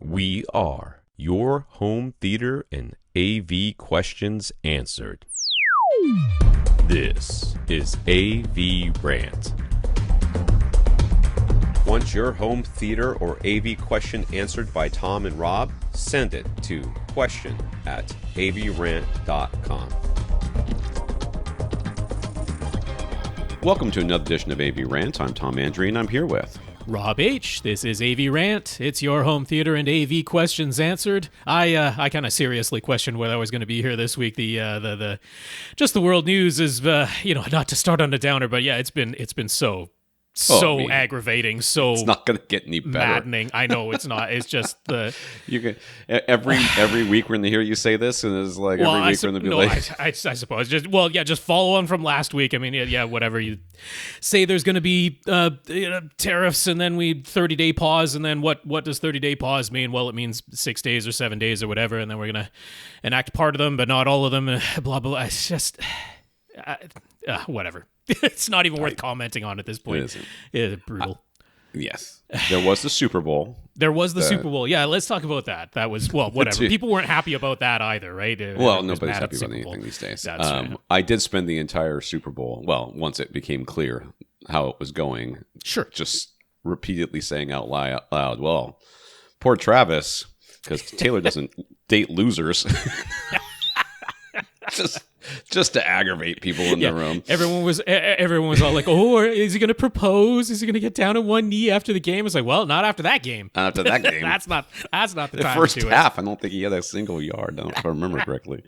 We are your home theater and AV questions answered. This is AVRant. Want your home theater or AV question answered by Tom and Rob? Send it to question@avrant.com. Welcome to another edition of AVRant. I'm Tom Andrew, and I'm here with Rob H. This is AVRant. It's your home theater and AV questions answered. I kind of seriously questioned whether I was going to be here this week. The world news is not to start on a downer, but yeah, it's been so aggravating, so it's not going to get any better. Maddening. I know it's not. It's just the you can every week we're going to hear you say this, and it's like every week we're going to be like, I suppose just follow on from last week. I mean, whatever you say. There's going to be tariffs, and then 30-day pause, and then what does 30-day pause mean? Well, it means 6 days or 7 days or whatever, and then we're going to enact part of them, but not all of them. Blah blah. It's just whatever. It's not even worth commenting on at this point. It It's brutal. Yes. There was the Super Bowl. There was the Super Bowl. Yeah, let's talk about that. That was, whatever. People weren't happy about that either, right? Nobody's happy about anything these days. Right. I did spend the entire Super Bowl, once it became clear how it was going, sure, just repeatedly saying out loud, well, poor Travis, because Taylor doesn't date losers. Just to aggravate people in the room. Everyone was all like, "Oh, is he going to propose? Is he going to get down on one knee after the game?" It's like, well, not after that game. Not after that game. that's not the time first to do half. I don't think he had a single yard. If I remember correctly.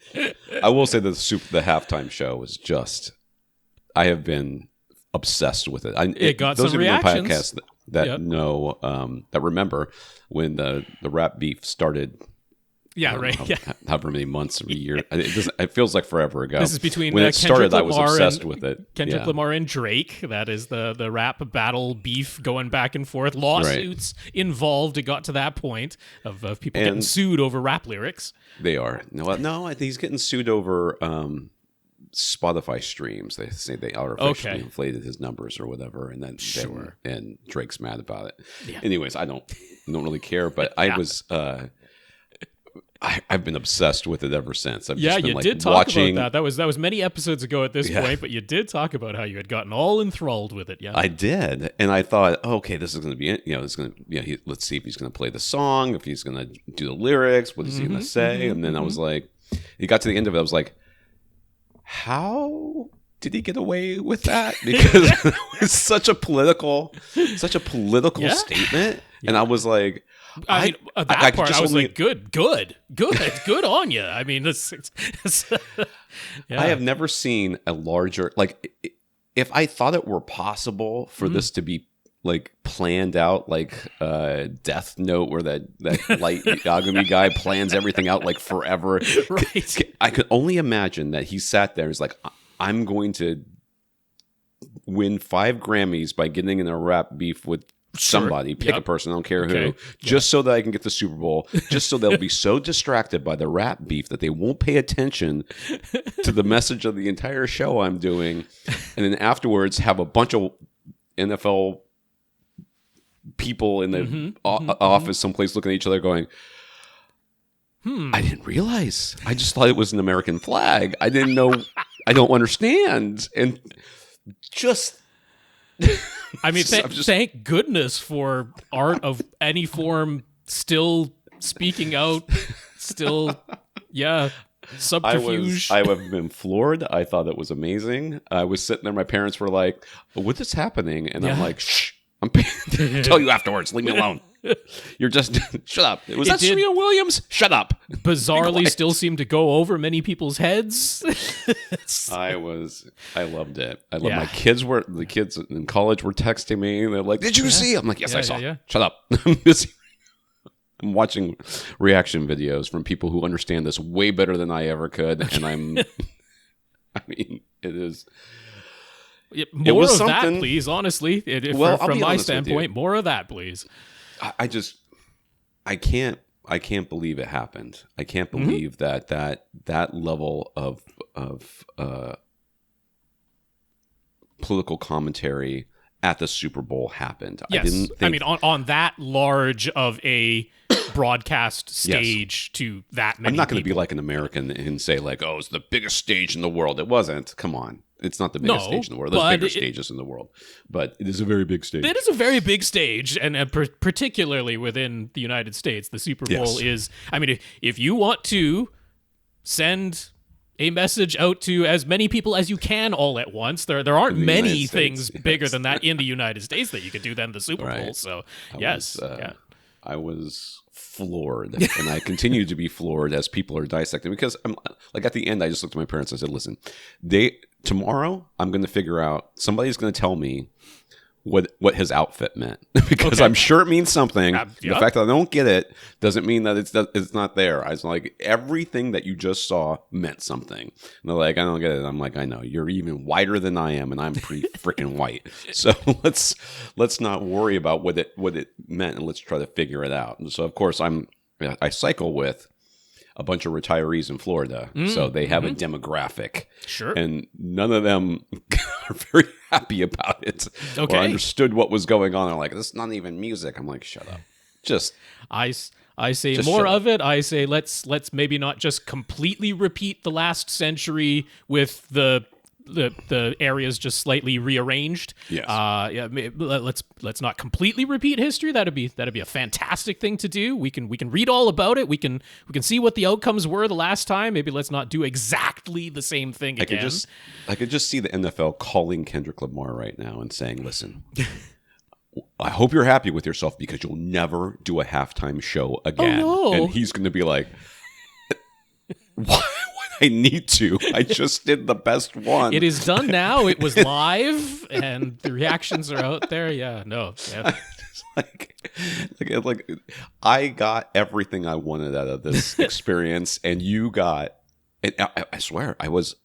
I will say that the halftime show was just. I have been obsessed with it. It got those some of you on the reactions. podcast that know that remember when the rap beef started. Yeah, right. However many months or a year. It feels like forever ago. This is between when it started, Kendrick I was obsessed with it. Kendrick Lamar and Drake. That is the rap battle beef going back and forth. Lawsuits involved. It got to that point of people getting sued over rap lyrics. They are. No, I think he's getting sued over Spotify streams. They say they artificially inflated his numbers or whatever, and then and Drake's mad about it. Yeah. Anyways, I don't really care, but I was. I've been obsessed with it ever since. I've just been, did talk about that. That was many episodes ago at this point, but you did talk about how you had gotten all enthralled with it. Yeah, I did, and I thought, okay, this is going to be, let's see if he's going to play the song, if he's going to do the lyrics, what is he going to say, and then I was like, he got to the end of it, I was like, how did he get away with that? Because it was such a political statement, and I was like. I was like, good on you. I mean, I have never seen a larger, if I thought it were possible for this to be planned out, Death Note, where that Light Yagami guy plans everything out forever. Right. I could only imagine that he sat there and was like, I'm going to win 5 Grammys by getting in a rap beef with somebody, pick a person, I don't care who, just so that I can get the Super Bowl, just so they'll be so distracted by the rap beef that they won't pay attention to the message of the entire show I'm doing, and then afterwards have a bunch of NFL people in the office someplace looking at each other going, I didn't realize. I just thought it was an American flag. I didn't know. I don't understand. And just... I mean, thank goodness for art of any form still speaking out, still, subterfuge. I have been floored. I thought it was amazing. I was sitting there. My parents were like, "What's this happening?" And I'm like, "Shh, I'll tell you afterwards. Leave me alone. You're just shut up." Was that Serena Williams? Shut up. Bizarrely, still seemed to go over many people's heads. I loved it. I love the kids in college were texting me. They're like, "Did you see?" I'm like, "Yes, I saw." Yeah. Shut up. I'm watching reaction videos from people who understand this way better than I ever could, and I mean, it is. More of that, please. Honestly, from my standpoint, more of that, please. I can't believe it happened. I can't believe that level of political commentary at the Super Bowl happened. Yes. I mean, on that large of a broadcast stage to that many I'm not going to people. be like an American and say like, oh, it's the biggest stage in the world. It wasn't. Come on. It's not the biggest stage in the world. There's bigger stages in the world. But it is a very big stage. It is a very big stage, and particularly within the United States, the Super Bowl is... I mean, if you want to send a message out to as many people as you can all at once, there aren't many things bigger than that in the United States that you could do than the Super Bowl. So, I was floored, and I continue to be floored as people are dissecting, because I'm like, at the end, I just looked at my parents and I said, listen, tomorrow I'm going to figure out, somebody's going to tell me what his outfit meant, because I'm sure it means something. The fact that I don't get it doesn't mean that it's not there. I was like, everything that you just saw meant something. And they're like, I don't get it. I'm like, I know, you're even whiter than I am, and I'm pretty freaking white. So let's not worry about what it meant, and let's try to figure it out. And so of course I cycle with a bunch of retirees in Florida, so they have a demographic. Sure. And none of them are very happy about it or understood what was going on. They're like, this is not even music. I'm like, shut up. Just I say more of it. I say let's maybe not just completely repeat the last century with the areas just slightly rearranged. Yes. Let's not completely repeat history. That'd be a fantastic thing to do. We can read all about it. We can see what the outcomes were the last time. Maybe let's not do exactly the same thing again. I could just see the NFL calling Kendrick Lamar right now and saying, listen, I hope you're happy with yourself, because you'll never do a halftime show again. Oh, no. And he's going to be like, why? I need to. I just did the best one. It is done now. It was live, and the reactions are out there. Yeah, no. Yeah. like, I got everything I wanted out of this experience, and you got. And I swear, I was.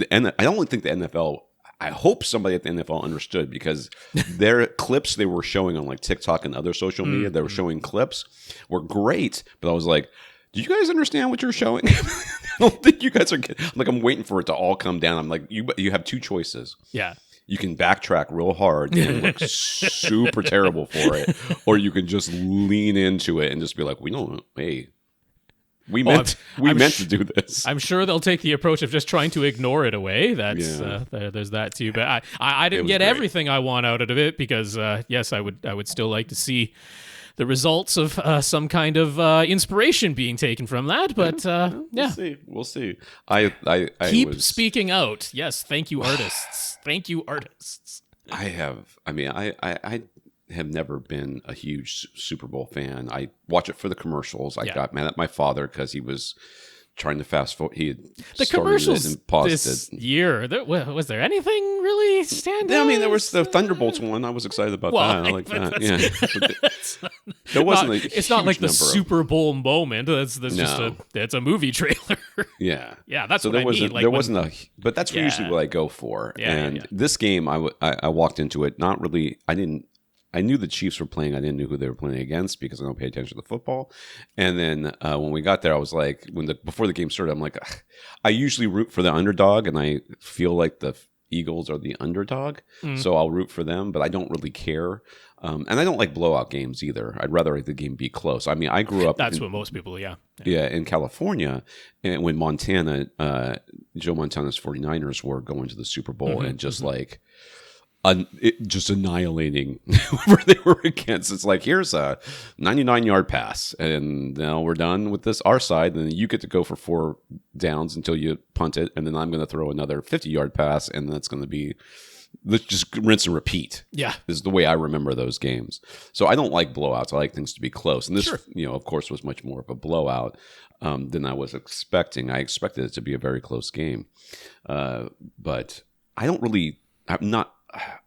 And I don't think the NFL. I hope somebody at the NFL understood, because their clips they were showing on like TikTok and other social media, they were showing clips, were great. But I was like, do you guys understand what you're showing? I don't think you guys are getting. I'm waiting for it to all come down. I'm like, you have two choices. Yeah. You can backtrack real hard and look super terrible for it, or you can just lean into it and just be like, we meant to do this. I'm sure they'll take the approach of just trying to ignore it away. That's there's that too. But I didn't get everything I want out of it, because yes, I would still like to see the results of some kind of inspiration being taken from that. But we'll see. I keep speaking out. Yes, thank you, artists. Thank you, artists. I have never been a huge Super Bowl fan. I watch it for the commercials. I got mad at my father because he was trying to fast forward. He had the commercials and paused this year. Was there anything really stand out? I mean, there was the Thunderbolts one. I was excited about that. I like that. Yeah, there wasn't. It's not like the Super Bowl moment. That's just it's a movie trailer. Yeah, That's so what I mean. There wasn't a. But that's usually what I go for. This game, I walked into it not really. I knew the Chiefs were playing. I didn't know who they were playing against, because I don't pay attention to the football. And then when we got there, I was like, before the game started, I'm like, ugh. I usually root for the underdog, and I feel like the Eagles are the underdog, so I'll root for them. But I don't really care, and I don't like blowout games either. I'd rather the game be close. I mean, I grew up. That's what most people, yeah, in California, and when Montana, Joe Montana's 49ers were going to the Super Bowl, and just like. Just annihilating whoever they were against. It's like, here's a 99-yard pass, and now we're done with this, our side, and then you get to go for 4 downs until you punt it, and then I'm going to throw another 50-yard pass, and that's going to be, let's just rinse and repeat. Yeah. This is the way I remember those games. So I don't like blowouts. I like things to be close. And this, of course, was much more of a blowout than I was expecting. I expected it to be a very close game. But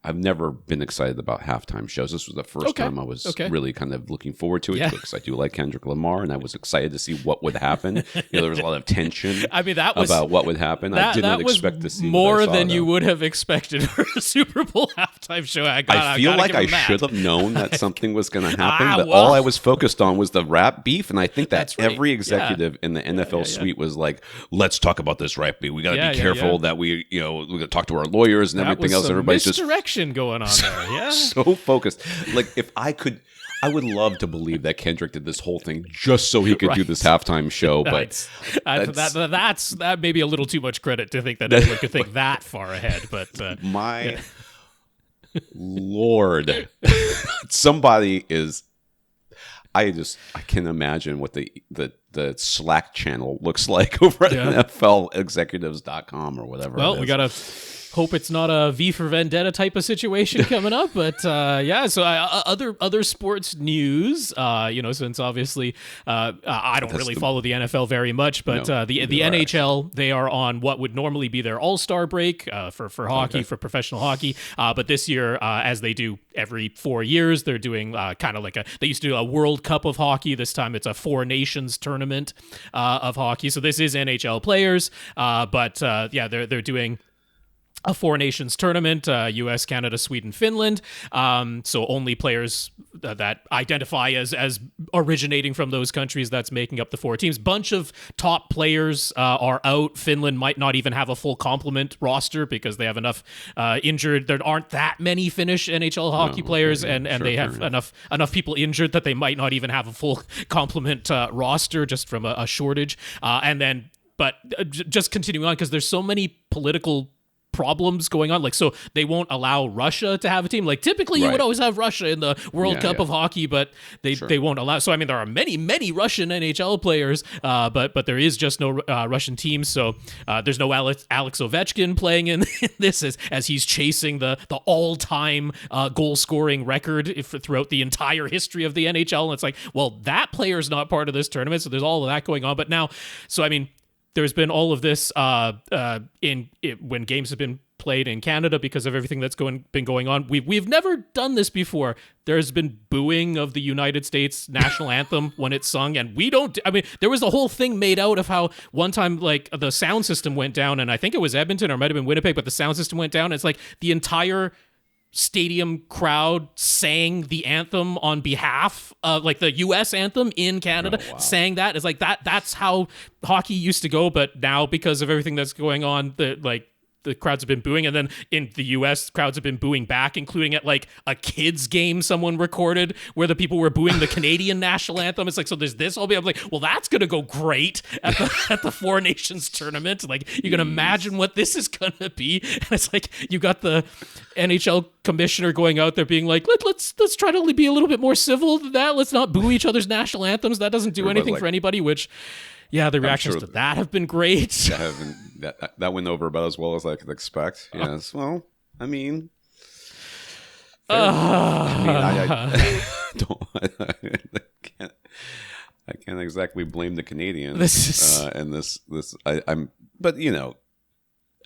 I've never been excited about halftime shows. This was the first time I was really kind of looking forward to it, because I do like Kendrick Lamar, and I was excited to see what would happen. There was a lot of tension about what would happen. I did not expect to see more than you would have expected for a Super Bowl halftime show. I feel like I should have known that something was going to happen, but all I was focused on was the rap beef, and I think that every executive in the NFL suite was like, let's talk about this rap beef. We got to be careful that we got to talk to our lawyers and everything else. Everybody's just direction going on there. Yeah. So focused. Like, if I could I would love to believe that Kendrick did this whole thing just so he could do this halftime show, but that may be a little too much credit to think that anyone could think that far ahead. But my Lord, somebody is. I can imagine what the Slack channel looks like over at NFLexecutives.com or whatever. Well, we gotta hope it's not a V for Vendetta type of situation coming up. But so other sports news, since obviously I don't really follow the NFL very much, but the NHL, they are on what would normally be their All-Star break for hockey, for professional hockey. But this year, as they do every 4 years, they're doing kind of like they used to do a World Cup of hockey. This time it's a Four Nations tournament of hockey. So this is NHL players, but they're doing a Four Nations tournament, U.S., Canada, Sweden, Finland. So only players that identify as originating from those countries, that's making up the four teams. Bunch of top players are out. Finland might not even have a full complement roster because they have enough injured. There aren't that many Finnish NHL hockey players, and they have enough people injured that they might not even have a full complement roster just from a shortage. But just continuing on, because there's so many political problems going on, so they won't allow Russia to have a team. Typically you would always have Russia in the World Cup of hockey, but they won't allow. So I mean, there are many Russian NHL players, but there is just no Russian team. So there's no Alex Ovechkin playing in this as he's chasing the all-time goal scoring record throughout the entire history of the NHL. And it's like, well, that player's not part of this tournament, so there's all of that going on. But now, so I mean, there's been all of this when games have been played in Canada because of everything that's been going on. We've never done this before. There's been booing of the United States national anthem when it's sung, and we don't. I mean, there was the whole thing made out of how one time the sound system went down, and I think it was Edmonton or it might have been Winnipeg, but the sound system went down. It's like the entire stadium crowd sang the anthem on behalf of the US anthem in Canada. Sang that. It's like that's how hockey used to go, but now because of everything that's going on, the crowds have been booing, and then in the US, crowds have been booing back, including at a kids game someone recorded where the people were booing the Canadian national anthem. It's so there's this. I'm like, well, that's gonna go great at the Four Nations tournament. You can imagine what this is gonna be. And it's you got the NHL commissioner going out there being like, let's try to be a little bit more civil than that. Let's not boo each other's national anthems. That doesn't do anything for anybody. Which, the reactions to that have been great. That went over about as well as I could expect. Yes. Well, I mean, I can't exactly blame the Canadians. But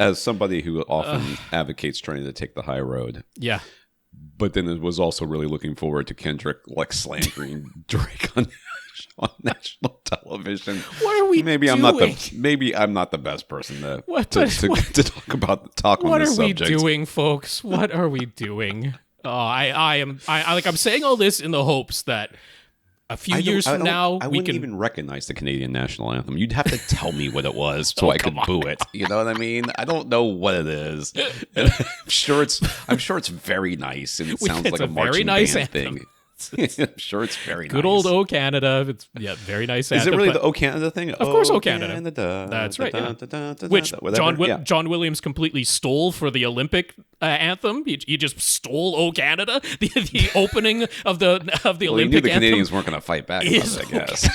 as somebody who often advocates trying to take the high road. Yeah. But then it was also really looking forward to Kendrick slandering Drake on national television. What are we doing? Maybe I'm not the best person to talk on this subject. What are we doing, folks? What are we doing? I'm saying all this in the hopes that a few years from now, I wouldn't even recognize the Canadian national anthem. You'd have to tell me what it was so I could boo it. You know what I mean? I don't know what it is. I'm sure it's very nice, and it sounds like a marching band thing. I'm sure it's very nice. Good old O Canada. It's very nice. Is it really the O Canada thing? Of course, O Canada. That's right. Which John Williams completely stole for the Olympic anthem. He just stole O Canada, the opening of the Olympic anthem. He knew the Canadians anthem weren't going to fight back. I guess.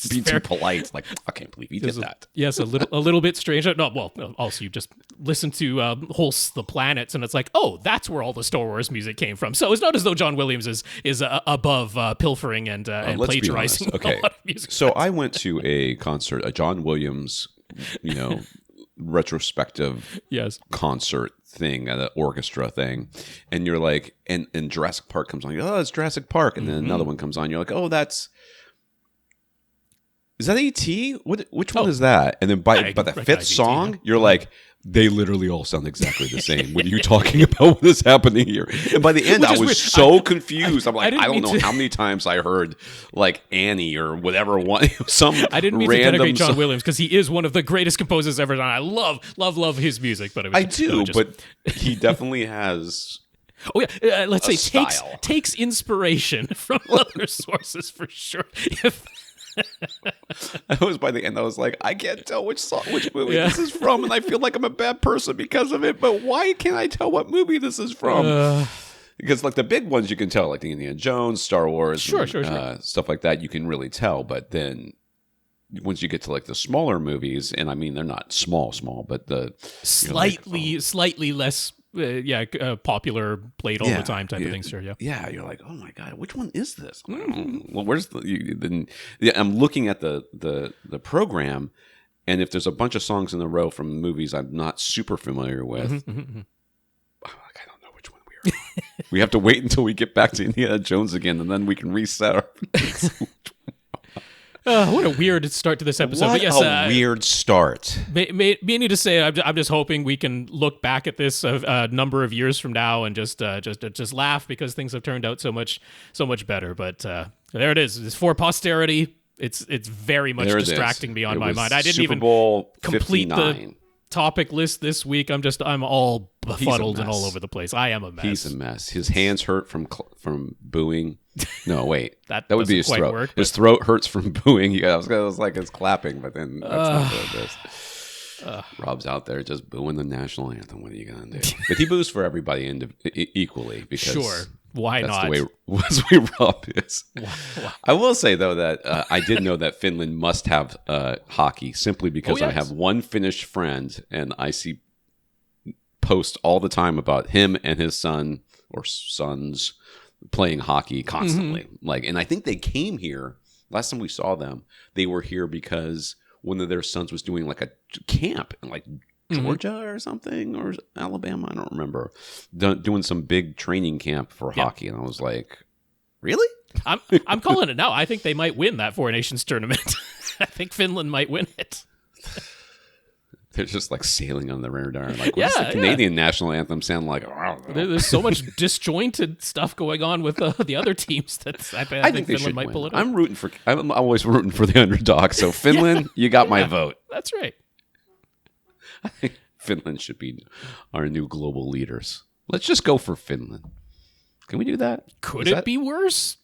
Be too polite. I can't believe he did that. Yes, a little bit strange. No, well, also you just listen to the planets, and it's that's where all the Star Wars music came from. So it's not as though John Williams is above pilfering and plagiarizing. Okay, a lot of music. So I went to a concert, a John Williams, retrospective concert thing at an orchestra thing, and you're like, and Jurassic Park comes on. You're like, oh, it's Jurassic Park, and then another one comes on. You're like, oh, is that E.T.? Which one is that? And then by the fifth song, you're like, they literally all sound exactly the same. What are you talking about? What is happening here? And by the end, I was so confused. I'm like, I don't know how many times I heard Annie or whatever one. I didn't mean to denigrate John Williams because he is one of the greatest composers ever done. I love his music, but but he definitely has Oh yeah, let's say style. takes inspiration from other sources for sure. I was by the end, I was like, I can't tell which movie this is from, and I feel like I'm a bad person because of it. But why can't I tell what movie this is from? Because like the big ones you can tell, like the Indiana Jones, Star Wars, sure. stuff like that, you can really tell. But then once you get to like the smaller movies, and I mean they're not small, but the slightly less. Popular, played all the time type of thing, sure. Yeah, you're like, oh my god, which one is this? Well, where's I'm looking at the program, and if there's a bunch of songs in a row from movies I'm not super familiar with, I don't know which one we are. We have to wait until we get back to Indiana Jones again, and then we can reset our. What a weird start to this episode. What but yes, a weird start. Meaning to say, I'm just hoping we can look back at this a number of years from now and just laugh because things have turned out so much better. But there it is. It's for posterity. It's very much distracting me on my mind. I didn't Super even Bowl complete 59. the topic list this week. I'm all befuddled and all over the place. I am a mess. He's a mess. His hands hurt from booing. No, wait. that would be his throat. Work, his throat hurts from booing. I was like, it's clapping, but then that's not what it is. Rob's out there just booing the national anthem. What are you gonna do? But he boos for everybody equally because sure. Why that's not? That's the way Rob is. Wow. I will say though that I did know that Finland must have hockey simply because I have one Finnish friend and I see posts all the time about him and his son or sons playing hockey constantly. And I think they came here last time we saw them. They were here because one of their sons was doing like a camp in like Georgia or something, or Alabama, I don't remember, doing some big training camp for hockey. And I was like, really? I'm calling it now. I think they might win that Four Nations tournament. I think Finland might win it. They're just like sailing on the radar. Like, what does the Canadian national anthem sound like? There's so much disjointed stuff going on with the other teams that I think Finland might pull it off. I'm always rooting for the underdog. So Finland, you got my vote. That's right. I think Finland should be our new global leaders. Let's just go for Finland. Can we do that? Could it be worse?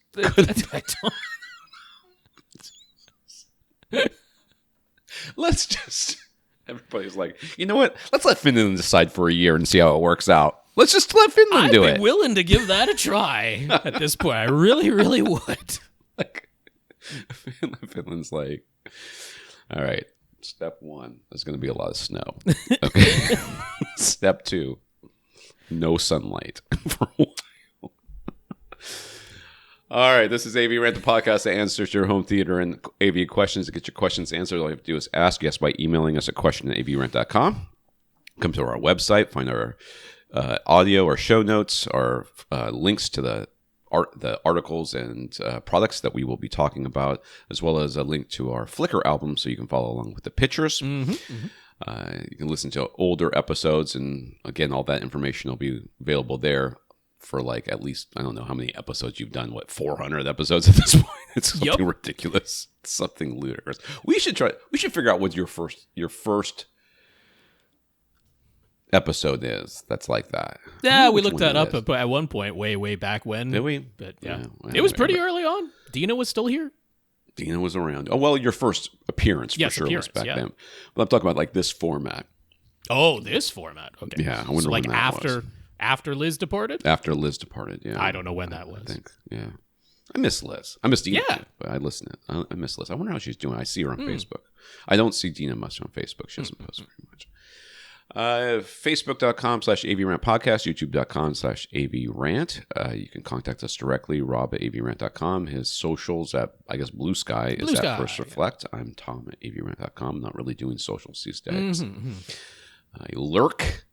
Let's just... Everybody's like, you know what? Let's let Finland decide for a year and see how it works out. Let's just let Finland do it. I'd be willing to give that a try at this point. I really, really would. Like, Finland's like, all right, step 1, there's going to be a lot of snow. Okay. Step 2, no sunlight for a while. All right, this is AVRant, the podcast that answers your home theater and AV questions. To get your questions answered, all you have to do is ask us by emailing us at question@avrant.com. Come to our website, find our audio or show notes, or links to the articles and products that we will be talking about, as well as a link to our Flickr album so you can follow along with the pictures. You can listen to older episodes, and again, all that information will be available there. For like at least, I don't know how many episodes you've done. 400 episodes at this point? It's something ridiculous. It's something ludicrous. We should figure out what your first episode is. That's like that. Yeah, we looked that up at one point, way back when. Did we? But yeah, it was pretty early on. Dina was still here. Dina was around. Oh well, your first appearance for sure was back then. But I'm talking about like this format. Oh, this format. Okay. Yeah, I wonder when that was. After Liz departed? After Liz departed, yeah. I don't know when that was. I think, yeah. I miss Liz. I miss Dina, yeah. But I listen to it. I miss Liz. I wonder how she's doing. I see her on Facebook. I don't see Dina much on Facebook. She doesn't post very much. Facebook.com/AVRant podcast, YouTube.com/AVRant. You can contact us directly, Rob at AVRant.com. His socials at, I guess, Blue Sky is at First Reflect. I'm Tom at AVRant.com. Not really doing socials these days. Lurk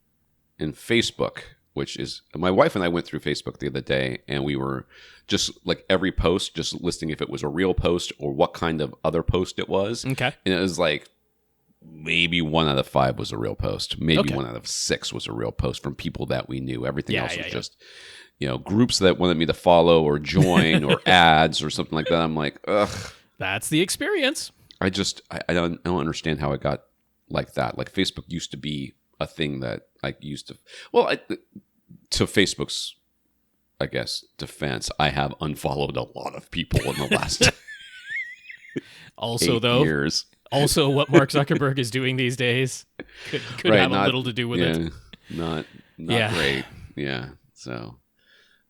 in Facebook, which is, my wife and I went through Facebook the other day, and we were just like every post, just listing if it was a real post or what kind of other post it was. Okay. And it was like maybe 1 out of 5 was a real post. Maybe 1 out of 6 was a real post from people that we knew. Everything else was just, groups that wanted me to follow or join or ads or something like that. I'm like, ugh. That's the experience. I don't understand how it got like that. Like Facebook used to be a thing that I used to, to Facebook's I guess, defense, I have unfollowed a lot of people in the last also 8 though years. Also, what Mark Zuckerberg is doing these days could have a little to do with it. Not great. Yeah. So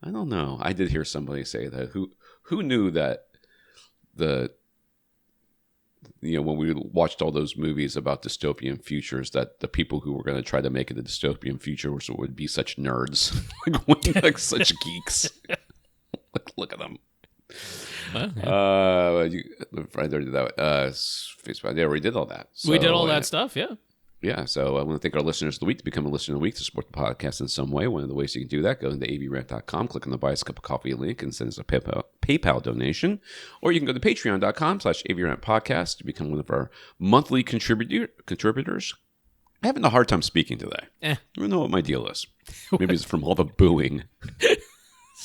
I don't know. I did hear somebody say that. Who knew that when we watched all those movies about dystopian futures, that the people who were going to try to make it a dystopian future would be such nerds, like such geeks. Look at them. Well, yeah. I already did that. Facebook. Yeah, we did all that. So, we did all that stuff. Yeah. Yeah. So I want to thank our listeners of the week. To become a listener of the week, to support the podcast in some way, one of the ways you can do that, go into avrant.com, click on the Buy Us a Cup of Coffee link, and send us a PayPal donation. Or you can go to patreon.com/avrant podcast to become one of our monthly contributors. I'm having a hard time speaking today. I don't know what my deal is. Maybe it's from all the booing.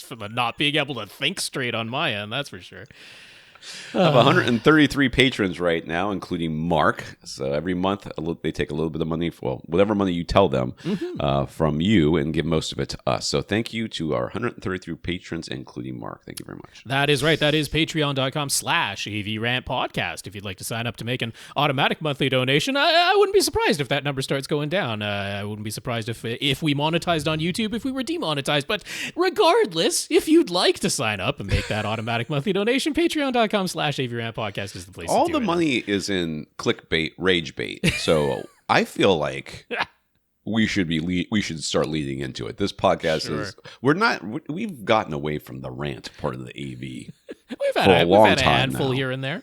From the not being able to think straight on my end, that's for sure. I have 133 patrons right now, including Mark. So every month they take a little bit of money, whatever money you tell them, from you, and give most of it to us. So thank you to our 133 patrons, including Mark. Thank you very much. That is right. That is patreon.com/AVRant podcast. If you'd like to sign up to make an automatic monthly donation, I wouldn't be surprised if that number starts going down. I wouldn't be surprised if we monetized on YouTube, if we were demonetized. But regardless, if you'd like to sign up and make that automatic monthly donation, patreon.com/AVRant podcast is the place. All the money is in clickbait, rage bait. So I feel like we should start leading into it. This podcast we've gotten away from the rant part of the AV. We've had a handful here and there.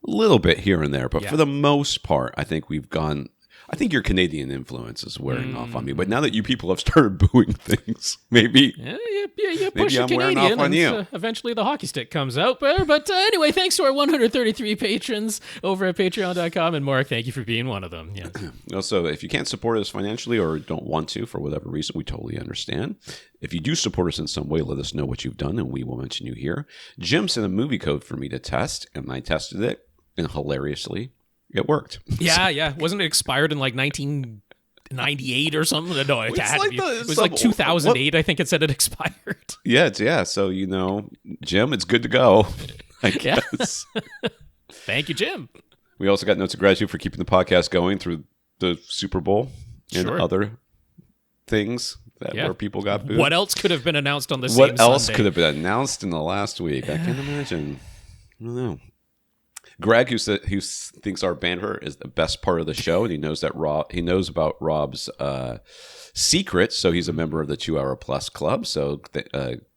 A little bit here and there, but for the most part, I think we've gone. I think your Canadian influence is wearing off on me. But now that you people have started booing things, maybe you push a Canadian, and eventually the hockey stick comes out. But anyway, thanks to our 133 patrons over at patreon.com. And Mark, thank you for being one of them. Yes. Also, if you can't support us financially or don't want to for whatever reason, we totally understand. If you do support us in some way, let us know what you've done, and we will mention you here. Jim sent a movie code for me to test, and I tested it, and hilariously, it worked. Yeah. Wasn't it expired in like 1998 or something? No, it was like 2008. I think it said it expired. Yeah. So, Jim, it's good to go, I guess. Thank you, Jim. We also got notes of gratitude for keeping the podcast going through the Super Bowl and other things where people got booed. What else could have been announced on the same Sunday? What else could have been announced in the last week? I can't imagine. I don't know. Greg, who thinks our banter is the best part of the show, and he knows about Rob's secret, so he's a member of the 2 Hour Plus Club. So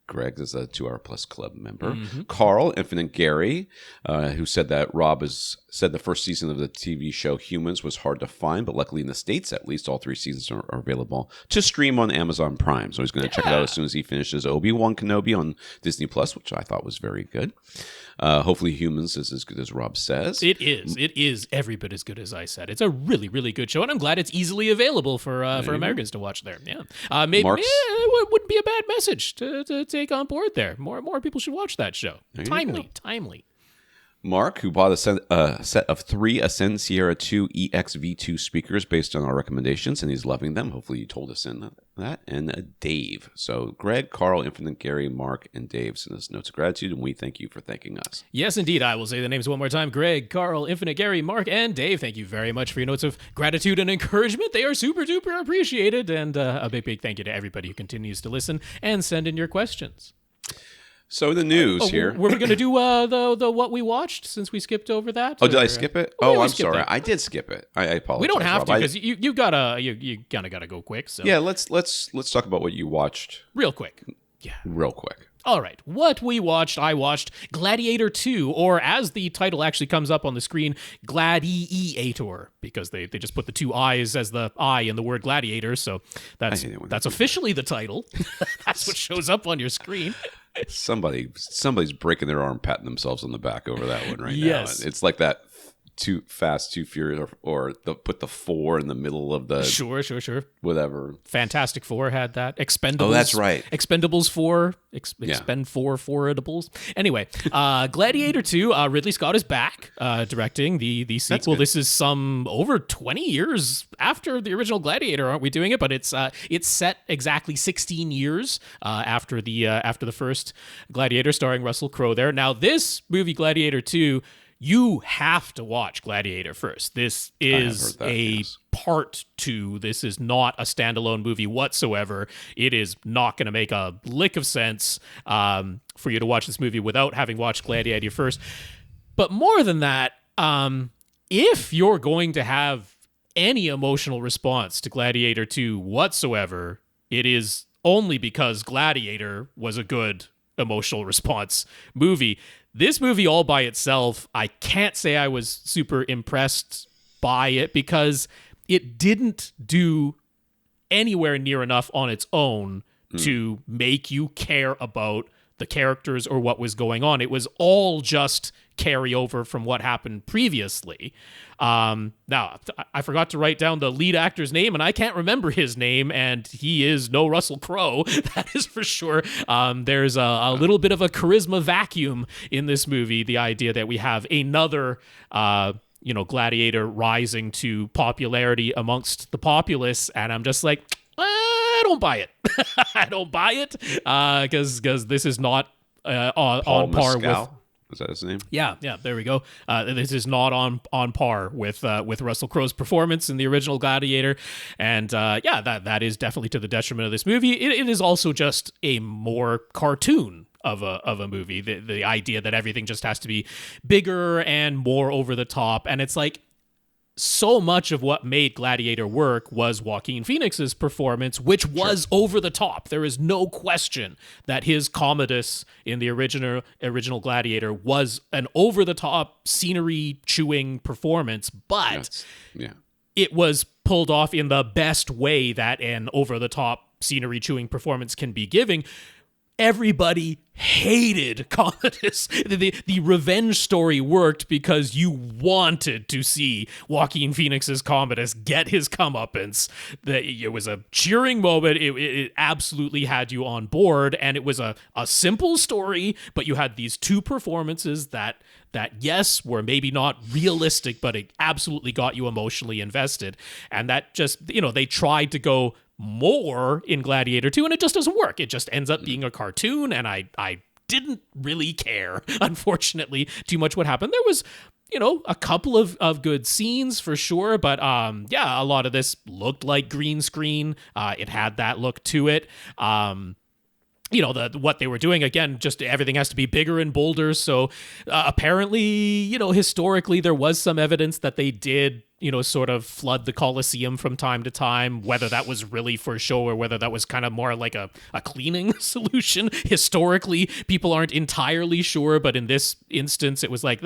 Greg is a 2 Hour Plus Club member. Mm-hmm. Karl, Infinite Gary, who said that Rob said the first season of the TV show Humans was hard to find, but luckily in the States, at least, all 3 seasons are available to stream on Amazon Prime. So he's going to check it out as soon as he finishes Obi-Wan Kenobi on Disney Plus, which I thought was very good. Hopefully Humans is as good as Rob says. It is every bit as good as I said. It's a really, really good show, and I'm glad it's easily available for Americans to watch there. Yeah, maybe it wouldn't be a bad message to take on board there. More people should watch that show. Timely. Mark, who bought a set of 3 Ascend Sierra 2 EXV2 speakers based on our recommendations, and he's loving them. Hopefully you told us in that. And Dave. So Greg, Karl, Infinite Gary, Mark, and Dave send us notes of gratitude, and we thank you for thanking us. Yes, indeed. I will say the names one more time. Greg, Karl, Infinite Gary, Mark, and Dave. Thank you very much for your notes of gratitude and encouragement. They are super duper appreciated. And a big thank you to everybody who continues to listen and send in your questions. So the news here. Were we going to do the what we watched since we skipped over that? Oh, did I skip it? I'm sorry. I did skip it. I apologize. We don't have to because you kind of gotta go quick. So yeah, let's talk about what you watched real quick. Yeah, real quick. All right, what we watched. I watched Gladiator II, or as the title actually comes up on the screen, GladIIator, because they just put the 2 I's as the I in the word gladiator. So that's officially the title. That's what shows up on your screen. Somebody's breaking their arm, patting themselves on the back over that one right now. It's like that Too Fast, Too Furious, or put the 4 in the middle of the Sure. whatever. Fantastic Four had that. Expendables. Oh, that's right. Expendables 4. Expend 4 Edibles. Anyway, Gladiator 2, Ridley Scott is back directing the sequel. This is some over 20 years after the original Gladiator, aren't we doing it? But it's set exactly 16 years after the first Gladiator, starring Russell Crowe there. Now, this movie, Gladiator 2, you have to watch Gladiator first. This is part 2. This is not a standalone movie whatsoever. It is not going to make a lick of sense for you to watch this movie without having watched Gladiator first. But more than that, if you're going to have any emotional response to Gladiator 2 whatsoever, it is only because Gladiator was a good emotional response movie. This movie all by itself, I can't say I was super impressed by it because it didn't do anywhere near enough on its own to make you care about the characters or what was going on. It was all just carryover from what happened previously. Now, I forgot to write down the lead actor's name, and I can't remember his name, and he is no Russell Crowe, that is for sure. There's a little bit of a charisma vacuum in this movie, the idea that we have another Gladiator rising to popularity amongst the populace, and I'm just like, I don't buy it. I don't buy it because this is not on par with... Is that his name? Yeah, there we go. This is not on par with Russell Crowe's performance in the original Gladiator, and that is definitely to the detriment of this movie. It is also just a more cartoon of a movie. The idea that everything just has to be bigger and more over the top, and it's like, so much of what made Gladiator work was Joaquin Phoenix's performance, which was over the top. There is no question that his Commodus in the original Gladiator was an over the top scenery chewing performance, but it was pulled off in the best way that an over the top scenery chewing performance can be giving. Everybody hated Commodus. The revenge story worked because you wanted to see Joaquin Phoenix's Commodus get his comeuppance. It was a cheering moment. It absolutely had you on board, and it was a simple story, but you had these two performances that yes, were maybe not realistic, but it absolutely got you emotionally invested. And that just, they tried to go more in Gladiator 2, and it just doesn't work. It just ends up being a cartoon, and I didn't really care, unfortunately, too much what happened. There was, a couple of good scenes for sure, but a lot of this looked like green screen. It had that look to it. What they were doing, again, just everything has to be bigger and bolder. So apparently, historically, there was some evidence that they did, sort of flood the Colosseum from time to time, whether that was really for show or whether that was kind of more like a cleaning solution. Historically, people aren't entirely sure, but in this instance, it was like,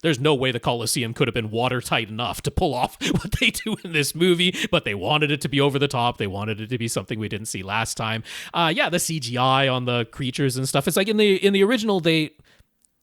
there's no way the Colosseum could have been watertight enough to pull off what they do in this movie, but they wanted it to be over the top. They wanted it to be something we didn't see last time. The CGI on the creatures and stuff. It's like in the original,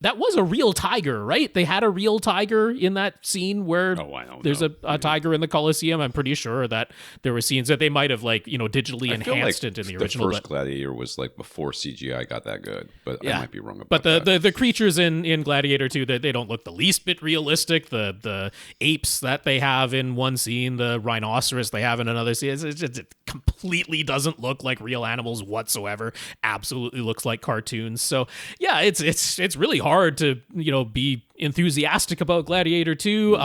that was a real tiger, right? They had a real tiger in that scene where there's a tiger in the Colosseum. I'm pretty sure that there were scenes that they might have digitally enhanced it in the original. The first Gladiator was before CGI got that good, but I might be wrong about that. But the creatures in Gladiator 2, they don't look the least bit realistic. The apes that they have in one scene, the rhinoceros they have in another scene, it completely doesn't look like real animals whatsoever. Absolutely looks like cartoons. So yeah, it's really hard to be enthusiastic about Gladiator 2.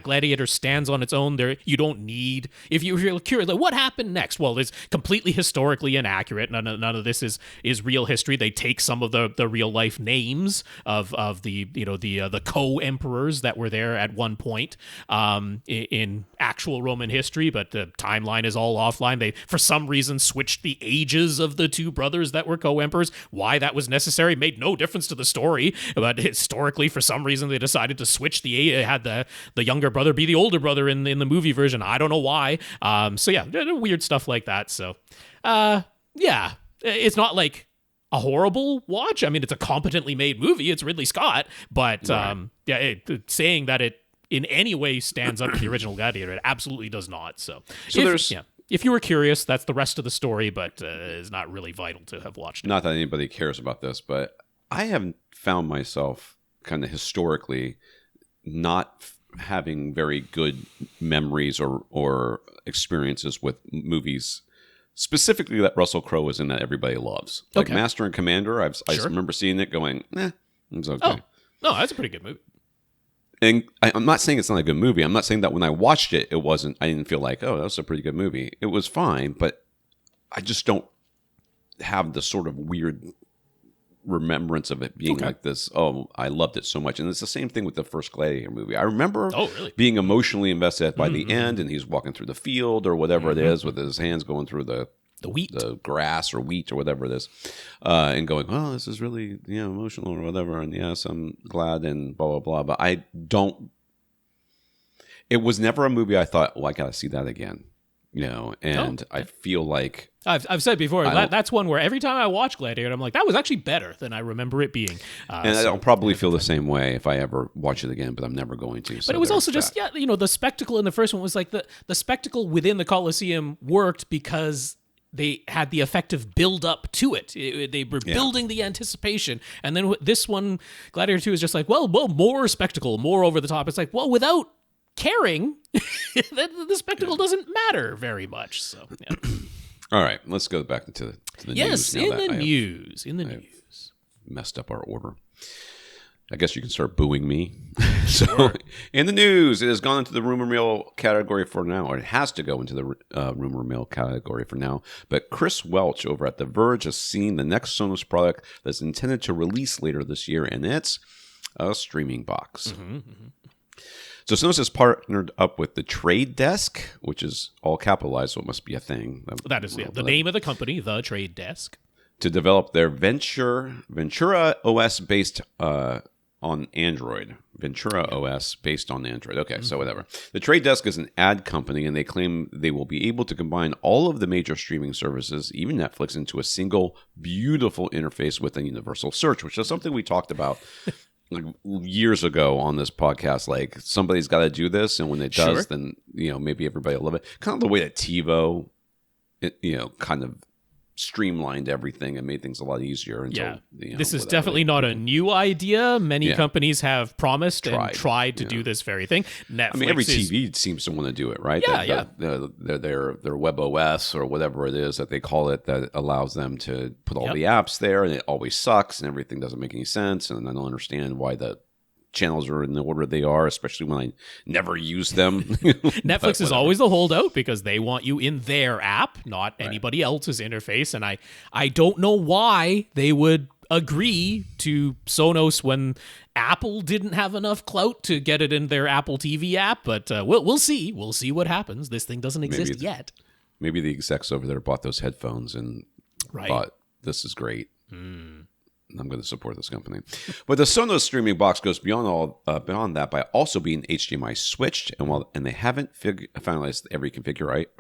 Gladiator stands on its own. There, you don't need, if you're curious, like, what happened next? Well, it's completely historically inaccurate. None of this is real history. They take some of the real life names of the co-emperors that were there at one point in actual Roman history, but the timeline is all offline. They, for some reason, switched the ages of the two brothers that were co-emperors. Why that was necessary made no difference to the story, but historically, for some reason, they decided to switch had the younger brother be the older brother in the movie version. I don't know why. Weird stuff like that. So, it's not like a horrible watch. I mean, it's a competently made movie. It's Ridley Scott, but saying that it in any way stands up to the original Gladiator, it absolutely does not. So if you were curious, that's the rest of the story, but it's not really vital to have watched it. Not that anybody cares about this, but I have found myself kind of historically not having very good memories or experiences with movies specifically that Russell Crowe is in that everybody loves. Like Master and Commander, I remember seeing it going, it's okay. Oh, no, that's a pretty good movie. And I'm not saying it's not a good movie. I'm not saying that when I watched it, I didn't feel like, oh, that was a pretty good movie. It was fine, but I just don't have the sort of weird remembrance of it being like this. Oh, I loved it so much. And it's the same thing with the first Gladiator movie. I remember being emotionally invested by the end, and he's walking through the field or whatever it is with his hands going through the wheat, the grass or wheat or whatever it is, and going, oh, this is really emotional or whatever. And yes, I'm glad and blah, blah, blah. But it was never a movie I thought, I got to see that again. I feel like I've said before that's one where every time I watch Gladiator, I'm like, that was actually better than I remember it being. And I'll probably feel the same way if I ever watch it again, but I'm never going to. But it was also just the spectacle in the first one was like the spectacle within the Colosseum worked because they had the effective build up to it. They were building the anticipation, and then this one, Gladiator 2, is just like, well, more spectacle, more over the top. It's like, well, without caring, the spectacle doesn't matter very much. So, all right, let's go back to the news. In the news, messed up our order. I guess you can start booing me. So, in the news, it has gone into the rumor mill category for now, or it has to go into the rumor mill category for now. But Chris Welch over at The Verge has seen the next Sonos product that's intended to release later this year, and it's a streaming box. So Sonos has partnered up with the Trade Desk, which is all capitalized, so it must be a thing. That is the name of the company, the Trade Desk, to develop their Ventura OS based on Android. Ventura OS based on Android. Okay, so whatever. The Trade Desk is an ad company, and they claim they will be able to combine all of the major streaming services, even Netflix, into a single beautiful interface with a universal search, which is something we talked about like years ago on this podcast. Like, somebody's got to do this, and when it does, then maybe everybody will love it. Kind of the way that TiVo, kind of streamlined everything and made things a lot easier. Until, this is definitely not a new idea. Many companies have promised and tried to do this very thing. Netflix, every TV seems to want to do it, right? Their web OS or whatever it is that they call it, that allows them to put all the apps there, and it always sucks and everything doesn't make any sense. And I don't understand why the channels are in the order they are, especially when I never use them. Netflix is always the holdout because they want you in their app, not anybody else's interface. And I don't know why they would agree to Sonos when Apple didn't have enough clout to get it in their Apple TV app. But we'll see. We'll see what happens. This thing doesn't exist yet. Maybe the execs over there bought those headphones and thought, this is great. I'm going to support this company. But the Sonos streaming box goes beyond that by also being HDMI switched, and they haven't finalized every configuration.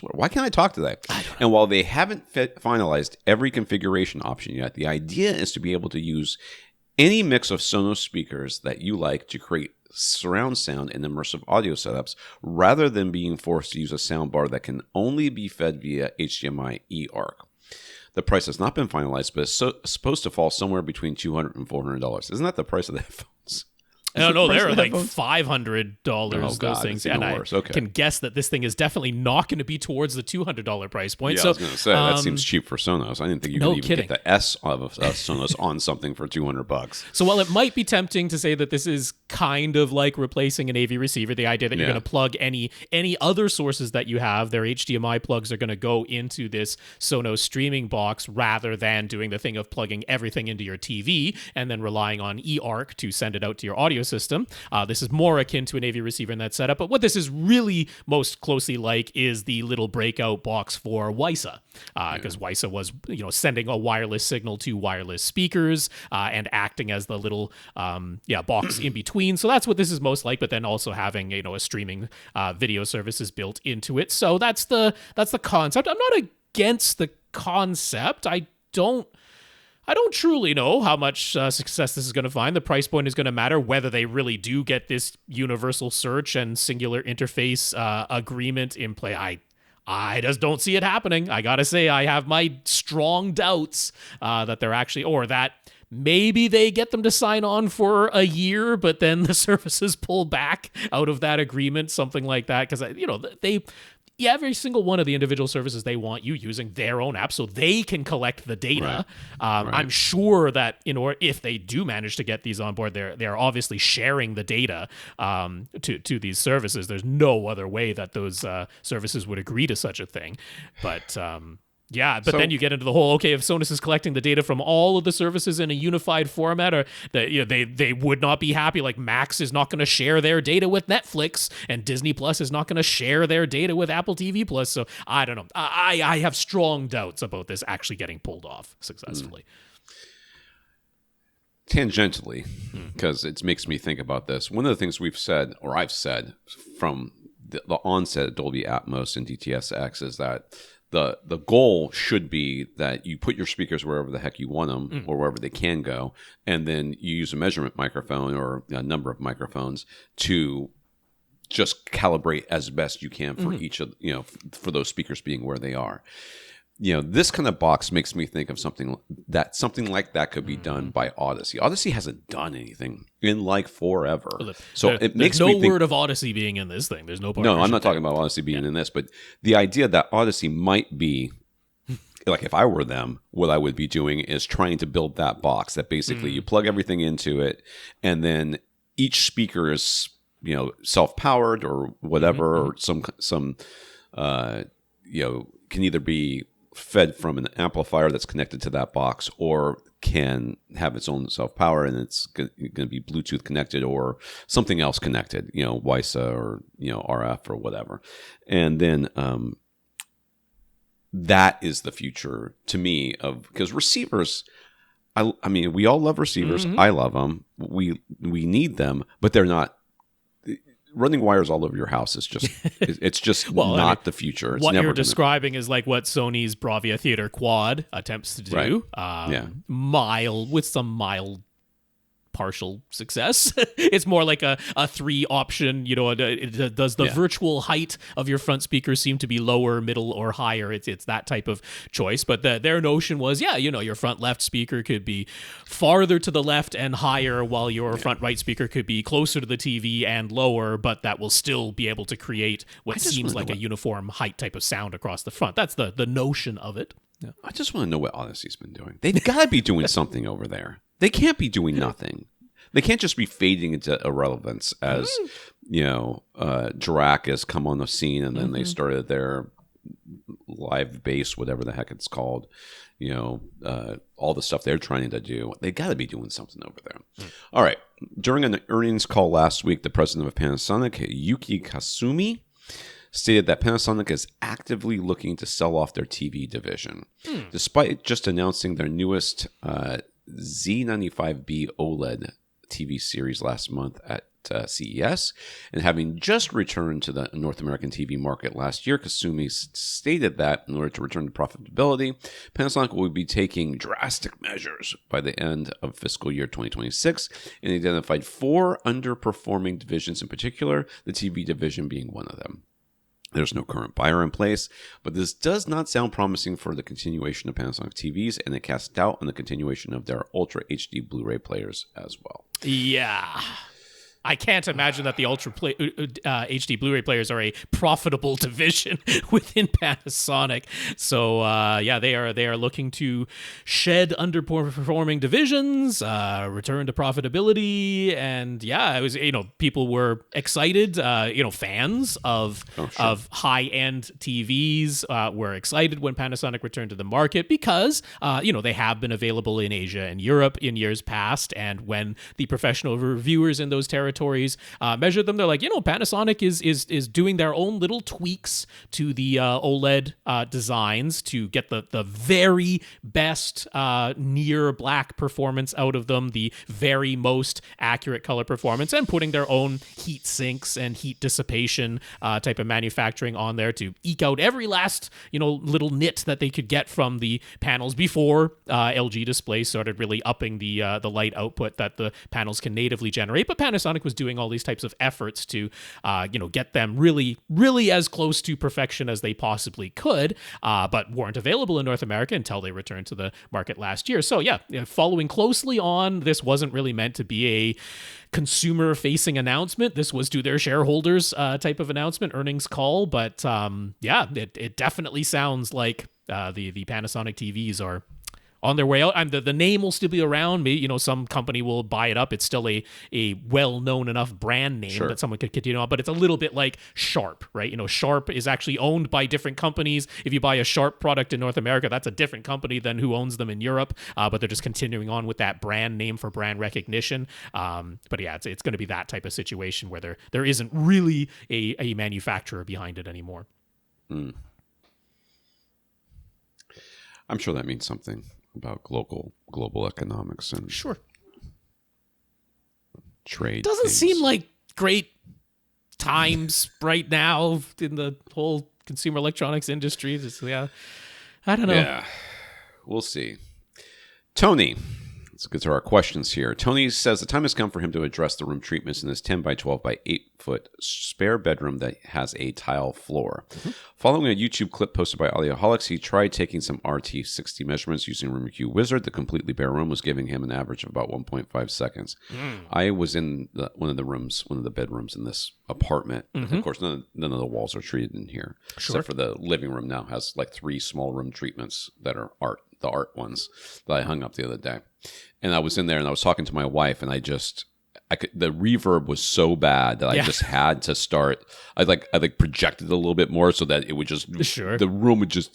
Why can't I talk today? And while they haven't finalized every configuration option yet, the idea is to be able to use any mix of Sonos speakers that you like to create surround sound and immersive audio setups, rather than being forced to use a soundbar that can only be fed via HDMI eARC. The price has not been finalized, but it's supposed to fall somewhere between $200 and $400. Isn't that the price of the headphones? I don't know. They're like $500. Those things, and I can guess that this thing is definitely not going to be towards the $200 price point. Yeah, so, I was going to say that seems cheap for Sonos. I didn't think you could even get the S of Sonos on something for $200. So while it might be tempting to say that this is kind of like replacing an AV receiver, the idea that you're going to plug any other sources that you have, their HDMI plugs are going to go into this Sonos streaming box rather than doing the thing of plugging everything into your TV and then relying on eARC to send it out to your audio system. This is more akin to an AV receiver in that setup, but what this is really most closely like is the little breakout box for WiSA, because WiSA was sending a wireless signal to wireless speakers and acting as the little box in between. So that's what this is most like, but then also having a streaming video services built into it. So that's the concept. I'm not against the concept. I don't I don't truly know how much success this is going to find. The price point is going to matter, whether they really do get this universal search and singular interface agreement in play. I just don't see it happening. I gotta say, I have my strong doubts that they're actually, or that maybe they get them to sign on for a year, but then the services pull back out of that agreement, something like that. Because, every single one of the individual services, they want you using their own app so they can collect the data. Right. I'm sure that if they do manage to get these on board, they're obviously sharing the data to these services. There's no other way that those services would agree to such a thing. But then you get into the whole, okay, if Sonos is collecting the data from all of the services in a unified format, or they would not be happy. Like Max is not going to share their data with Netflix, and Disney Plus is not going to share their data with Apple TV Plus. So I don't know. I have strong doubts about this actually getting pulled off successfully. Tangentially, because it makes me think about this. One of the things we've said, or I've said from the onset of Dolby Atmos and DTS:X, is that the goal should be that you put your speakers wherever the heck you want them, or wherever they can go, and then you use a measurement microphone or a number of microphones to just calibrate as best you can for each of, for those speakers being where they are. This kind of box makes me think of something like that could be done by Odyssey. Odyssey hasn't done anything in like forever. So it makes me think, no word of Odyssey being in this thing. There's no partnership. No, I'm not talking about Odyssey being in this, but the idea that Odyssey might be, like if I were them, what I would be doing is trying to build that box that basically you plug everything into it, and then each speaker is, self-powered or whatever, or some can either be fed from an amplifier that's connected to that box, or can have its own self-power, and it's going to be Bluetooth connected or something else connected, WiSA or RF or whatever. And then that is the future to me because receivers, I mean, we all love receivers. I love them. We need them, but they're not. Running wires all over your house is just it's just not the future. It's what never you're describing is like what Sony's Bravia Theater Quad attempts to do. Right. With some mild partial success. It's more like a 3 option, does the virtual height of your front speakers seem to be lower, middle, or higher? It's that type of choice. But their notion was, your front left speaker could be farther to the left and higher, while your front right speaker could be closer to the TV and lower, but that will still be able to create what seems like a uniform height type of sound across the front. That's the notion of it. Yeah. I just want to know what Odyssey's been doing. They've got to be doing something over there. They can't be doing nothing. They can't just be fading into irrelevance as, Dirac has come on the scene, and then they started their live bass, whatever the heck it's called, all the stuff they're trying to do. They got to be doing something over there. All right. During an earnings call last week, the president of Panasonic, Yuki Kasumi, stated that Panasonic is actively looking to sell off their TV division, despite just announcing their newest Z95B OLED TV series last month at CES, and having just returned to the North American TV market last year. Kasumi stated that in order to return to profitability, Panasonic will be taking drastic measures by the end of fiscal year 2026, and identified 4 underperforming divisions in particular, the TV division being one of them. There's no current buyer in place, but this does not sound promising for the continuation of Panasonic TVs, and it casts doubt on the continuation of their Ultra HD Blu-ray players as well. Yeah. I can't imagine that the Ultra HD Blu-ray players are a profitable division within Panasonic. So they are looking to shed underperforming divisions, return to profitability, and it was people were excited. Fans of high-end TVs were excited when Panasonic returned to the market because they have been available in Asia and Europe in years past, and when the professional reviewers in those territories territories, measured them. They're like, Panasonic is doing their own little tweaks to the OLED designs to get the very best near black performance out of them, the very most accurate color performance, and putting their own heat sinks and heat dissipation type of manufacturing on there to eke out every last little nit that they could get from the panels before LG Display started really upping the light output that the panels can natively generate. But Panasonic was doing all these types of efforts to get them really, really as close to perfection as they possibly could, but weren't available in North America until they returned to the market last year. So following closely on, this wasn't really meant to be a consumer-facing announcement. This was to their shareholders type of announcement, earnings call. But it definitely sounds like the Panasonic TVs are on their way out. The name will still be around. Maybe some company will buy it up. It's still a well-known enough brand name that someone could continue on. But it's a little bit like Sharp, right? Sharp is actually owned by different companies. If you buy a Sharp product in North America, that's a different company than who owns them in Europe. But they're just continuing on with that brand name for brand recognition. But yeah, it's going to be that type of situation where there isn't really a manufacturer behind it anymore. I'm sure that means something about global economics and trade. Doesn't seem like great times right now in the whole consumer electronics industry. I don't know. Yeah, we'll see. Tony, let's get to our questions here. Tony says the time has come for him to address the room treatments in this 10 by 12 by 8 foot spare bedroom that has a tile floor. Following a YouTube clip posted by Audioholics, he tried taking some RT60 measurements using RoomQ Wizard. The completely bare room was giving him an average of about 1.5 seconds. I was in one of the bedrooms in this apartment. Of course, none of the walls are treated in here, except for the living room now has like 3 small room treatments that are the art ones that I hung up the other day. And I was in there and I was talking to my wife, and the reverb was so bad that I just had to start. I projected a little bit more so that it would just the room would just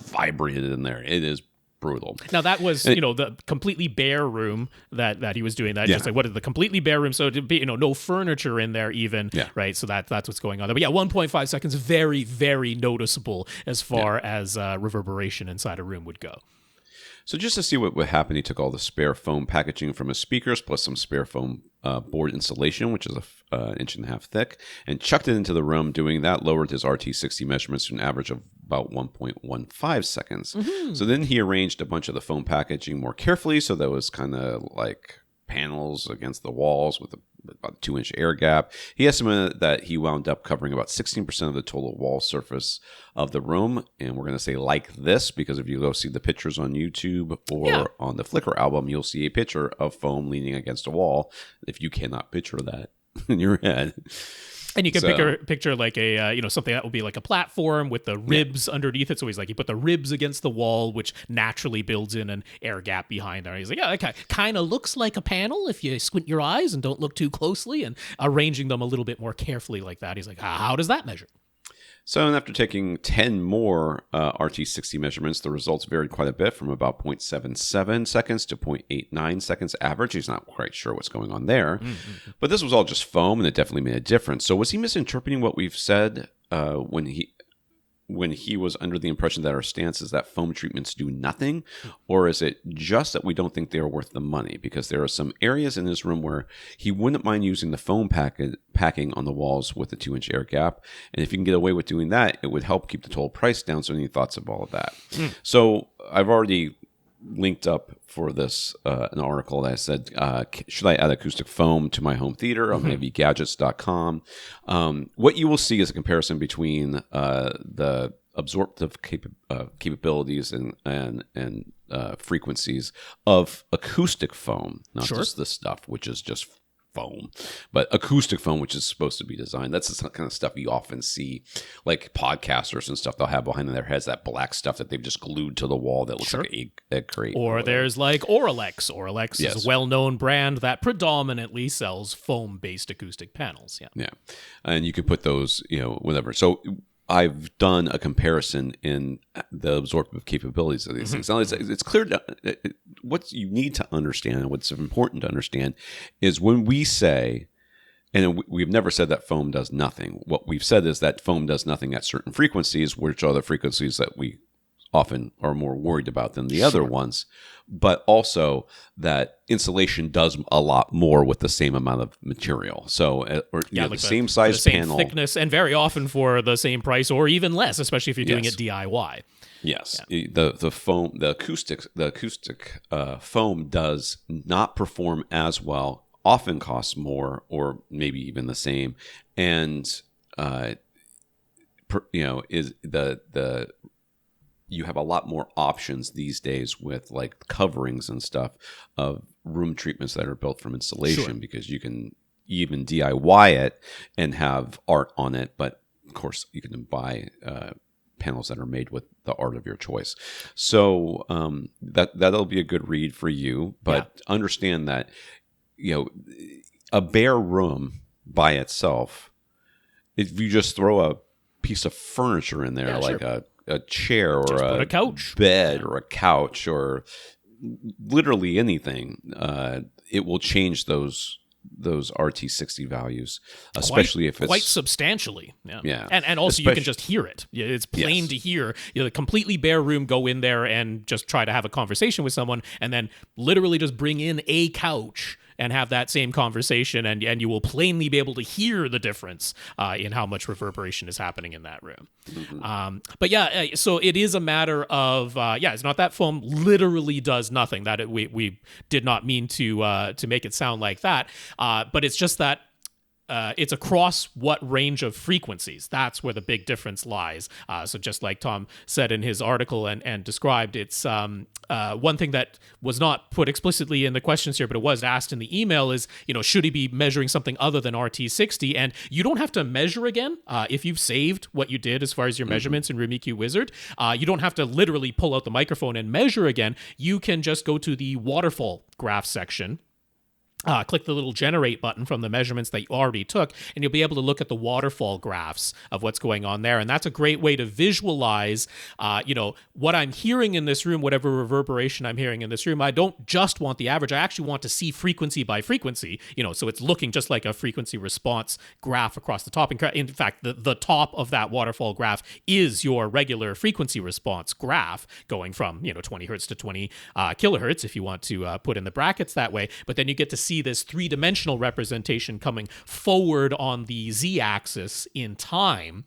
vibrated in there. It is brutal. Now that was the completely bare room that he was doing. That just like what is the completely bare room? So to be no furniture in there even. Right. So that's what's going on there. But 1.5 seconds, very very noticeable as far as reverberation inside a room would go. So just to see what would happen, he took all the spare foam packaging from his speakers plus some spare foam board insulation, which is an inch and a half thick, and chucked it into the room. Doing that lowered his RT60 measurements to an average of about 1.15 seconds. So then he arranged a bunch of the foam packaging more carefully, so that was kind of like panels against the walls with about a 2-inch air gap. He estimated that he wound up covering about 16% of the total wall surface of the room. And we're going to say like this, because if you go see the pictures on YouTube or on the Flickr album, you'll see a picture of foam leaning against a wall. If you cannot picture that in your head. And you can picture like a something that will be like a platform with the ribs underneath it. So he's like, you put the ribs against the wall, which naturally builds in an air gap behind there. He's like, it kind of looks like a panel if you squint your eyes and don't look too closely, and arranging them a little bit more carefully like that. He's like, how does that measure? So after taking 10 more RT60 measurements, the results varied quite a bit from about 0.77 seconds to 0.89 seconds average. He's not quite sure what's going on there. But this was all just foam, and it definitely made a difference. So was he misinterpreting what we've said when he was under the impression that our stance is that foam treatments do nothing? Or is it just that we don't think they're worth the money? Because there are some areas in his room where he wouldn't mind using the foam packing on the walls with the 2-inch air gap. And if you can get away with doing that, it would help keep the total price down. So any thoughts of all of that? So I've already linked up for this an article that said, should I add acoustic foam to my home theater on avgadgets.com? What you will see is a comparison between the absorptive capabilities and frequencies of acoustic foam, not just this stuff, which is just foam, but acoustic foam, which is supposed to be designed. That's the kind of stuff you often see, like podcasters and stuff. They'll have behind their heads that black stuff that they've just glued to the wall that looks like a crate. Or there's like Auralex. Auralex is a well-known brand that predominantly sells foam-based acoustic panels. Yeah, and you could put those, whatever. So I've done a comparison in the absorptive capabilities of these things. Now, it's clear what you need to understand and what's important to understand is when we say And we've never said that foam does nothing. What we've said is that foam does nothing at certain frequencies, which are the frequencies that we often are more worried about than the other ones, but also that insulation does a lot more with the same amount of material. So, the same size panel, thickness, and very often for the same price or even less, especially if you're doing it DIY. Yes, the foam, the acoustic foam does not perform as well. Often costs more, or maybe even the same, and is the you have a lot more options these days with like coverings and stuff of room treatments that are built from insulation, because you can even DIY it and have art on it. But of course, you can buy panels that are made with the art of your choice. So that'll be a good read for you. But understand that a bare room by itself, if you just throw a piece of furniture in there, like a chair or a couch, bed or a couch, or literally anything, it will change those RT60 values, especially if it's quite substantially. Yeah. And also you can just hear it. It's plain to hear. The completely bare room, go in there and just try to have a conversation with someone, and then literally just bring in a couch and have that same conversation, and you will plainly be able to hear the difference in how much reverberation is happening in that room. Mm-hmm. So it is a matter of it's not that foam literally does nothing. That we did not mean to make it sound like that, but it's just that. It's across what range of frequencies. That's where the big difference lies. So just like Tom said in his article and described, it's one thing that was not put explicitly in the questions here, but it was asked in the email is, should he be measuring something other than RT60? And you don't have to measure again. If you've saved what you did as far as your measurements in Room EQ Wizard, you don't have to literally pull out the microphone and measure again. You can just go to the waterfall graph section, click the little generate button from the measurements that you already took, and you'll be able to look at the waterfall graphs of what's going on there. And that's a great way to visualize, what I'm hearing in this room, whatever reverberation I'm hearing in this room. I don't just want the average. I actually want to see frequency by frequency, so it's looking just like a frequency response graph across the top. In fact, the top of that waterfall graph is your regular frequency response graph going from, 20 hertz to 20 kilohertz, if you want to put in the brackets that way. But then you get to see this three-dimensional representation coming forward on the z-axis in time,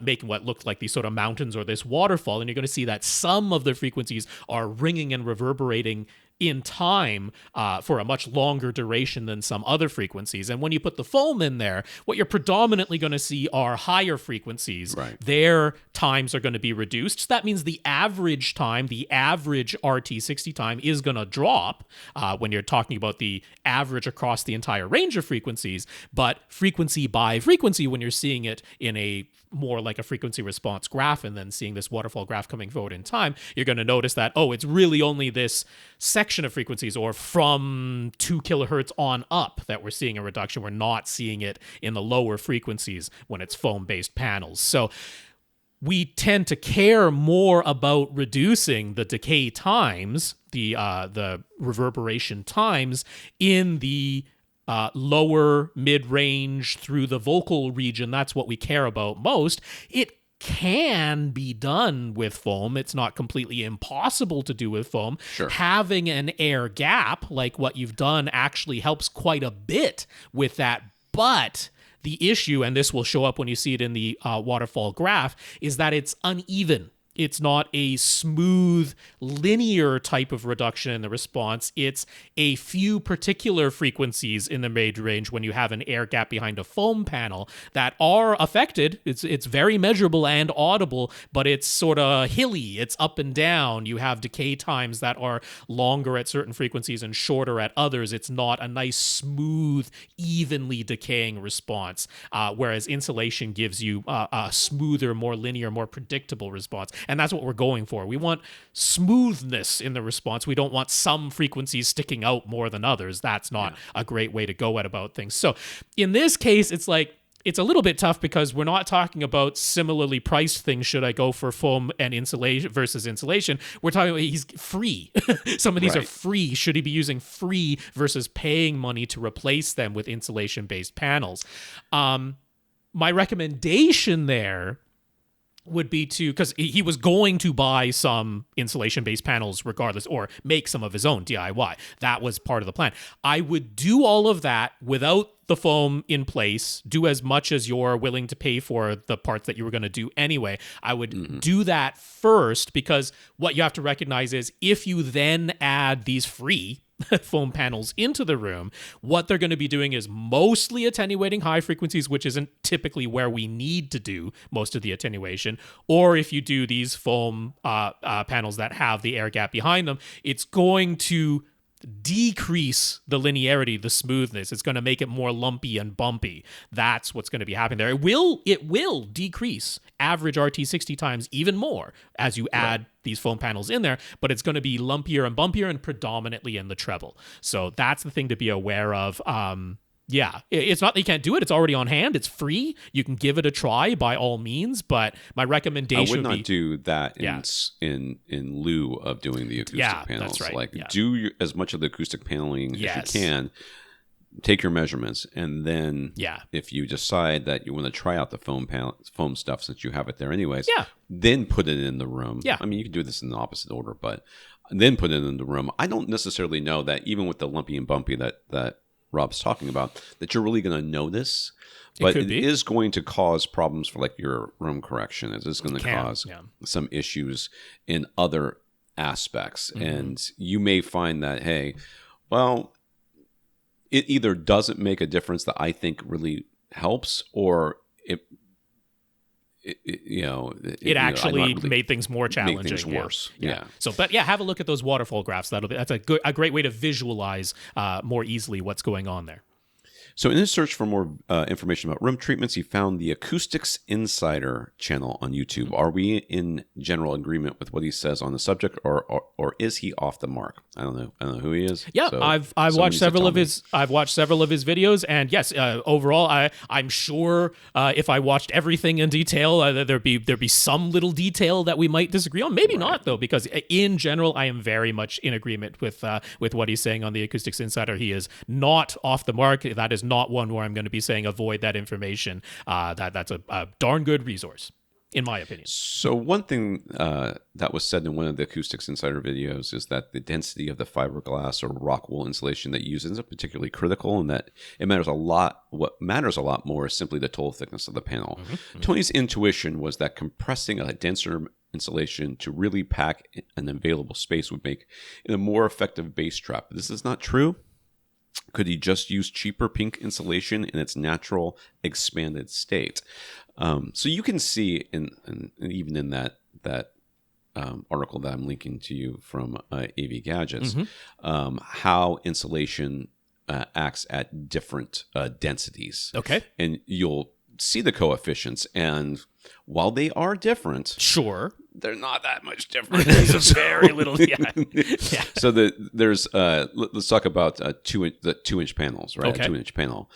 making what looked like these sort of mountains or this waterfall, and you're going to see that some of the frequencies are ringing and reverberating in time for a much longer duration than some other frequencies. And when you put the foam in there, what you're predominantly going to see are higher frequencies. Right. Their times are going to be reduced. So that means the average time, the average RT60 time is going to drop when you're talking about the average across the entire range of frequencies. But frequency by frequency, when you're seeing it in a more like a frequency response graph and then seeing this waterfall graph coming forward in time, you're going to notice that, it's really only this section of frequencies, or from 2 kilohertz on up, that we're seeing a reduction. We're not seeing it in the lower frequencies when it's foam-based panels. So we tend to care more about reducing the decay times, the reverberation times in the lower mid-range through the vocal region. That's what we care about most. It can be done with foam. It's not completely impossible to do with foam. Sure. Having an air gap like what you've done actually helps quite a bit with that. But the issue, and this will show up when you see it in the waterfall graph, is that it's uneven. It's not a smooth, linear type of reduction in the response. It's a few particular frequencies in the mid-range when you have an air gap behind a foam panel that are affected. It's very measurable and audible, but it's sort of hilly. It's up and down. You have decay times that are longer at certain frequencies and shorter at others. It's not a nice, smooth, evenly decaying response, whereas insulation gives you a smoother, more linear, more predictable response. And that's what we're going for. We want smoothness in the response. We don't want some frequencies sticking out more than others. That's not a great way to go at about things. So in this case, it's like, it's a little bit tough because we're not talking about similarly priced things. Should I go for foam and insulation versus insulation? We're talking about he's free. Some of these are free. Should he be using free versus paying money to replace them with insulation-based panels? My recommendation there would be to, because he was going to buy some insulation-based panels regardless, or make some of his own DIY. That was part of the plan. I would do all of that without the foam in place, do as much as you're willing to pay for the parts that you were going to do anyway. I would do that first, because what you have to recognize is if you then add these free foam panels into the room, what they're going to be doing is mostly attenuating high frequencies, which isn't typically where we need to do most of the attenuation. Or if you do these foam panels that have the air gap behind them, it's going to decrease the linearity, the smoothness. It's going to make it more lumpy and bumpy. That's what's going to be happening there. It will decrease average RT60 times even more as you add these foam panels in there, but it's going to be lumpier and bumpier and predominantly in the treble. So that's the thing to be aware of. Yeah, it's not that you can't do it. It's already on hand. It's free. You can give it a try by all means, but my recommendation would not do that in lieu of doing the acoustic panels. That's right. Do as much of the acoustic paneling as you can. Take your measurements, and then if you decide that you want to try out the foam stuff, since you have it there anyways, then put it in the room. I mean, you can do this in the opposite order, but then put it in the room. I don't necessarily know that even with the lumpy and bumpy that Rob's talking about, that you're really going to notice, but it is going to cause problems for like your room correction. It is going to cause some issues in other aspects, and you may find that, hey, well, it either doesn't make a difference that I think really helps, or it actually made things more challenging, made things worse. Yeah. So, but have a look at those waterfall graphs. That's a great way to visualize more easily what's going on there. So in his search for more information about room treatments, he found the Acoustics Insider channel on YouTube. Are we in general agreement with what he says on the subject, or is he off the mark? I don't know who he is. Yeah, so I've watched several of his videos, and yes, overall, I'm sure if I watched everything in detail, there'd be some little detail that we might disagree on. Maybe not though, because in general, I am very much in agreement with what he's saying on the Acoustics Insider. He is not off the mark. That is not one where I'm going to be saying avoid that information. That's a darn good resource, in my opinion. So one thing that was said in one of the Acoustics Insider videos is that the density of the fiberglass or rock wool insulation that you use isn't particularly critical, and that it matters a lot. What matters a lot more is simply the total thickness of the panel. Tony's intuition was that compressing a denser insulation to really pack an available space would make it a more effective bass trap. This is not true. Could he just use cheaper pink insulation in its natural expanded state? So you can see even in that article that I'm linking to you from AV Gadgets, how insulation acts at different densities. Okay. And you'll see the coefficients, and while they are different, sure, they're not that much different. There's very little. So there's let's talk about the 2-inch panels, right? Okay. 2-inch panel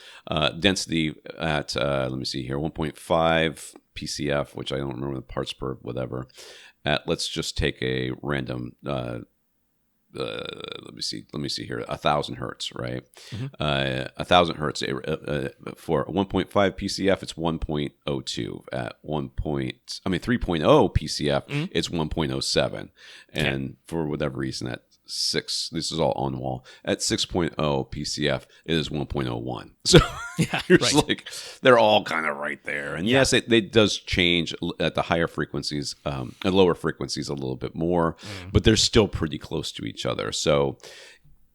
density at let me see here, 1.5 PCF, which I don't remember the parts per whatever. Let's just take a random. Let me see here. 1,000 hertz, right? 1,000 hertz for 1.5 PCF, it's 1.02. At 3.0 PCF, it's 1.07, and for whatever reason, at 6, this is all on wall. At 6.0 PCF, it is 1.01. So like they're all kind of right there. And yes, it does change at the higher frequencies, at lower frequencies a little bit more, but they're still pretty close to each other. So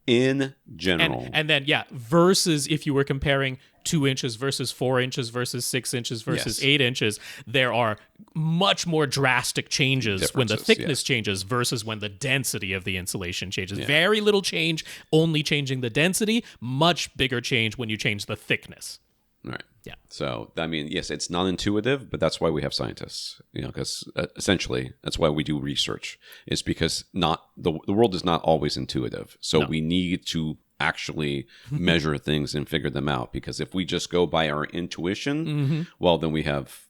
in general, and then versus if you were comparing 2 inches versus 4 inches versus 6 inches versus 8 inches, there are much more drastic changes when the thickness changes versus when the density of the insulation changes. Very little change, only changing the density. Much bigger change when you change the thickness. Right. Yeah. So, I mean, yes, it's not intuitive, but that's why we have scientists, because essentially that's why we do research, is because the world is not always intuitive. So we need to actually measure things and figure them out. Because if we just go by our intuition, well, then we have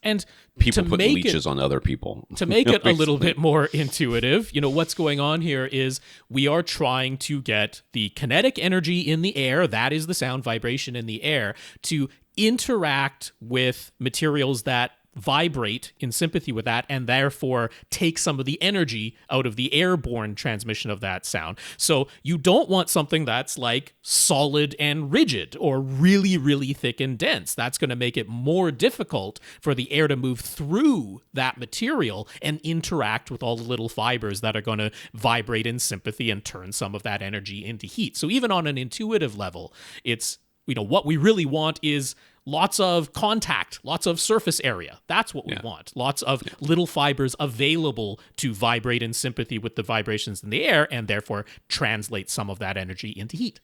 and people put leeches on other people. To make it a little bit more intuitive, what's going on here is we are trying to get the kinetic energy in the air, that is the sound vibration in the air, to interact with materials that vibrate in sympathy with that, and therefore take some of the energy out of the airborne transmission of that sound. So you don't want something that's like solid and rigid or really, really thick and dense. That's going to make it more difficult for the air to move through that material and interact with all the little fibers that are going to vibrate in sympathy and turn some of that energy into heat. So even on an intuitive level, it's, what we really want is lots of contact, lots of surface area. That's what we want. Lots of little fibers available to vibrate in sympathy with the vibrations in the air and therefore translate some of that energy into heat.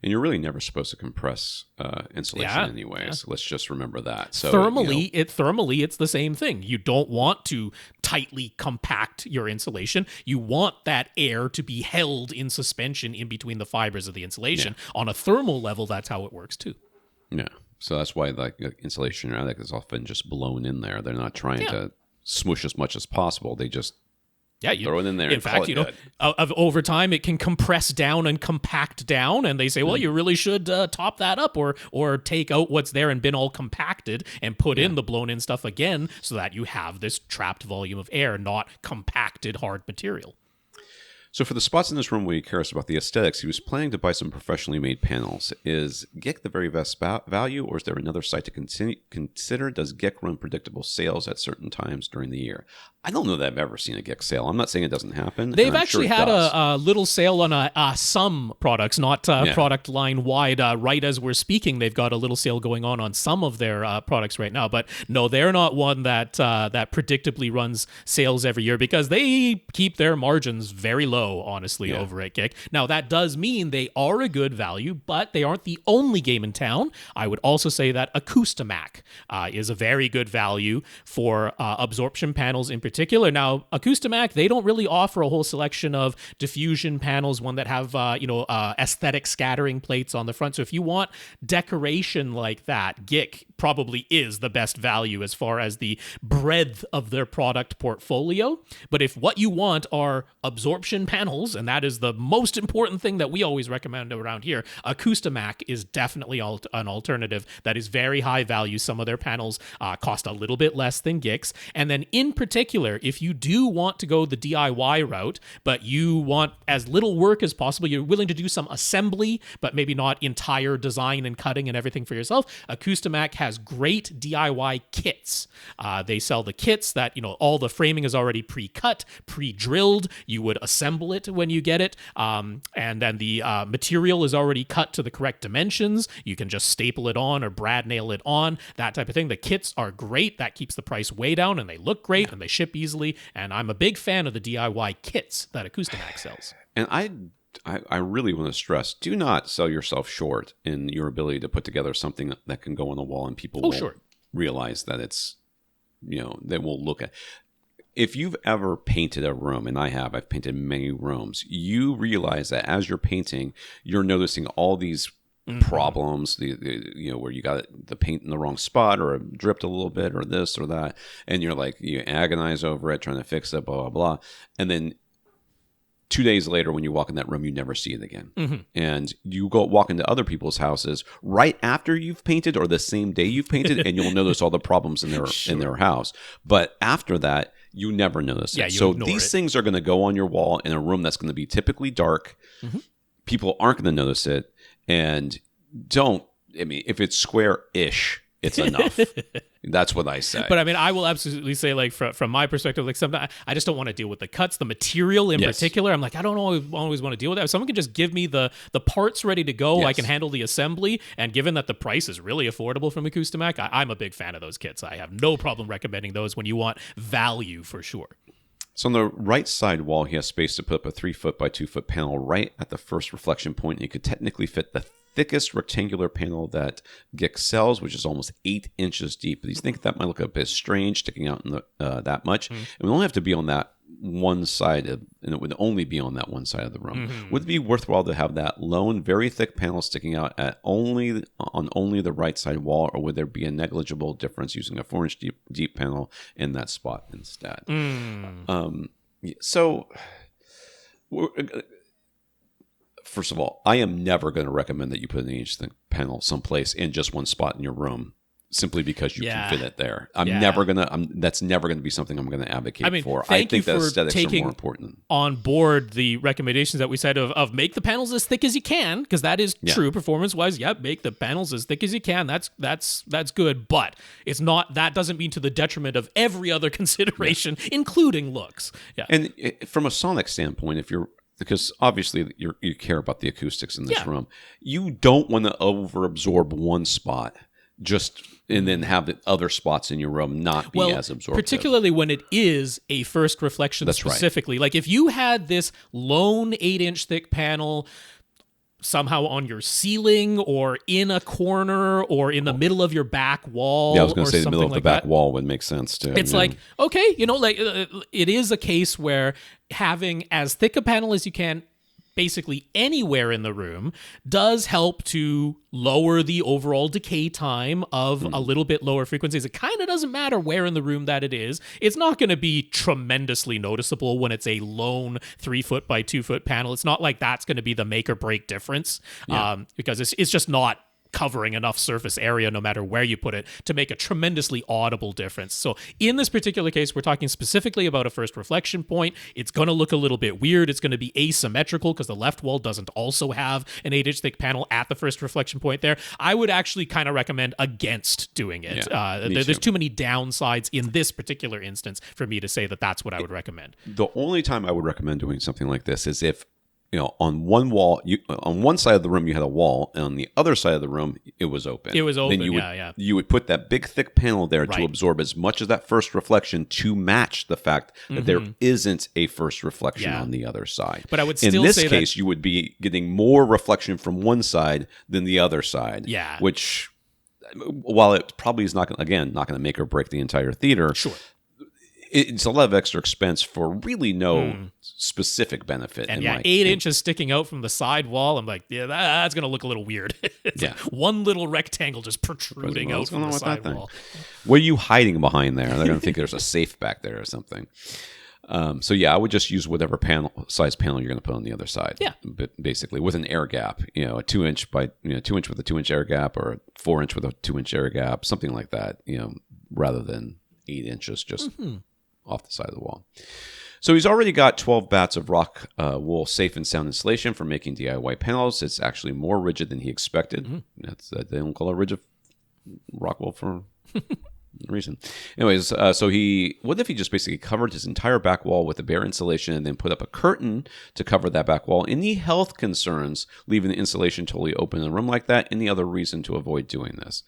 And you're really never supposed to compress insulation anyway, so let's just remember that. So thermally, it's the same thing. You don't want to tightly compact your insulation. You want that air to be held in suspension in between the fibers of the insulation. Yeah. On a thermal level, that's how it works too. Yeah. So that's why insulation is often just blown in there. They're not trying to smush as much as possible. They just throw it in there. In fact, over time it can compress down and compact down, and they say, well, you really should top that up or take out what's there and been all compacted and put in the blown in stuff again, so that you have this trapped volume of air, not compacted hard material. So for the spots in this room where he cares about the aesthetics, he was planning to buy some professionally made panels. Is GIK the very best value, or is there another site to consider? Does GIK run predictable sales at certain times during the year? I don't know that I've ever seen a GIK sale. I'm not saying it doesn't happen. They've actually had a little sale on some products, not product line wide. Right as we're speaking, they've got a little sale going on some of their products right now. But no, they're not one that predictably runs sales every year, because they keep their margins very low, honestly, over at GIK. Now, that does mean they are a good value, but they aren't the only game in town. I would also say that Acoustimac is a very good value for absorption panels in particular. Now, Acoustimac, they don't really offer a whole selection of diffusion panels, one that have aesthetic scattering plates on the front. So if you want decoration like that, GIK probably is the best value as far as the breadth of their product portfolio. But if what you want are absorption panels, and that is the most important thing that we always recommend around here, Acoustimac is definitely an alternative that is very high value. Some of their panels cost a little bit less than GIK's. And then in particular, if you do want to go the DIY route, but you want as little work as possible, you're willing to do some assembly, but maybe not entire design and cutting and everything for yourself, Acoustimac has great DIY kits. They sell the kits that, all the framing is already pre-cut, pre-drilled. You would assemble it when you get it. And then the material is already cut to the correct dimensions. You can just staple it on or brad nail it on, that type of thing. The kits are great. That keeps the price way down, and they look great, and they ship easily. And I'm a big fan of the DIY kits that Acoustimac sells. And I really want to stress, do not sell yourself short in your ability to put together something that can go on the wall and people will realize that it's, they will look at. If you've ever painted a room, and I've painted many rooms, you realize that as you're painting, you're noticing all these problems, where you got the paint in the wrong spot, or it dripped a little bit, or this or that, and you agonize over it, trying to fix it, blah, blah, blah. And then 2 days later, when you walk in that room, you never see it again. Mm-hmm. And you go walk into other people's houses right after you've painted, or the same day you've painted, and you'll notice all the problems in their house. But after that, you never notice it. So these things are going to go on your wall in a room that's going to be typically dark. Mm-hmm. People aren't going to notice it. And if it's square-ish, it's enough. That's what I say. But I will absolutely say, from my perspective, sometimes I just don't want to deal with the cuts, the material in particular. I'm like, I don't always want to deal with that. If someone can just give me the parts ready to go, I can handle the assembly. And given that the price is really affordable from Acoustimac, I'm a big fan of those kits. I have no problem recommending those when you want value for sure. So on the right side wall, he has space to put up a 3-foot by 2-foot panel right at the first reflection point. And you could technically fit the thickest rectangular panel that GIK sells, which is almost 8 inches deep. But you think that might look a bit strange, sticking out in that much. And we only have to be on that one side of, and it would only be on that one side of the room. Would it be worthwhile to have that lone, very thick panel sticking out on only the right side wall, or would there be a negligible difference using a 4-inch deep panel in that spot instead? So, first of all, I am never going to recommend that you put an 8-inch thick panel someplace in just one spot in your room, simply because you can fit it there. That's never gonna be something I'm gonna advocate for. I think that aesthetics are more important. On board the recommendations that we said of make the panels as thick as you can, because that is true performance wise. Make the panels as thick as you can. That's good, but it's not. That doesn't mean to the detriment of every other consideration, including looks. Yeah, and from a sonic standpoint, because obviously you care about the acoustics in this room, you don't want to overabsorb one spot and then have the other spots in your room not be as absorptive. Particularly when it is a first reflection specifically. Right. Like if you had this lone 8-inch thick panel somehow on your ceiling or in a corner or in the middle of your back wall. Yeah, I was going to say the middle of the back wall would make sense too. It's like, okay, it is a case where having as thick a panel as you can basically anywhere in the room does help to lower the overall decay time of a little bit lower frequencies. It kind of doesn't matter where in the room that it is. It's not going to be tremendously noticeable when it's a lone 3-foot by 2-foot panel. It's not like that's going to be the make or break difference because it's just not covering enough surface area no matter where you put it to make a tremendously audible difference. So in this particular case, we're talking specifically about a first reflection point. It's going to look a little bit weird. It's going to be asymmetrical because the left wall doesn't also have an 8-inch thick panel at the first reflection point there. I would actually kind of recommend against doing it. There's too many downsides in this particular instance for me to say that that's what I would recommend. The only time I would recommend doing something like this is if on one wall, on one side of the room you had a wall, and on the other side of the room it was open. Then you would put that big thick panel there to absorb as much of that first reflection to match the fact that there isn't a first reflection on the other side. But I would still say in this case you would be getting more reflection from one side than the other side. Yeah, which, while it probably is not going to make or break the entire theater. Sure. It's a lot of extra expense for really no specific benefit. And 8 inches sticking out from the side wall, I'm like, that's going to look a little weird. It's like one little rectangle just protruding out from the side wall. What are you hiding behind there? They're going to think there's a safe back there or something. So I would just use whatever size panel you're going to put on the other side. Yeah, basically with an air gap. A 2-inch by 2-inch with a 2-inch air gap, or a 4-inch with a 2-inch air gap, something like that. Rather than 8 inches just off the side of the wall. So he's already got 12 bats of rock wool safe and sound insulation for making DIY panels. It's actually more rigid than he expected. They don't call it rigid rock wool for a reason. Anyways, what if he just basically covered his entire back wall with the bare insulation and then put up a curtain to cover that back wall? Any health concerns leaving the insulation totally open in a room like that? Any other reason to avoid doing this?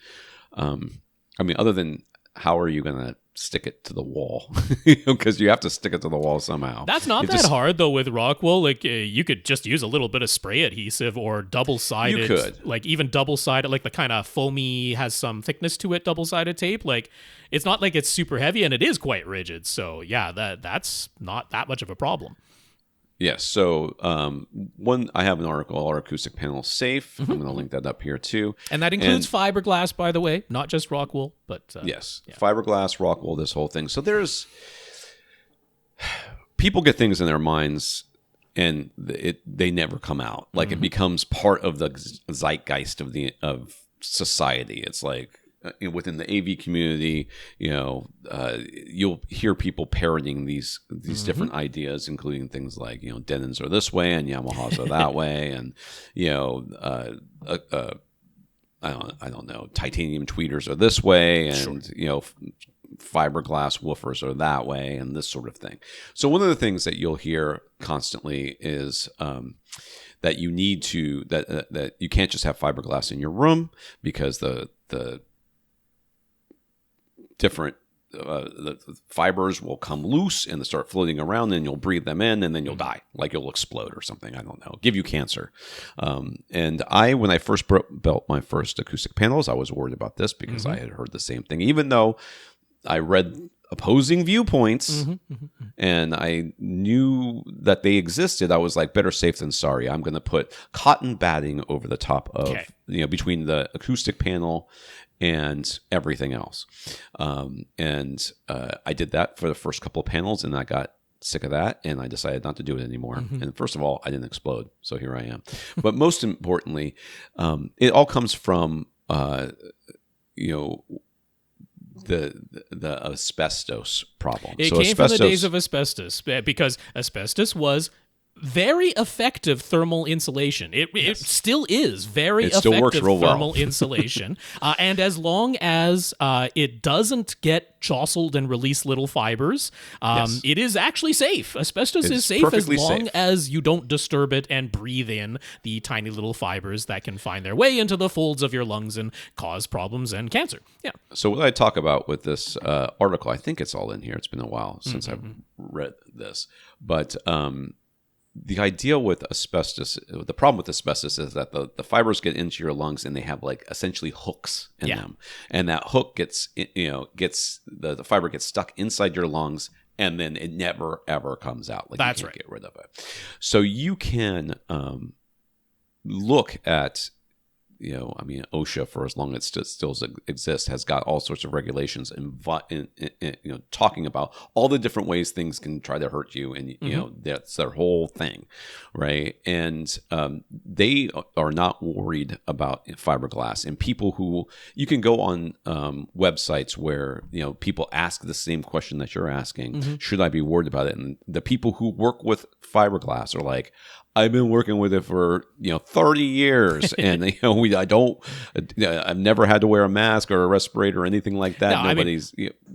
Other than how are you going to stick it to the wall? Because you have to stick it to the wall somehow. That's not that hard though with rock wool. Like you could just use a little bit of spray adhesive or double-sided. You could. Like even double-sided, like the kind of foamy, has some thickness to it, double-sided tape. Like it's not like it's super heavy, and it is quite rigid. So that's not that much of a problem. Yes. So I have an article, Are Acoustic Panels Safe? I'm going to link that up here too. And that includes fiberglass, by the way, not just rock wool. But yes, fiberglass, rock wool, this whole thing. So people get things in their minds and they never come out. Like it becomes part of the zeitgeist of society. It's like, within the AV community, you'll hear people parroting these different ideas, including things like, Denons are this way and Yamahas are that way, and I don't know, titanium tweeters are this way, and fiberglass woofers are that way, and this sort of thing. So one of the things that you'll hear constantly is that you need to that you can't just have fiberglass in your room because the different the fibers will come loose and start floating around, and you'll breathe them in, and then you'll die, like you'll explode or something. I don't know, give you cancer. And when I first built my first acoustic panels, I was worried about this because I had heard the same thing, even though I read opposing viewpoints, and I knew that they existed. I was like, better safe than sorry. I'm going to put cotton batting over the top of, between the acoustic panel and everything else. I did that for the first couple of panels, and I got sick of that, and I decided not to do it anymore. And first of all, I didn't explode, so here I am. But most importantly, it all comes from the asbestos problem. It came from the days of asbestos, because asbestos was very effective thermal insulation. It still is very effective thermal insulation. And as long as it doesn't get jostled and release little fibers, it is actually safe. Asbestos is safe as long as you don't disturb it and breathe in the tiny little fibers that can find their way into the folds of your lungs and cause problems and cancer. Yeah. So what I talk about with this article, I think it's all in here. It's been a while since I've read this. But the idea with asbestos, the problem with asbestos is that the fibers get into your lungs and they have like essentially hooks in them. And that hook gets the fiber gets stuck inside your lungs, and then it never ever comes out. Like, that's you can't get rid of it. So you can look at, OSHA, for as long as it still exists, has got all sorts of regulations and talking about all the different ways things can try to hurt you, and that's their whole thing, right? And they are not worried about fiberglass. And people who you can go on websites where people ask the same question that you're asking, should I be worried about it? And the people who work with fiberglass are like, I've been working with it for 30 years, and I've never had to wear a mask or a respirator or anything like that.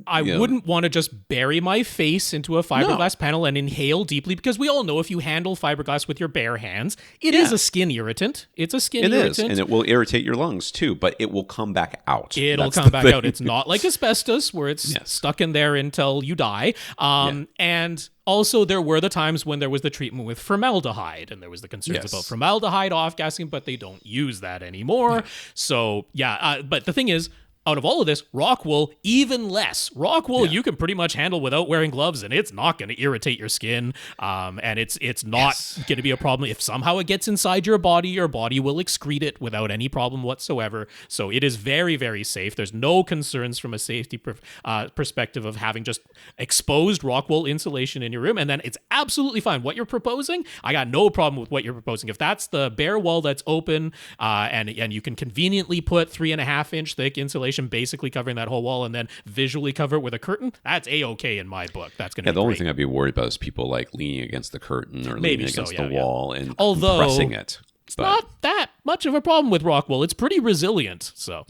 I wouldn't want to just bury my face into a fiberglass panel and inhale deeply, because we all know if you handle fiberglass with your bare hands, it is a skin irritant. It's a skin irritant. It is, and it will irritate your lungs too, but it will come back out. It'll come back out. It's not like asbestos where it's stuck in there until you die. And also, there were the times when there was the treatment with formaldehyde, and there was the concerns about formaldehyde off-gassing, but they don't use that anymore. So, but the thing is, out of all of this, rock wool, even less. Rock wool, you can pretty much handle without wearing gloves, and it's not going to irritate your skin, and it's not going to be a problem. If somehow it gets inside your body will excrete it without any problem whatsoever. So it is very, very safe. There's no concerns from a safety perspective of having just exposed rock wool insulation in your room, and then it's absolutely fine. What you're proposing, I got no problem with what you're proposing. If that's the bare wall that's open, and you can conveniently put 3.5-inch thick insulation basically covering that whole wall, and then visually cover it with a curtain, that's A-okay in my book. That's going to be the only great. thing I'd be worried about is people like leaning against the curtain or leaning against the wall and although compressing it. It's not that much of a problem with rock wool. It's pretty resilient. So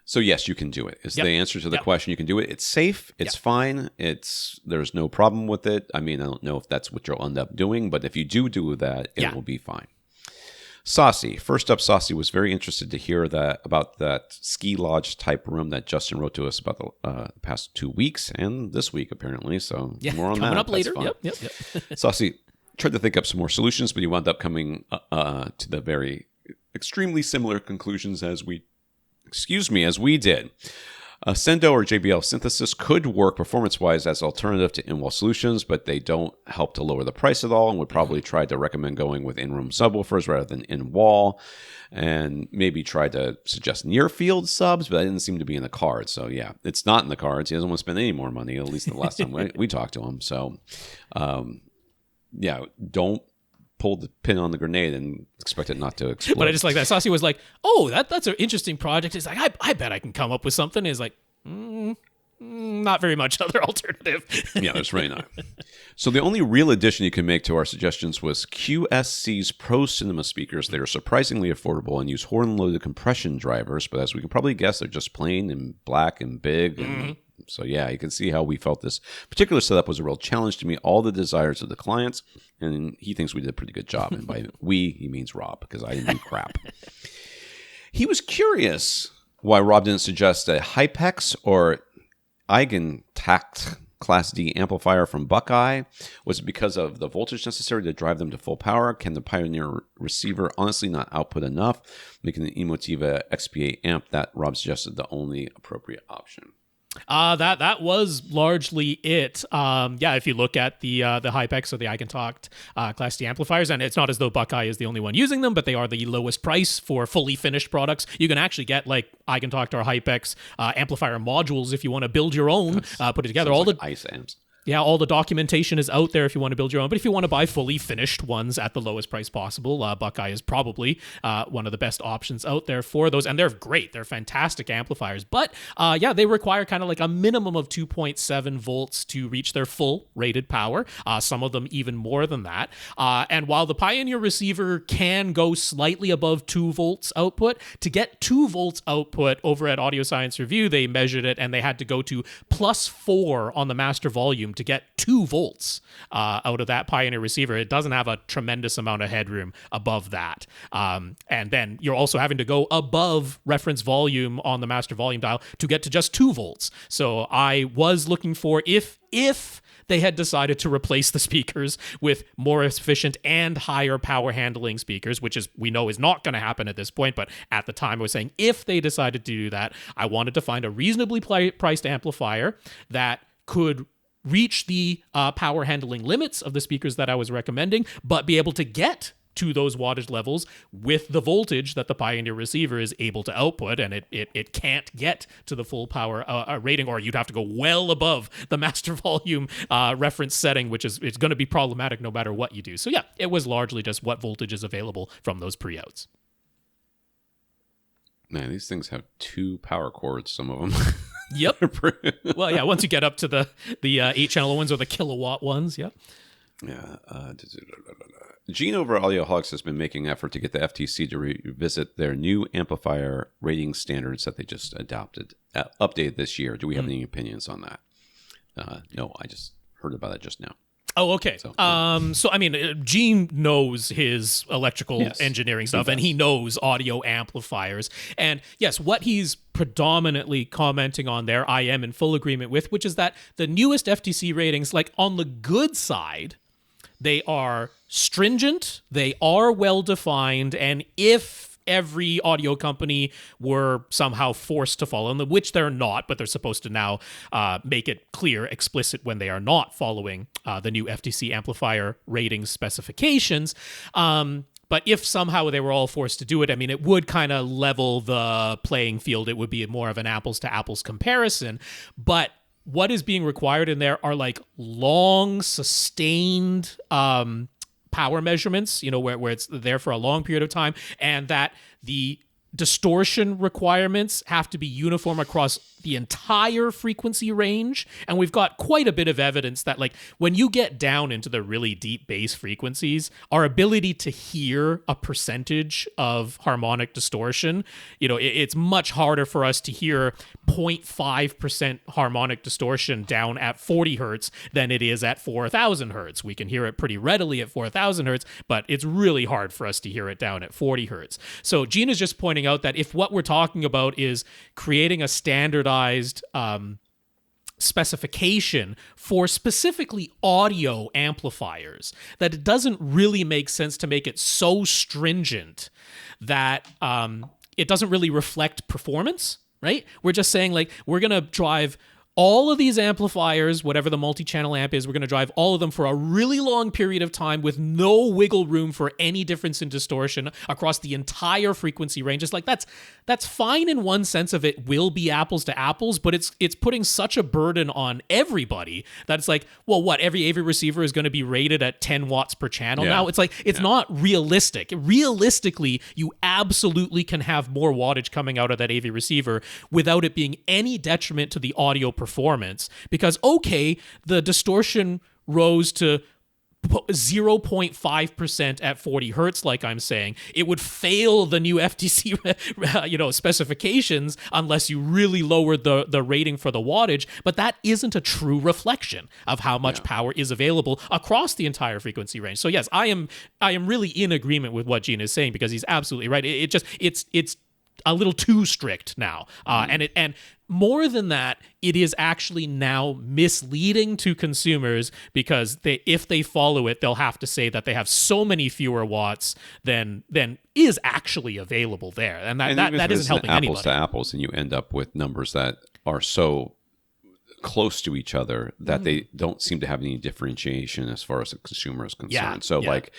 So yes, you can do it. Is the answer to the question. You can do it. It's safe. It's fine. There's no problem with it. I mean, I don't know if that's what you'll end up doing, but if you do that, it will be fine. Sasi. First up, Sasi was very interested to hear about that ski lodge type room that Justin wrote to us about the past 2 weeks and this week apparently. So more on coming that. Up later. Yep. Sasi tried to think up some more solutions, but he wound up coming to the very extremely similar conclusions as we did. Sendo or JBL synthesis could work performance-wise as alternative to in-wall solutions, but they don't help to lower the price at all, and would probably try to recommend going with in-room subwoofers rather than in-wall, and maybe try to suggest near-field subs, but that didn't seem to be in the cards. So yeah, it's not in the cards. He doesn't want to spend any more money, at least the last time we talked to him. So don't pull the pin on the grenade and expect it not to explode. But I just like that. Sasi was like, oh, that's an interesting project. He's like, I bet I can come up with something. He's like, not very much other alternative. Yeah, that's really not. So the only real addition you can make to our suggestions was QSC's Pro Cinema speakers. They are surprisingly affordable and use horn-loaded compression drivers, but as we can probably guess, they're just plain and black and big. And so yeah, you can see how we felt this particular setup was a real challenge to meet all the desires of the clients, and he thinks we did a pretty good job. And by we, he means Rob, because I didn't do crap. He was curious why Rob didn't suggest a Hypex or Eigentakt Class D amplifier from Buckeye. Was it because of the voltage necessary to drive them to full power? Can the Pioneer receiver honestly not output enough, making the Emotiva XP8 amp that Rob suggested the only appropriate option? That was largely it. If you look at the Hypex or the Eigentocht Class D amplifiers, and it's not as though Buckeye is the only one using them, but they are the lowest price for fully finished products. You can actually get like Eigentocht or Hypex amplifier modules if you want to build your own, put it together. All like the ice amps. Yeah, all the documentation is out there if you want to build your own. But if you want to buy fully finished ones at the lowest price possible, Buckeye is probably one of the best options out there for those. And they're great. They're fantastic amplifiers. But they require kind of like a minimum of 2.7 volts to reach their full rated power. Some of them even more than that. And while the Pioneer receiver can go slightly above 2 volts output, to get 2 volts output over at Audio Science Review, they measured it and they had to go to +4 on the master volume to get 2 volts out of that Pioneer receiver. It doesn't have a tremendous amount of headroom above that. And then you're also having to go above reference volume on the master volume dial to get to just 2 volts. So I was looking for if they had decided to replace the speakers with more efficient and higher power handling speakers, which we know is not going to happen at this point. But at the time I was saying, if they decided to do that, I wanted to find a reasonably priced amplifier that could reach the power handling limits of the speakers that I was recommending, but be able to get to those wattage levels with the voltage that the Pioneer receiver is able to output, and it can't get to the full power rating, or you'd have to go well above the master volume reference setting, which is it's going to be problematic no matter what you do. So yeah, it was largely just what voltage is available from those pre-outs. Man, these things have 2 power cords, some of them. Yep. Well, yeah, once you get up to the 8-channel ones or the kilowatt ones, yep. Yeah. Gene over Audioholics has been making an effort to get the FTC to revisit their new amplifier rating standards that they just updated this year. Do we have any opinions on that? No, I just heard about it just now. Oh, okay. So I mean, Gene knows his electrical engineering stuff, and he knows audio amplifiers. And yes, what he's predominantly commenting on there, I am in full agreement with, which is that the newest FTC ratings, like on the good side, they are stringent, they are well-defined, and if every audio company were somehow forced to follow them, which they're not, but they're supposed to now make it clear, explicit when they are not following the new FTC amplifier rating specifications. But if somehow they were all forced to do it, I mean, it would kind of level the playing field. It would be more of an apples to apples comparison. But what is being required in there are like long, sustained power measurements, where it's there for a long period of time, and that the distortion requirements have to be uniform across the entire frequency range. And we've got quite a bit of evidence that, like, when you get down into the really deep bass frequencies, our ability to hear a percentage of harmonic distortion, it's much harder for us to hear 0.5% harmonic distortion down at 40 hertz than it is at 4,000 hertz. We can hear it pretty readily at 4,000 hertz, but it's really hard for us to hear it down at 40 hertz. So Gene is just pointing out that if what we're talking about is creating a standardized specification for specifically audio amplifiers, that it doesn't really make sense to make it so stringent that it doesn't really reflect performance, right? We're just saying, like, we're going to drive all of these amplifiers, whatever the multi-channel amp is, we're going to drive all of them for a really long period of time with no wiggle room for any difference in distortion across the entire frequency range. It's like, that's fine in one sense of it will be apples to apples, but it's putting such a burden on everybody that it's like, well, what, every AV receiver is going to be rated at 10 watts per channel now? It's like, it's not realistic. Realistically, you absolutely can have more wattage coming out of that AV receiver without it being any detriment to the audio performance, because the distortion rose to 0.5% at 40 hertz, like I'm saying. It would fail the new FTC specifications unless you really lowered the rating for the wattage, but that isn't a true reflection of how much power is available across the entire frequency range. So yes, I am really in agreement with what Gene is saying, because he's absolutely right. It's a little too strict now. And more than that, it is actually now misleading to consumers, because if they follow it, they'll have to say that they have so many fewer watts than is actually available there. And that isn't helping anybody. Apples to apples, and you end up with numbers that are so close to each other that they don't seem to have any differentiation as far as the consumer is concerned. Yeah, So yeah. like,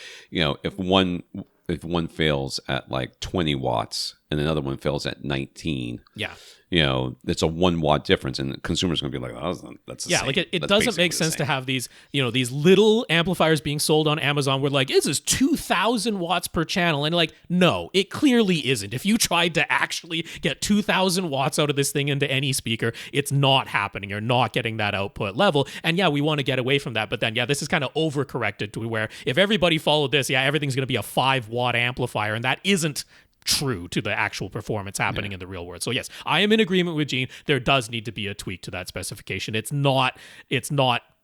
if one fails at like 20 watts and another one fails at 19, Yeah. It's a 1 watt difference, and the consumer's going to be like, oh, that's the same. Like it That's doesn't make basically the sense to same. have these, these little amplifiers being sold on Amazon where like, this is 2,000 watts per channel. And like, no, it clearly isn't. If you tried to actually get 2,000 watts out of this thing into any speaker, it's not happening. You're not getting that output level. And yeah, we want to get away from that. But then, this is kind of overcorrected to where if everybody followed this, everything's going to be a 5-watt amplifier. And that isn't true to the actual performance happening in the real world. So yes, I am in agreement with Gene. There does need to be a tweak to that specification. It's not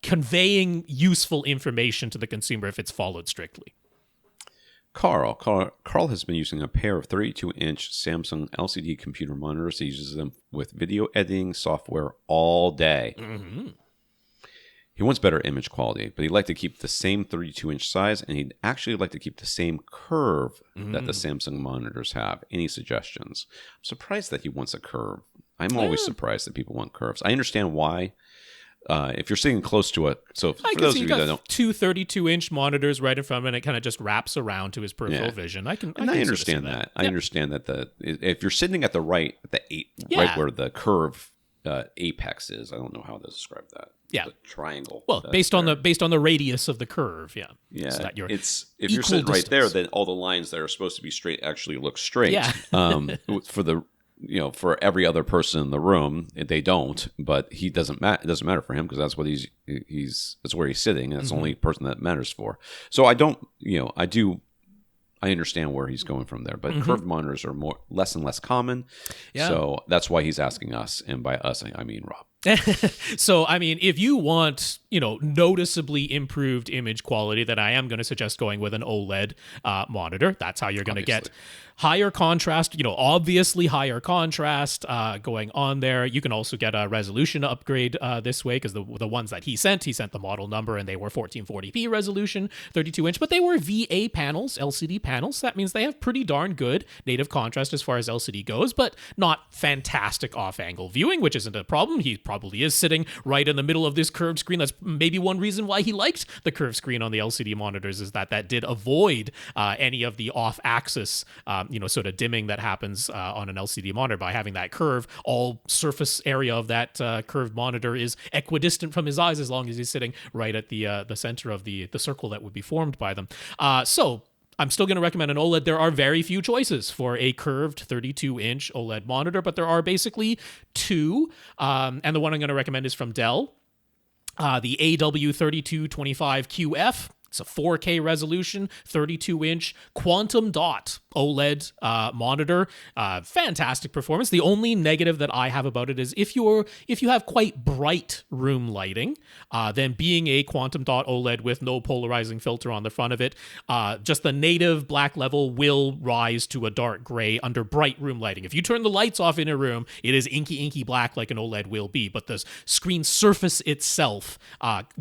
conveying useful information to the consumer if it's followed strictly. Karl has been using a pair of 32-inch Samsung LCD computer monitors. He uses them with video editing software all day. Mm-hmm. He wants better image quality, but he'd like to keep the same 32-inch size, and he'd actually like to keep the same curve that the Samsung monitors have. Any suggestions? I'm surprised that he wants a curve. I'm always surprised that people want curves. I understand why. If you're sitting close to it, so for those of you that don't, two 32-inch monitors right in front of him, and it kind of just wraps around to his peripheral vision. I understand that. I understand that if you're sitting at the right where the curve apex is, I don't know how to describe that. Yeah, the triangle. Well, based on the radius of the curve. Yeah. Yeah. So that If you're sitting right there, then all the lines that are supposed to be straight actually look straight. Yeah. For the for every other person in the room, they don't. But he doesn't It doesn't matter for him because that's what that's where he's sitting, and that's the only person that matters for. So I don't. I understand where he's going from there, but curved monitors are less and less common. Yeah. So that's why he's asking us, and by us I mean Rob. So, I mean, if you want, noticeably improved image quality, then I am going to suggest going with an OLED monitor. That's how you're going to get higher contrast, obviously higher contrast going on there. You can also get a resolution upgrade this way because the ones that he sent the model number and they were 1440p resolution, 32-inch, but they were VA panels, LCD panels. That means they have pretty darn good native contrast as far as LCD goes, but not fantastic off-angle viewing, which isn't a problem. He probably is sitting right in the middle of this curved screen. That's maybe one reason why he liked the curved screen on the LCD monitors is that did avoid any of the off-axis sort of dimming that happens on an LCD monitor by having that curve. All surface area of that curved monitor is equidistant from his eyes as long as he's sitting right at the center of the circle that would be formed by them. So I'm still going to recommend an OLED. There are very few choices for a curved 32-inch OLED monitor, but there are basically two. And the one I'm going to recommend is from Dell, the AW3225QF. It's a 4K resolution, 32-inch quantum dot OLED monitor. Fantastic performance. The only negative that I have about it is if you have quite bright room lighting, then being a quantum dot OLED with no polarizing filter on the front of it, just the native black level will rise to a dark gray under bright room lighting. If you turn the lights off in a room, it is inky black like an OLED will be, but the screen surface itself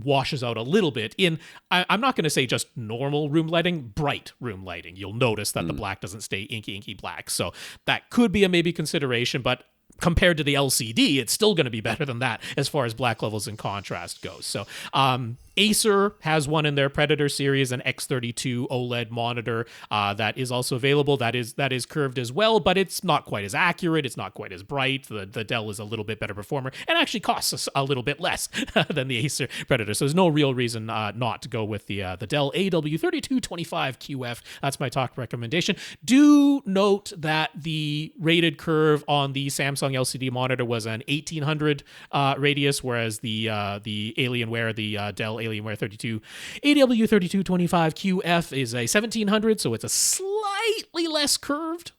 washes out a little bit in, I'm not going to say just normal room lighting, bright room lighting. You'll notice that the black doesn't stay inky black. So that could be a maybe consideration, but compared to the LCD, it's still going to be better than that as far as black levels and contrast goes. So Acer has one in their Predator series, an X32 OLED monitor that is also available. That is curved as well, but it's not quite as accurate. It's not quite as bright. The Dell is a little bit better performer and actually costs us a little bit less than the Acer Predator. So there's no real reason not to go with the Dell AW3225QF. That's my top recommendation. Do note that the rated curve on the Samsung LCD monitor was an 1800 radius, whereas the Alienware, the Dell Alienware AW3225QF is a 1700, so it's a slightly less curved.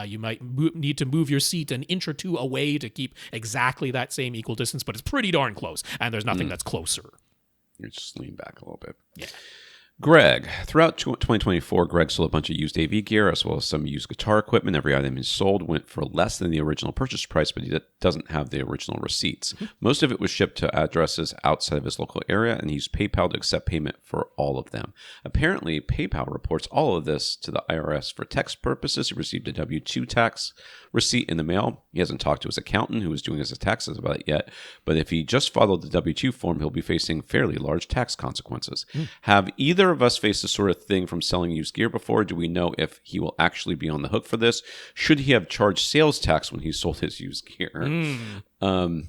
You might need to move your seat an inch or two away to keep exactly that same equal distance, but it's pretty darn close, and there's nothing that's closer. You just lean back a little bit. Yeah. Greg. Throughout 2024, Greg sold a bunch of used AV gear as well as some used guitar equipment. Every item he sold went for less than the original purchase price, but he doesn't have the original receipts. Most of it was shipped to addresses outside of his local area, and he used PayPal to accept payment for all of them. Apparently, PayPal reports all of this to the IRS for tax purposes. He received a W-2 tax receipt in the mail. He hasn't talked to his accountant who was doing his taxes about it yet, but if he just followed the W-2 form, he'll be facing fairly large tax consequences. Have either of us faced this sort of thing from selling used gear before? Do we know if he will actually be on the hook for this? Should he have charged sales tax when he sold his used gear? I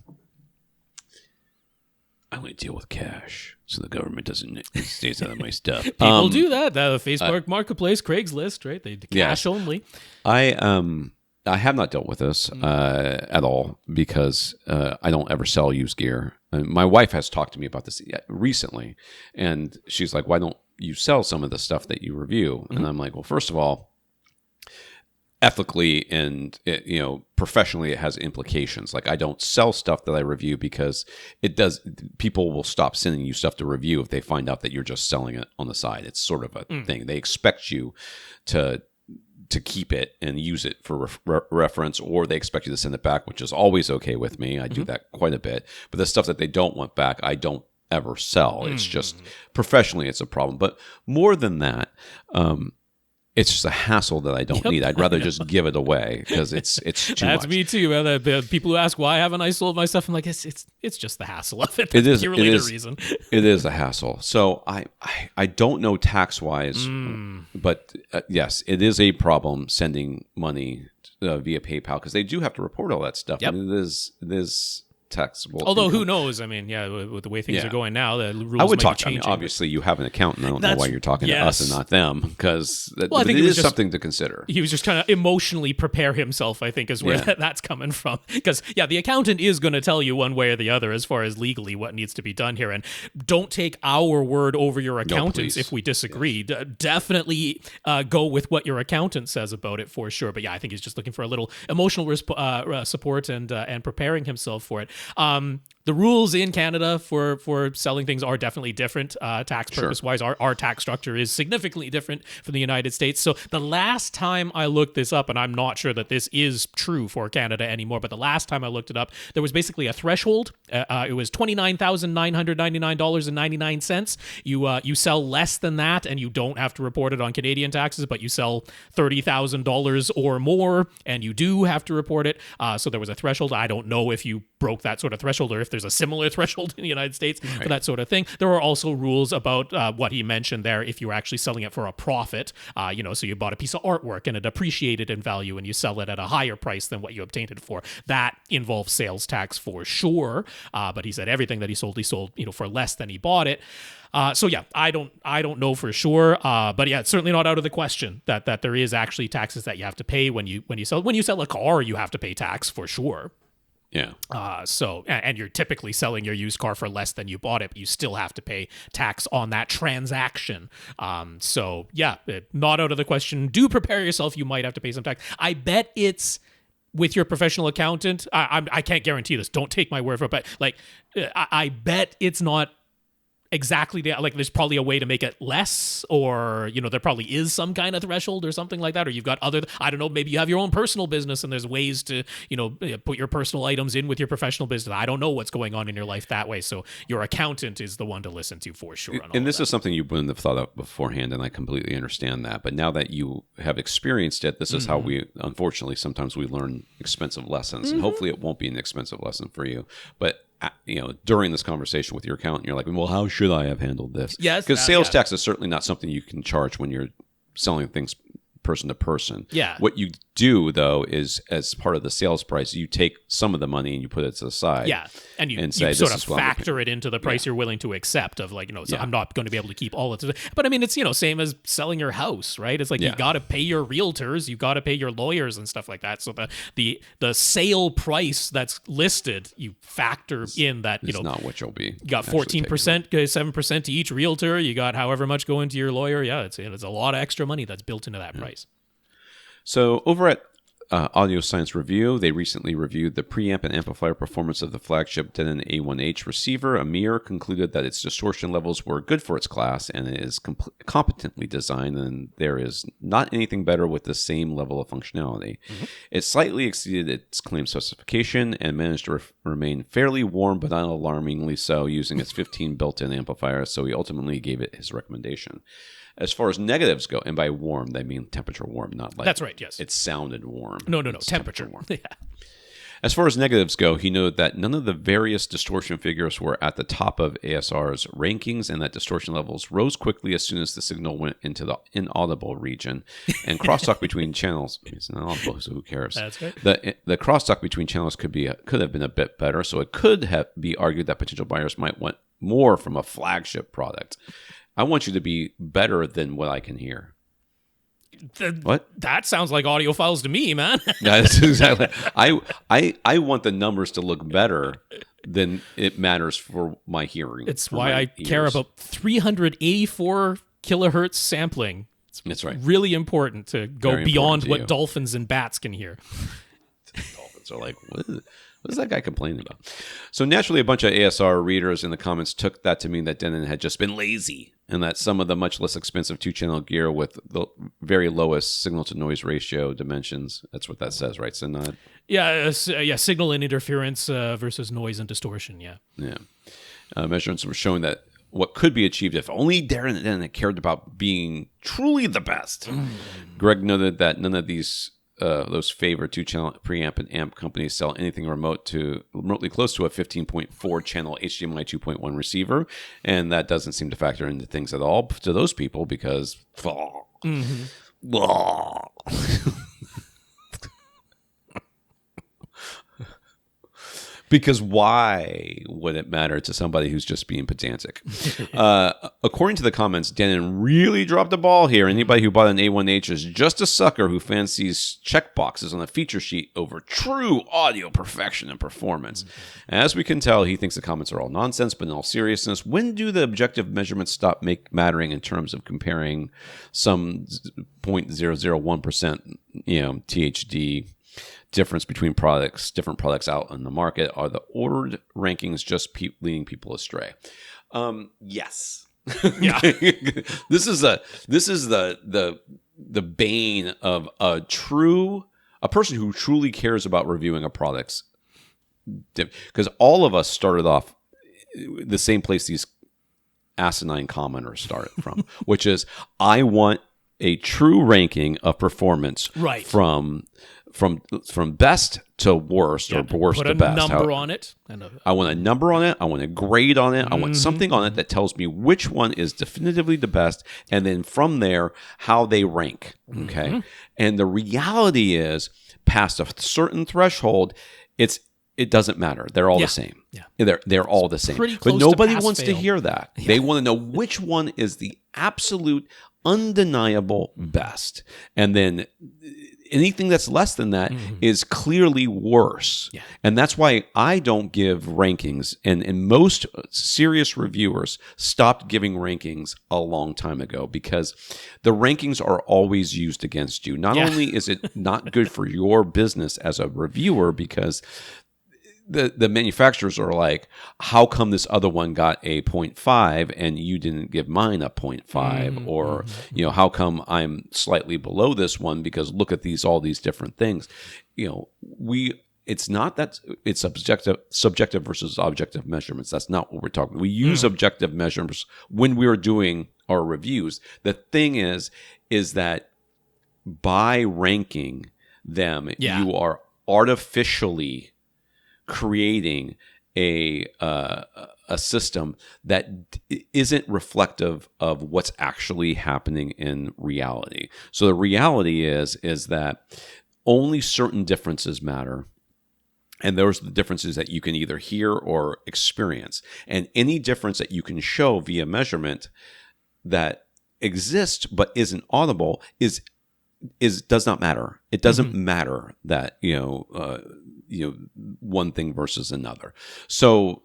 only deal with cash, so the government doesn't stays out of my stuff. People do that. The Facebook Marketplace, Craigslist, right? They cash only. I have not dealt with this at all because I don't ever sell used gear. My wife has talked to me about this recently, and she's like, "Why don't you sell some of the stuff that you review?" And I'm like, "Well, first of all, ethically and professionally, it has implications. Like, I don't sell stuff that I review because people will stop sending you stuff to review if they find out that you're just selling it on the side. It's sort of a thing. They expect you to keep it and use it for reference, or they expect you to send it back, which is always okay with me. I do that quite a bit. But the stuff that they don't want back, I don't ever sell. It's just professionally, it's a problem. But more than that, it's just a hassle that I don't need. I'd rather just give it away because it's too much. That's me too. The people who ask why haven't I sold my stuff, I'm like, it's just the hassle of it. It is purely the reason. It is a hassle. So I don't know tax wise, but yes, it is a problem sending money via PayPal because they do have to report all that stuff. Yep. And it is taxable. Although income. Who knows? I mean, with the way things are going now, the rules I would might talk. be changing. Obviously, you have an accountant. I don't know why you're talking to us and not them, because I think it is something to consider. He was just trying to emotionally prepare himself, I think, is where that's coming from. Because the accountant is going to tell you one way or the other as far as legally what needs to be done here, and don't take our word over your accountants if we disagree. Yes. Definitely go with what your accountant says about it for sure. But I think he's just looking for a little emotional support and preparing himself for it. The rules in Canada for selling things are definitely different, tax purpose-wise. Our tax structure is significantly different from the United States. So the last time I looked this up, and I'm not sure that this is true for Canada anymore, but the last time I looked it up, there was basically a threshold. It was $29,999.99. You sell less than that, and you don't have to report it on Canadian taxes, but you sell $30,000 or more, and you do have to report it. So there was a threshold. I don't know if you broke that sort of threshold or if there's a similar threshold in the United States for that sort of thing. There are also rules about what he mentioned there if you were actually selling it for a profit. So you bought a piece of artwork and it appreciated in value and you sell it at a higher price than what you obtained it for. That involves sales tax for sure. But he said everything that he sold for less than he bought it. I don't know for sure, but it's certainly not out of the question that there is actually taxes that you have to pay when you sell a car. You have to pay tax for sure. Yeah. And you're typically selling your used car for less than you bought it, but you still have to pay tax on that transaction. Not out of the question. Do prepare yourself. You might have to pay some tax. I bet it's with your professional accountant. I can't guarantee this. Don't take my word for it, but I bet it's not exactly there's probably a way to make it less, or there probably is some kind of threshold or something like that, or you've got I don't know, maybe you have your own personal business and there's ways to put your personal items in with your professional business. I don't know what's going on in your life that way, so your accountant is the one to listen to for sure. And this is something you wouldn't have thought of beforehand, and I completely understand that, but now that you have experienced it, this is how we unfortunately sometimes we learn expensive lessons, and hopefully it won't be an expensive lesson for you, but during this conversation with your accountant, you're like, well, how should I have handled this? Yes. Because sales tax is certainly not something you can charge when you're selling things person to person. Yeah. What you do, though, is as part of the sales price, you take some of the money and you put it to the side. Yeah. And you sort of factor it into the price you're willing to accept of I'm not going to be able to keep all of it. But I mean, it's, same as selling your house, right? It's like you got to pay your realtors, you got to pay your lawyers and stuff like that. So the sale price that's listed, you factor in that, it's not what you'll be. You got 14%, 7% to each realtor. You got however much going to your lawyer. Yeah, it's a lot of extra money that's built into that price. So over at Audio Science Review, they recently reviewed the preamp and amplifier performance of the flagship Denon A1H receiver. Amir concluded that its distortion levels were good for its class and it is competently designed, and there is not anything better with the same level of functionality. Mm-hmm. It slightly exceeded its claim specification and managed to remain fairly warm, but not alarmingly so, using its 15 built-in amplifiers, so he ultimately gave it his recommendation. As far as negatives go, and by warm, they mean temperature warm, not like... That's right, yes. It sounded warm. No, temperature warm. Yeah. As far as negatives go, he noted that none of the various distortion figures were at the top of ASR's rankings, and that distortion levels rose quickly as soon as the signal went into the inaudible region. And crosstalk between channels... It's not audible, so who cares? That's right. The crosstalk between channels could have been a bit better, so it could be argued that potential buyers might want more from a flagship product. I want you to be better than what I can hear. What? That sounds like audiophiles to me, man. That's exactly. I want the numbers to look better than it matters for my hearing. It's why I care about 384 kilohertz sampling. That's right. Really important to go Very beyond what you. dolphins and bats can hear. Dolphins are like, what is that guy complaining about? So naturally, a bunch of ASR readers in the comments took that to mean that Denon had just been lazy, and that some of the much less expensive 2-channel gear with the very lowest signal-to-noise ratio dimensions, that's what that says, right, Sinad? Yeah, signal and interference versus noise and distortion, yeah. Yeah. Measurements were showing that what could be achieved if only Denon had cared about being truly the best. Greg noted that none of those favored 2-channel preamp and amp companies sell anything remotely close to a 15.4 channel HDMI 2.1 receiver, and that doesn't seem to factor into things at all to those people because Because why would it matter to somebody who's just being pedantic? According to the comments, Denon really dropped the ball here. Anybody who bought an A1H is just a sucker who fancies checkboxes on a feature sheet over true audio perfection and performance. As we can tell, he thinks the comments are all nonsense, but in all seriousness, when do the objective measurements stop mattering in terms of comparing some 0.001%, THD difference between different products out in the market? Are the ordered rankings just leading people astray? Yes. Yeah. This is the bane of a person who truly cares about reviewing a product's, because all of us started off the same place these asinine commenters started from, which is I want a true ranking of performance from best to worst, or worst to best. Put a number on it. I want a number on it. I want a grade on it. I want something on it that tells me which one is definitively the best, and then from there, how they rank. Okay? And the reality is, past a certain threshold, it doesn't matter. They're all the same. Yeah. They're all the same. But nobody wants to hear that. Yeah. They want to know which one is the absolute, undeniable best. And then anything that's less than that is clearly worse. Yeah. And that's why I don't give rankings. And most serious reviewers stopped giving rankings a long time ago, because the rankings are always used against you. Not only is it not good for your business as a reviewer, because the manufacturers are like, how come this other one got a 0.5 and you didn't give mine a 0.5? Or, how come I'm slightly below this one because look at all these different things. It's not that it's subjective versus objective measurements. That's not what we're talking. We use objective measurements when we're doing our reviews. The thing is that by ranking them, you are artificially creating a system that isn't reflective of what's actually happening in reality. So the reality is that only certain differences matter, and those are the differences that you can either hear or experience. And any difference that you can show via measurement that exists but isn't audible does not matter. It doesn't matter that one thing versus another. So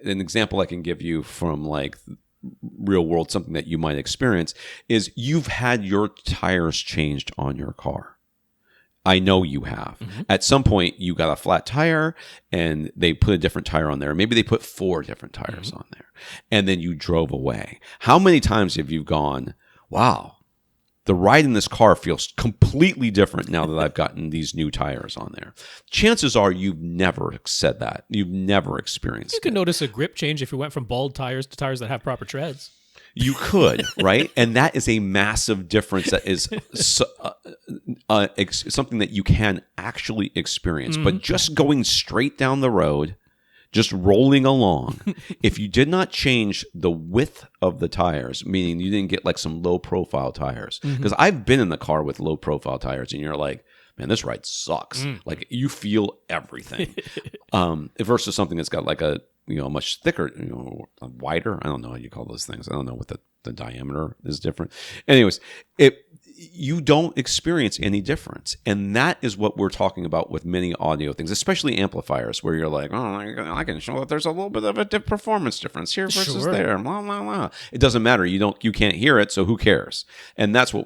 an example I can give you from like real world, something that you might experience, is you've had your tires changed on your car. I know you have. At some point, you got a flat tire and they put a different tire on there. Maybe they put 4 different tires on there. And then you drove away. How many times have you gone, wow, the ride in this car feels completely different now that I've gotten these new tires on there? Chances are you've never said that. You've never experienced it. You can notice a grip change if you went from bald tires to tires that have proper treads. You could, right? And that is a massive difference that is something that you can actually experience. But just going straight down the road, just rolling along, if you did not change the width of the tires, meaning you didn't get like some low-profile tires, because I've been in the car with low-profile tires, and you're like, man, this ride sucks. Like, you feel everything. Versus something that's got like a much thicker, wider. I don't know how you call those things. I don't know what the diameter is different. Anyways, you don't experience any difference. And that is what we're talking about with many audio things, especially amplifiers, where you're like, oh, I can show that there's a little bit of a performance difference here versus there. Blah, blah, blah. It doesn't matter. You can't hear it, so who cares? And that's what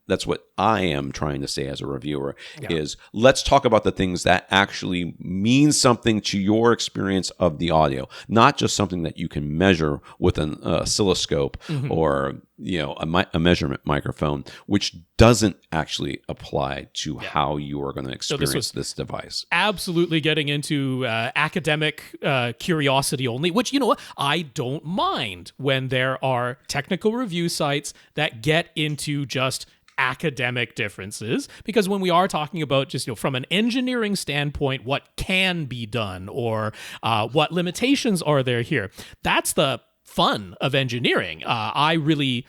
that's what I am trying to say as a reviewer is, let's talk about the things that actually mean something to your experience of the audio, not just something that you can measure with an oscilloscope or a measurement microphone, which doesn't actually apply to how you are going to experience this device. Absolutely getting into academic curiosity only, which, you know what, I don't mind when there are technical review sites that get into just academic differences, because when we are talking about just from an engineering standpoint, what can be done or what limitations are there here, that's the fun of engineering. I really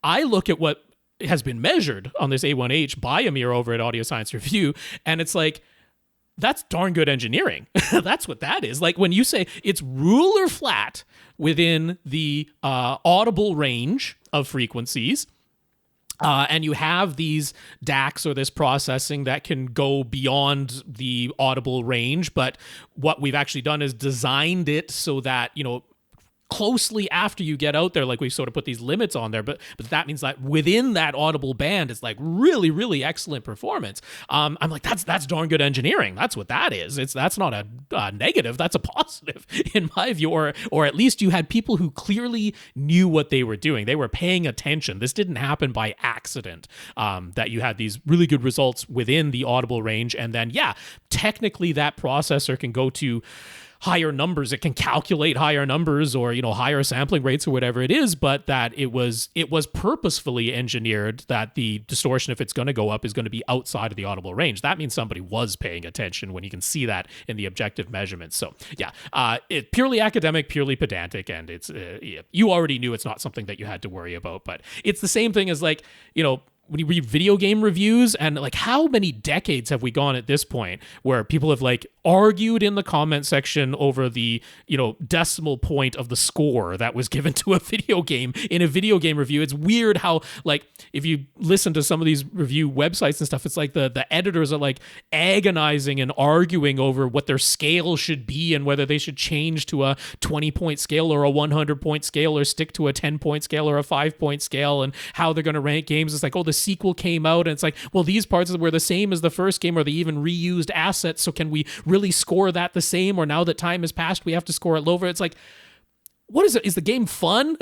I look at what has been measured on this A1H by Amir over at Audio Science Review, and it's like, that's darn good engineering. That's what that is. Like when you say it's ruler flat within the audible range of frequencies, and you have these DACs or this processing that can go beyond the audible range, but what we've actually done is designed it so that, closely after you get out there, like we sort of put these limits on there, but that means that within that audible band, it's like really, really excellent performance. I'm like, that's darn good engineering. That's what that is. That's not a negative. That's a positive in my view, or at least you had people who clearly knew what they were doing. They were paying attention. This didn't happen by accident. That you had these really good results within the audible range, and then technically that processor can go to higher numbers. It can calculate higher numbers or, higher sampling rates or whatever it is, but that it was purposefully engineered that the distortion, if it's going to go up, is going to be outside of the audible range. That means somebody was paying attention when you can see that in the objective measurements. So it's purely academic, purely pedantic, and it's, you already knew it's not something that you had to worry about, but it's the same thing as when you read video game reviews, and like how many decades have we gone at this point where people have argued in the comment section over the decimal point of the score that was given to a video game in a video game review. It's weird how if you listen to some of these review websites and stuff, it's like the editors are agonizing and arguing over what their scale should be and whether they should change to a 20-point scale or a 100-point scale or stick to a 10-point scale or a 5-point scale, and how they're going to rank games. It's like, oh, the sequel came out and it's like, well, these parts were the same as the first game, or they even reused assets, so can we really score that the same, or now that time has passed we have to score it lower? It's like, what is it? Is the game fun?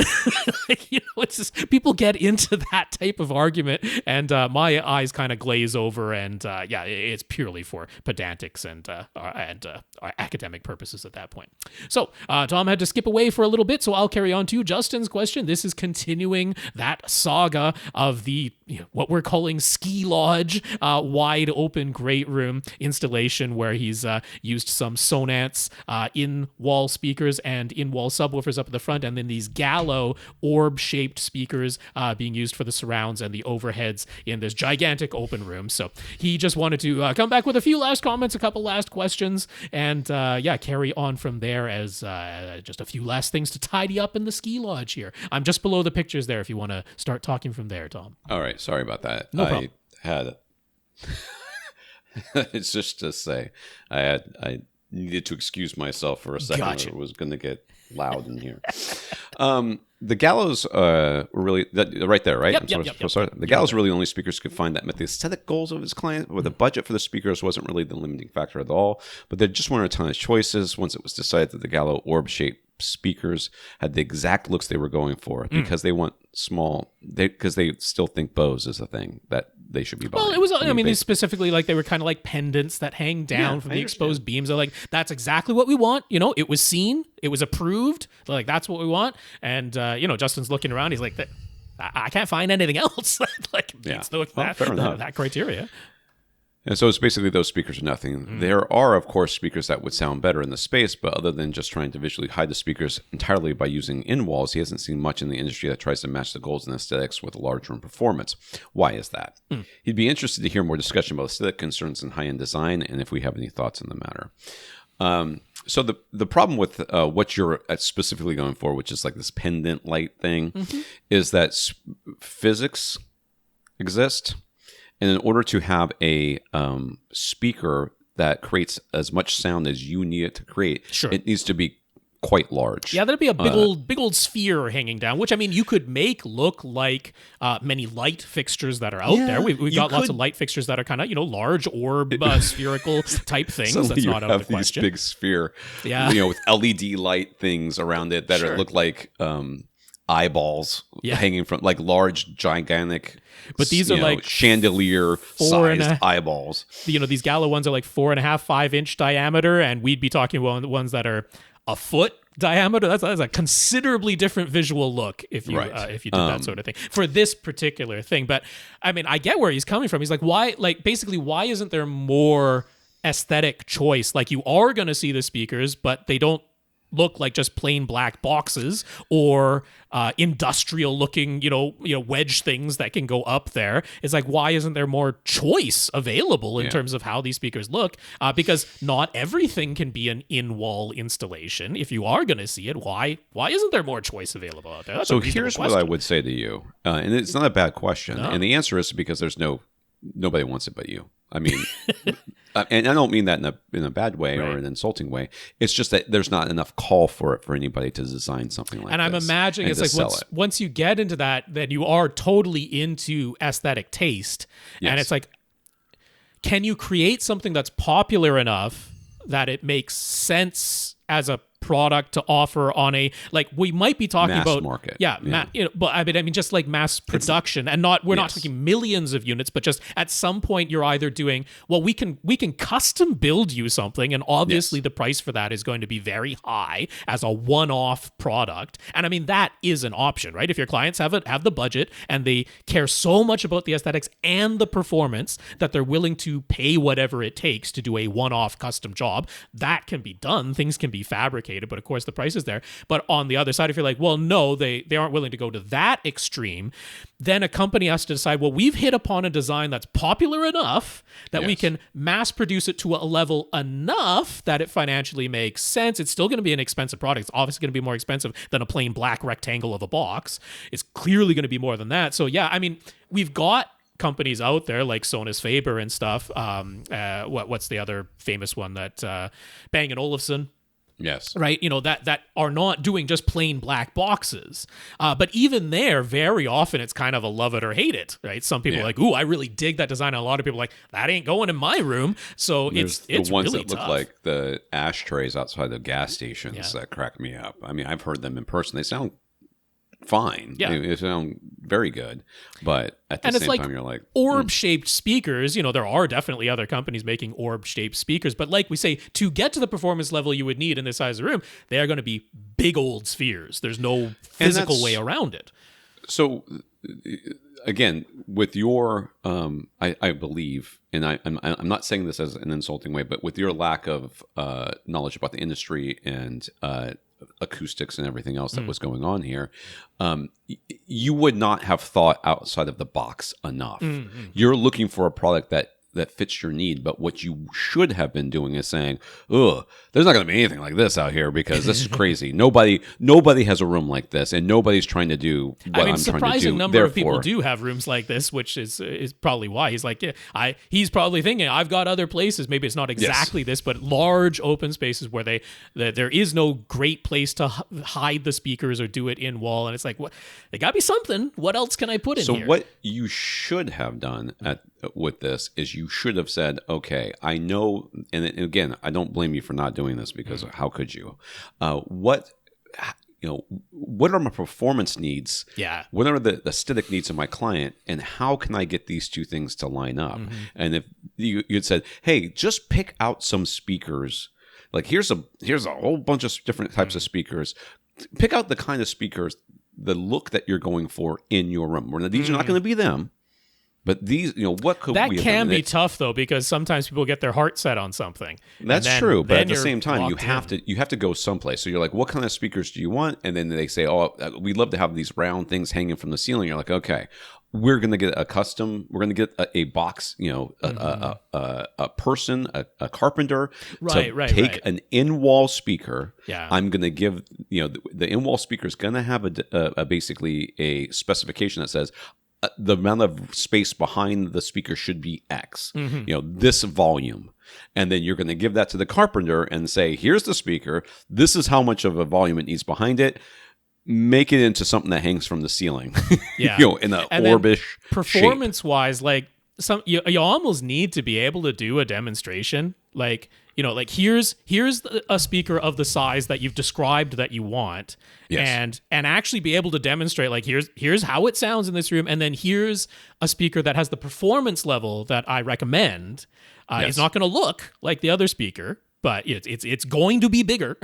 It's just, people get into that type of argument, and my eyes kind of glaze over, and it's purely for pedantics and academic purposes at that point. So Tom had to skip away for a little bit, so I'll carry on to Justin's question. This is continuing that saga of the what we're calling ski lodge, wide open great room installation, where he's used some Sonance in-wall speakers and in-wall subwoofers up at the front, and then these Gallo orb-shaped speakers being used for the surrounds and the overheads in this gigantic open room. So he just wanted to come back with a few last comments, a couple last questions, and carry on from there as just a few last things to tidy up in the ski lodge here. I'm just below the pictures there if you want to start talking from there, Tom. All right. Sorry about that. No problem. I had it's just to say I needed to excuse myself for a second. Gotcha. It was going to get loud in here. The Gallows were really right there, right? Yep. Sorry. The Gallows were really the only speakers could find that met the aesthetic goals of his client, where the budget for the speakers wasn't really the limiting factor at all. But there just weren't a ton of choices once it was decided that the Gallo orb-shaped speakers had the exact looks they were going for, because they want small, because they still think Bose is a thing that they should be buying. Well, it was, I mean, these specifically, like, they were kind of like pendants that hang down from the exposed beams. They're like, that's exactly what we want. You know, it was seen, it was approved. They're like, that's what we want. And, Justin's looking around. He's like, I can't find anything else. Like, it's that criteria. And so it's basically those speakers are nothing. There are, of course, speakers that would sound better in the space, but other than just trying to visually hide the speakers entirely by using in-walls, he hasn't seen much in the industry that tries to match the goals and aesthetics with large room performance. Why is that? He'd be interested to hear more discussion about aesthetic concerns and high-end design, and if we have any thoughts on the matter. So the problem with what you're specifically going for, which is like this pendant light thing, is that physics exist. And in order to have a speaker that creates as much sound as you need it to create, it needs to be quite large. Yeah, that'd be a big old sphere hanging down, which, I mean, you could make look like many light fixtures that are out there. We've got lots of light fixtures that are kind of, large orb spherical type things. So that's not out of the question. These big sphere, with LED light things around it that look like eyeballs hanging from, like, large, gigantic. But these are like chandelier-sized eyeballs. These Gallo ones are like 4.5, 5-inch diameter, and we'd be talking about the ones that are a foot diameter. That's a considerably different visual look if you did that sort of thing for this particular thing. But I mean, I get where he's coming from. He's like, why? Like, basically, why isn't there more aesthetic choice? Like, you are going to see the speakers, but they don't look like just plain black boxes or industrial looking, wedge things that can go up there. It's like, why isn't there more choice available in terms of how these speakers look? Because not everything can be an in-wall installation. If you are going to see it, why isn't there more choice avaavailable out there? That's so here's what I would say to you, and it's not a bad question. No. And the answer is because there's nobody wants it but you. I mean, and I don't mean that in a bad way or an insulting way. It's just that there's not enough call for it for anybody to design something like and this. And I'm imagining it's like once you get into that, then you are totally into aesthetic taste. Yes. And it's like, can you create something that's popular enough that it makes sense as a product to offer on a, like, we might be talking mass about market. But I mean just like mass production, and we're not talking millions of units, but just at some point you're either doing, well, we can custom build you something, and obviously the price for that is going to be very high as a one-off product. And I mean, that is an option, right? If your clients have the budget and they care so much about the aesthetics and the performance that they're willing to pay whatever it takes to do a one-off custom job, that can be done. Things can be fabricated, but of course the price is there. But on the other side, if you're like, well, no, they aren't willing to go to that extreme, then a company has to decide, well, we've hit upon a design that's popular enough that we can mass produce it to a level enough that it financially makes sense. It's still going to be an expensive product. It's obviously going to be more expensive than a plain black rectangle of a box. It's clearly going to be more than that. So yeah, I mean, we've got companies out there like Sonos Faber and stuff. What's the other famous one that Bang & Olufsen? Yes. Right. That are not doing just plain black boxes. But even there, very often it's kind of a love it or hate it. Right. Some people are like, ooh, I really dig that design. And a lot of people are like, that ain't going in my room. So it's the ones really that look like the ashtrays outside the gas stations that crack me up. I mean, I've heard them in person. They sound fine. Yeah. They sound very good. But at the same time, you're like, orb-shaped speakers, there are definitely other companies making orb-shaped speakers. But like we say, to get to the performance level you would need in this size of room, they are going to be big old spheres. There's no physical way around it. So, again, with your, I believe, and I'm not saying this as an insulting way, but with your lack of knowledge about the industry and acoustics and everything else that was going on here, you would not have thought outside of the box enough. You're looking for a product that that fits your need. But what you should have been doing is saying, "Ugh, there's not going to be anything like this out here because this is crazy. Nobody has a room like this, and nobody's trying to do what I'm trying to do." Surprising number of people do have rooms like this, which is probably why he's like, he's probably thinking, I've got other places. Maybe it's not exactly this, but large open spaces where there is no great place to hide the speakers or do it in wall, and it's like, what? There got to be something. What else can I put in here? So what you should have done with this is you should have said, okay, I know, and again, I don't blame you for not doing this because how could you? What are my performance needs? Yeah. What are the aesthetic needs of my client, and how can I get these two things to line up? And if you had said, hey, just pick out some speakers, like here's a whole bunch of different types of speakers. Pick out the kind of speakers, the look that you're going for in your room. These are not going to be them, but these, what could that we have can done? be tough though, because sometimes people get their heart set on something. That's true, but at the same time, you have to go someplace. So you're like, what kind of speakers do you want? And then they say, oh, we'd love to have these round things hanging from the ceiling. You're like, okay, we're going to get we're going to get a box, a person, a carpenter to take an in-wall speaker. Yeah. I'm going to give, the in-wall speaker is going to have basically a specification that says, the amount of space behind the speaker should be X, this volume. And then you're going to give that to the carpenter and say, here's the speaker. This is how much of a volume it needs behind it. Make it into something that hangs from the ceiling, yeah. In an orbish performance-wise, like you almost need to be able to do a demonstration, like here's a speaker of the size that you've described that you want, and actually be able to demonstrate, like here's how it sounds in this room, and then here's a speaker that has the performance level that I recommend. It's not going to look like the other speaker, but it's going to be bigger.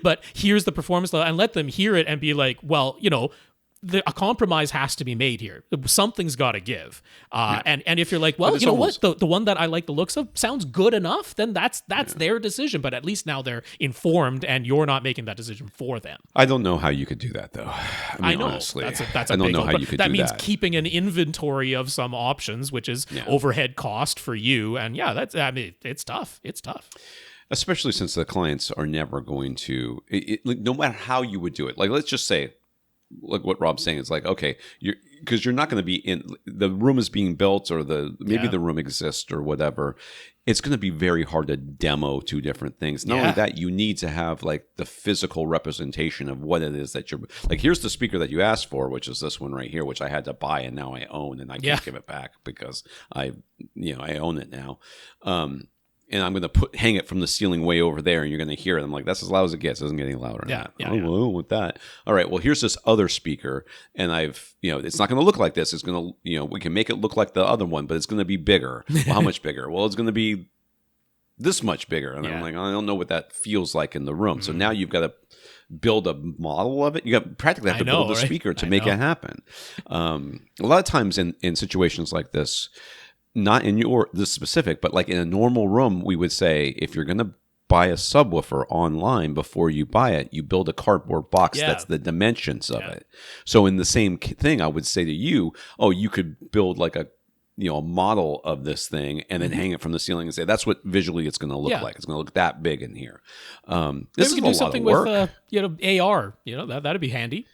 But here's the performance level, and let them hear it and be like, well, a compromise has to be made here. Something's got to give. And if you're like, well, what, the one that I like the looks of sounds good enough, then that's their decision. But at least now they're informed, and you're not making that decision for them. I don't know how you could do that, though. I know. Honestly, that's I don't know how you could do that. That means keeping an inventory of some options, which is overhead cost for you. And it's tough. It's tough. Especially since the clients are never going to, no matter how you would do it. Like, let's just say, like what Rob's saying is like, okay, because you're not going to be in the room is being built, or maybe the room exists or whatever. It's going to be very hard to demo two different things. Not only that, you need to have like the physical representation of what it is that you're like. Here's the speaker that you asked for, which is this one right here, which I had to buy and now I own, and I can't give it back because I own it now. And I'm going to hang it from the ceiling way over there, and you're going to hear it. I'm like, that's as loud as it gets. It doesn't get any louder than that. Well, with that. All right, well, here's this other speaker, and it's not going to look like this. It's going to, we can make it look like the other one, but it's going to be bigger. Well, how much bigger? Well, it's going to be this much bigger. And I'm like, I don't know what that feels like in the room. So now you've got to build a model of it. You got practically have to build a speaker to make it happen. A lot of times in situations like this, not in this specific, but like in a normal room, we would say, if you're going to buy a subwoofer online, before you buy it, you build a cardboard box that's the dimensions of it. So in the same thing, I would say to you, you could build like a model of this thing and then hang it from the ceiling and say, that's what visually it's going to look like. It's going to look that big in here. This is a lot of work. With AR, that'd be handy.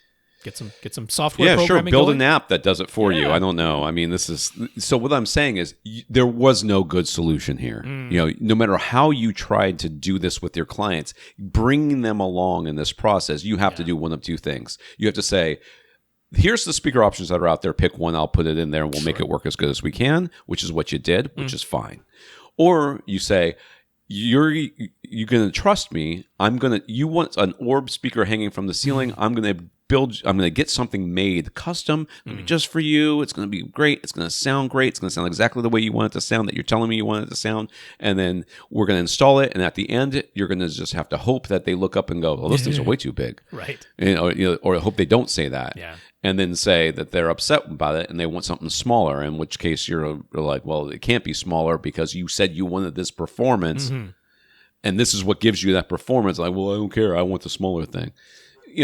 Get some software. Yeah, sure. Build going. an app that does it for you. I don't know. I mean, this is so. What I'm saying is, there was no good solution here. No matter how you tried to do this with your clients, bringing them along in this process, you have to do one of two things. You have to say, here's the speaker options that are out there. Pick one. I'll put it in there, and we'll make it work as good as we can. Which is what you did, which is fine. Or you say, you're going to trust me. You want an orb speaker hanging from the ceiling. I'm going to get something made custom just for you. It's going to be great. It's going to sound great. It's going to sound exactly the way you want it to sound, that you're telling me you want it to sound. And then we're going to install it. And at the end, you're going to just have to hope that they look up and go, well, those things are way too big. Right. Or hope they don't say that. Yeah. And then say that they're upset about it and they want something smaller, in which case you're like, well, it can't be smaller because you said you wanted this performance. And this is what gives you that performance. Like, well, I don't care. I want the smaller thing.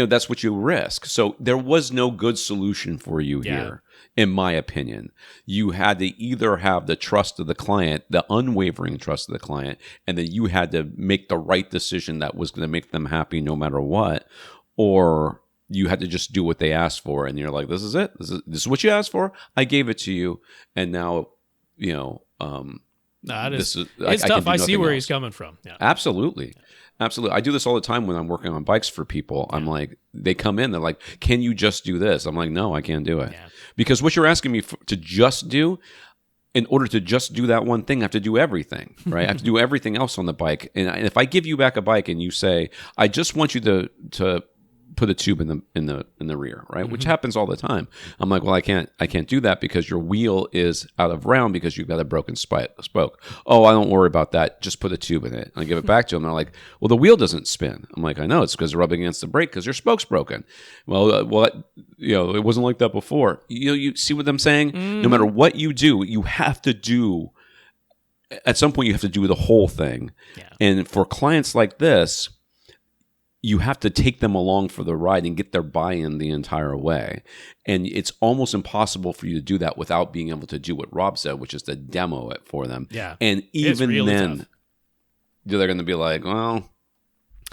that's what you risk. So there was no good solution for you here, in my opinion. You had to either have the trust of the client, the unwavering trust of the client, and then you had to make the right decision that was going to make them happy no matter what, or you had to just do what they asked for, and you're like, this is it. This is what you asked for. I gave it to you, and now, it's tough. I see where he's coming from. Yeah. Absolutely. Absolutely. I do this all the time when I'm working on bikes for people. I'm like, they come in, they're like, can you just do this? I'm like, no, I can't do it. Yeah. Because what you're asking me to just do, in order to just do that one thing, I have to do everything, right? I have to do everything else on the bike. And if I give you back a bike and you say, I just want you to put a tube in the rear, right? Which happens all the time. I'm like, well, I can't do that because your wheel is out of round because you've got a broken spoke. Oh, I don't worry about that. Just put a tube in it. And I give it back to them. And they're like, well, the wheel doesn't spin. I'm like, I know, it's because they're rubbing against the brake because your spoke's broken. Well, it wasn't like that before. You see what I'm saying? No matter what you do, you have to do. At some point, you have to do the whole thing. Yeah. And for clients like this, you have to take them along for the ride and get their buy-in the entire way. And it's almost impossible for you to do that without being able to do what Rob said, which is to demo it for them. Yeah. And even really then, tough. They're going to be like, well,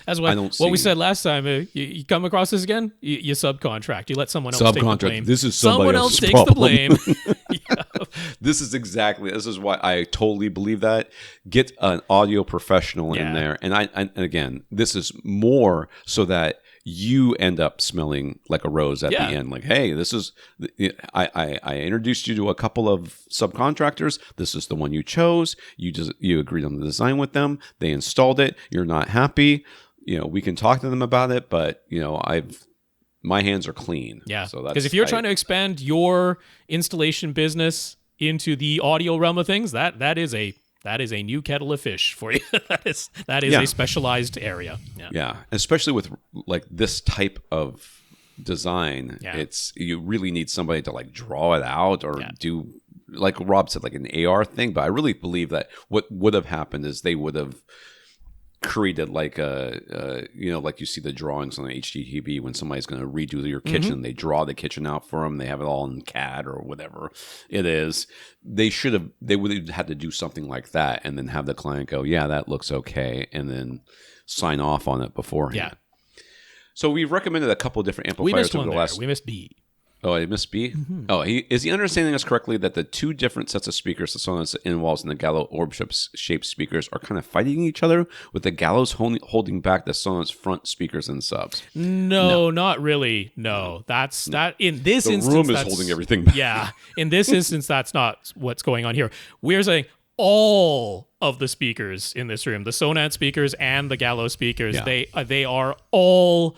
that's what we said last time. You come across this again, you subcontract. You let someone else take the blame. This is someone else takes the blame. This is why I totally believe that. Get an audio professional in there. And and again, this is more so that you end up smelling like a rose at the end. Like, hey, this is, I introduced you to a couple of subcontractors. This is the one you chose. You agreed on the design with them. They installed it. You're not happy. We can talk to them about it, but my hands are clean. Yeah. So because if you're trying to expand your installation business into the audio realm of things, that is a new kettle of fish for you. that is a specialized area. Yeah. Especially with like this type of design, you really need somebody to like draw it out or do, like Rob said, like an AR thing. But I really believe that what would have happened is they would have created like like you see the drawings on the HDTV when somebody's going to redo your kitchen. They draw the kitchen out for them. They have it all in CAD or whatever it is. They would have had to do something like that and then have the client go, yeah, that looks okay, and then sign off on it beforehand. Yeah. So we've recommended a couple of different amplifiers over the last. We missed B. Oh, I missed B? Oh, is he understanding us correctly that the two different sets of speakers, the Sonos in-walls and the Gallo orb-shaped speakers, are kind of fighting each other, with the Gallos holding back the Sonos front speakers and subs? No, not really. No, that in this instance, the room is holding everything back. Yeah, in this instance, that's not what's going on here. We're saying all of the speakers in this room, the Sonos speakers and the Gallo speakers, they are all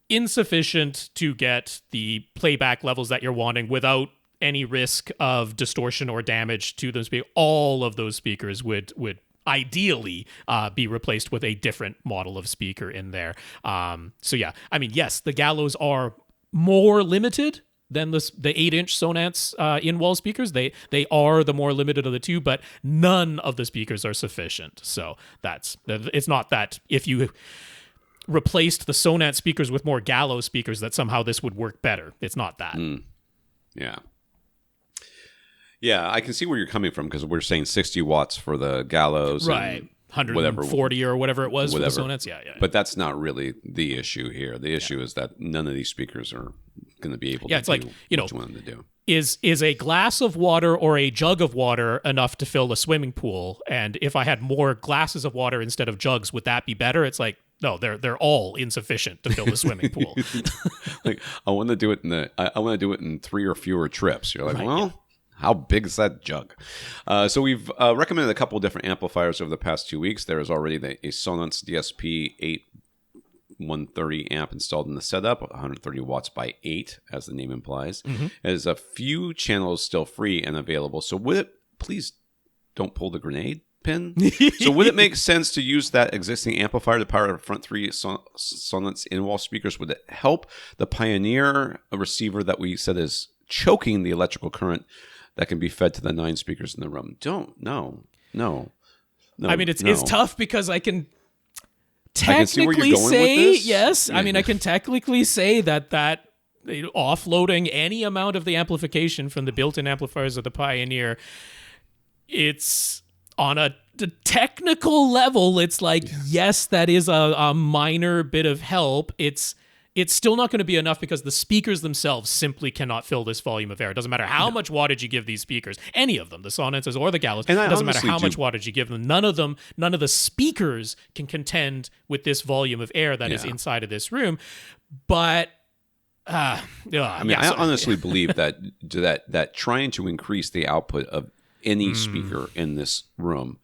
insufficient to get the playback levels that you're wanting without any risk of distortion or damage to them. All of those speakers would ideally be replaced with a different model of speaker in there. Yes, the Gallos are more limited than the 8-inch Sonos in-wall speakers. They are the more limited of the two, but none of the speakers are sufficient. So it's not that if you replaced the Sonos speakers with more Gallo speakers that somehow this would work better. It's not that. Yeah. Yeah, I can see where you're coming from because we're saying 60 watts for the Gallos. Right. 140 or whatever it was for the Sonos. Yeah. But that's not really the issue here. The issue is that none of these speakers are going to be able to do what you want them to do. Is a glass of water or a jug of water enough to fill a swimming pool? And if I had more glasses of water instead of jugs, would that be better? It's like, no, they're all insufficient to fill the swimming pool. Like, I want to do it in 3 or fewer trips. You're like, how big is that jug? So we've recommended a couple of different amplifiers over the past 2 weeks. There is already a Sonos DSP 130 amp installed in the setup, 130 watts by 8, as the name implies. There's a few channels still free and available. So please don't pull the grenade pin. So would it make sense to use that existing amplifier to power the front 3 Sonos in-wall speakers? Would it help the Pioneer receiver that we said is choking the electrical current that can be fed to the 9 speakers in the room? No. I mean, it's tough because I can technically say yes. Yeah. I mean, I can technically say that offloading any amount of the amplification from the built-in amplifiers of the Pioneer, it's on the technical level, it's like, yes, that is a minor bit of help. It's still not going to be enough because the speakers themselves simply cannot fill this volume of air. It doesn't matter how much wattage you give these speakers, any of them, the Sonenses or the Galas. It doesn't matter how much wattage you give them. None of the speakers can contend with this volume of air that is inside of this room. But I honestly believe that trying to increase the output of any speaker in this room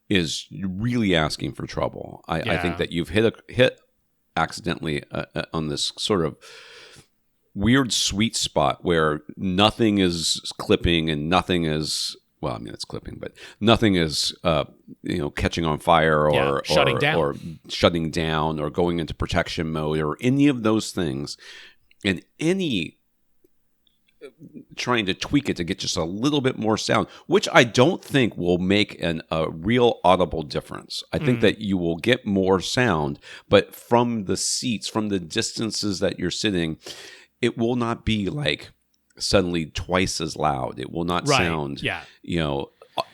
is really asking for trouble. I think that you've hit accidentally on this sort of weird sweet spot where nothing is clipping and nothing is, well, I mean, it's clipping, but nothing is catching on fire or shutting down or going into protection mode or any of those things. And any trying to tweak it to get just a little bit more sound, which I don't think will make a real audible difference. I think that you will get more sound, but from the seats, from the distances that you're sitting, it will not be like suddenly twice as loud. It will not sound,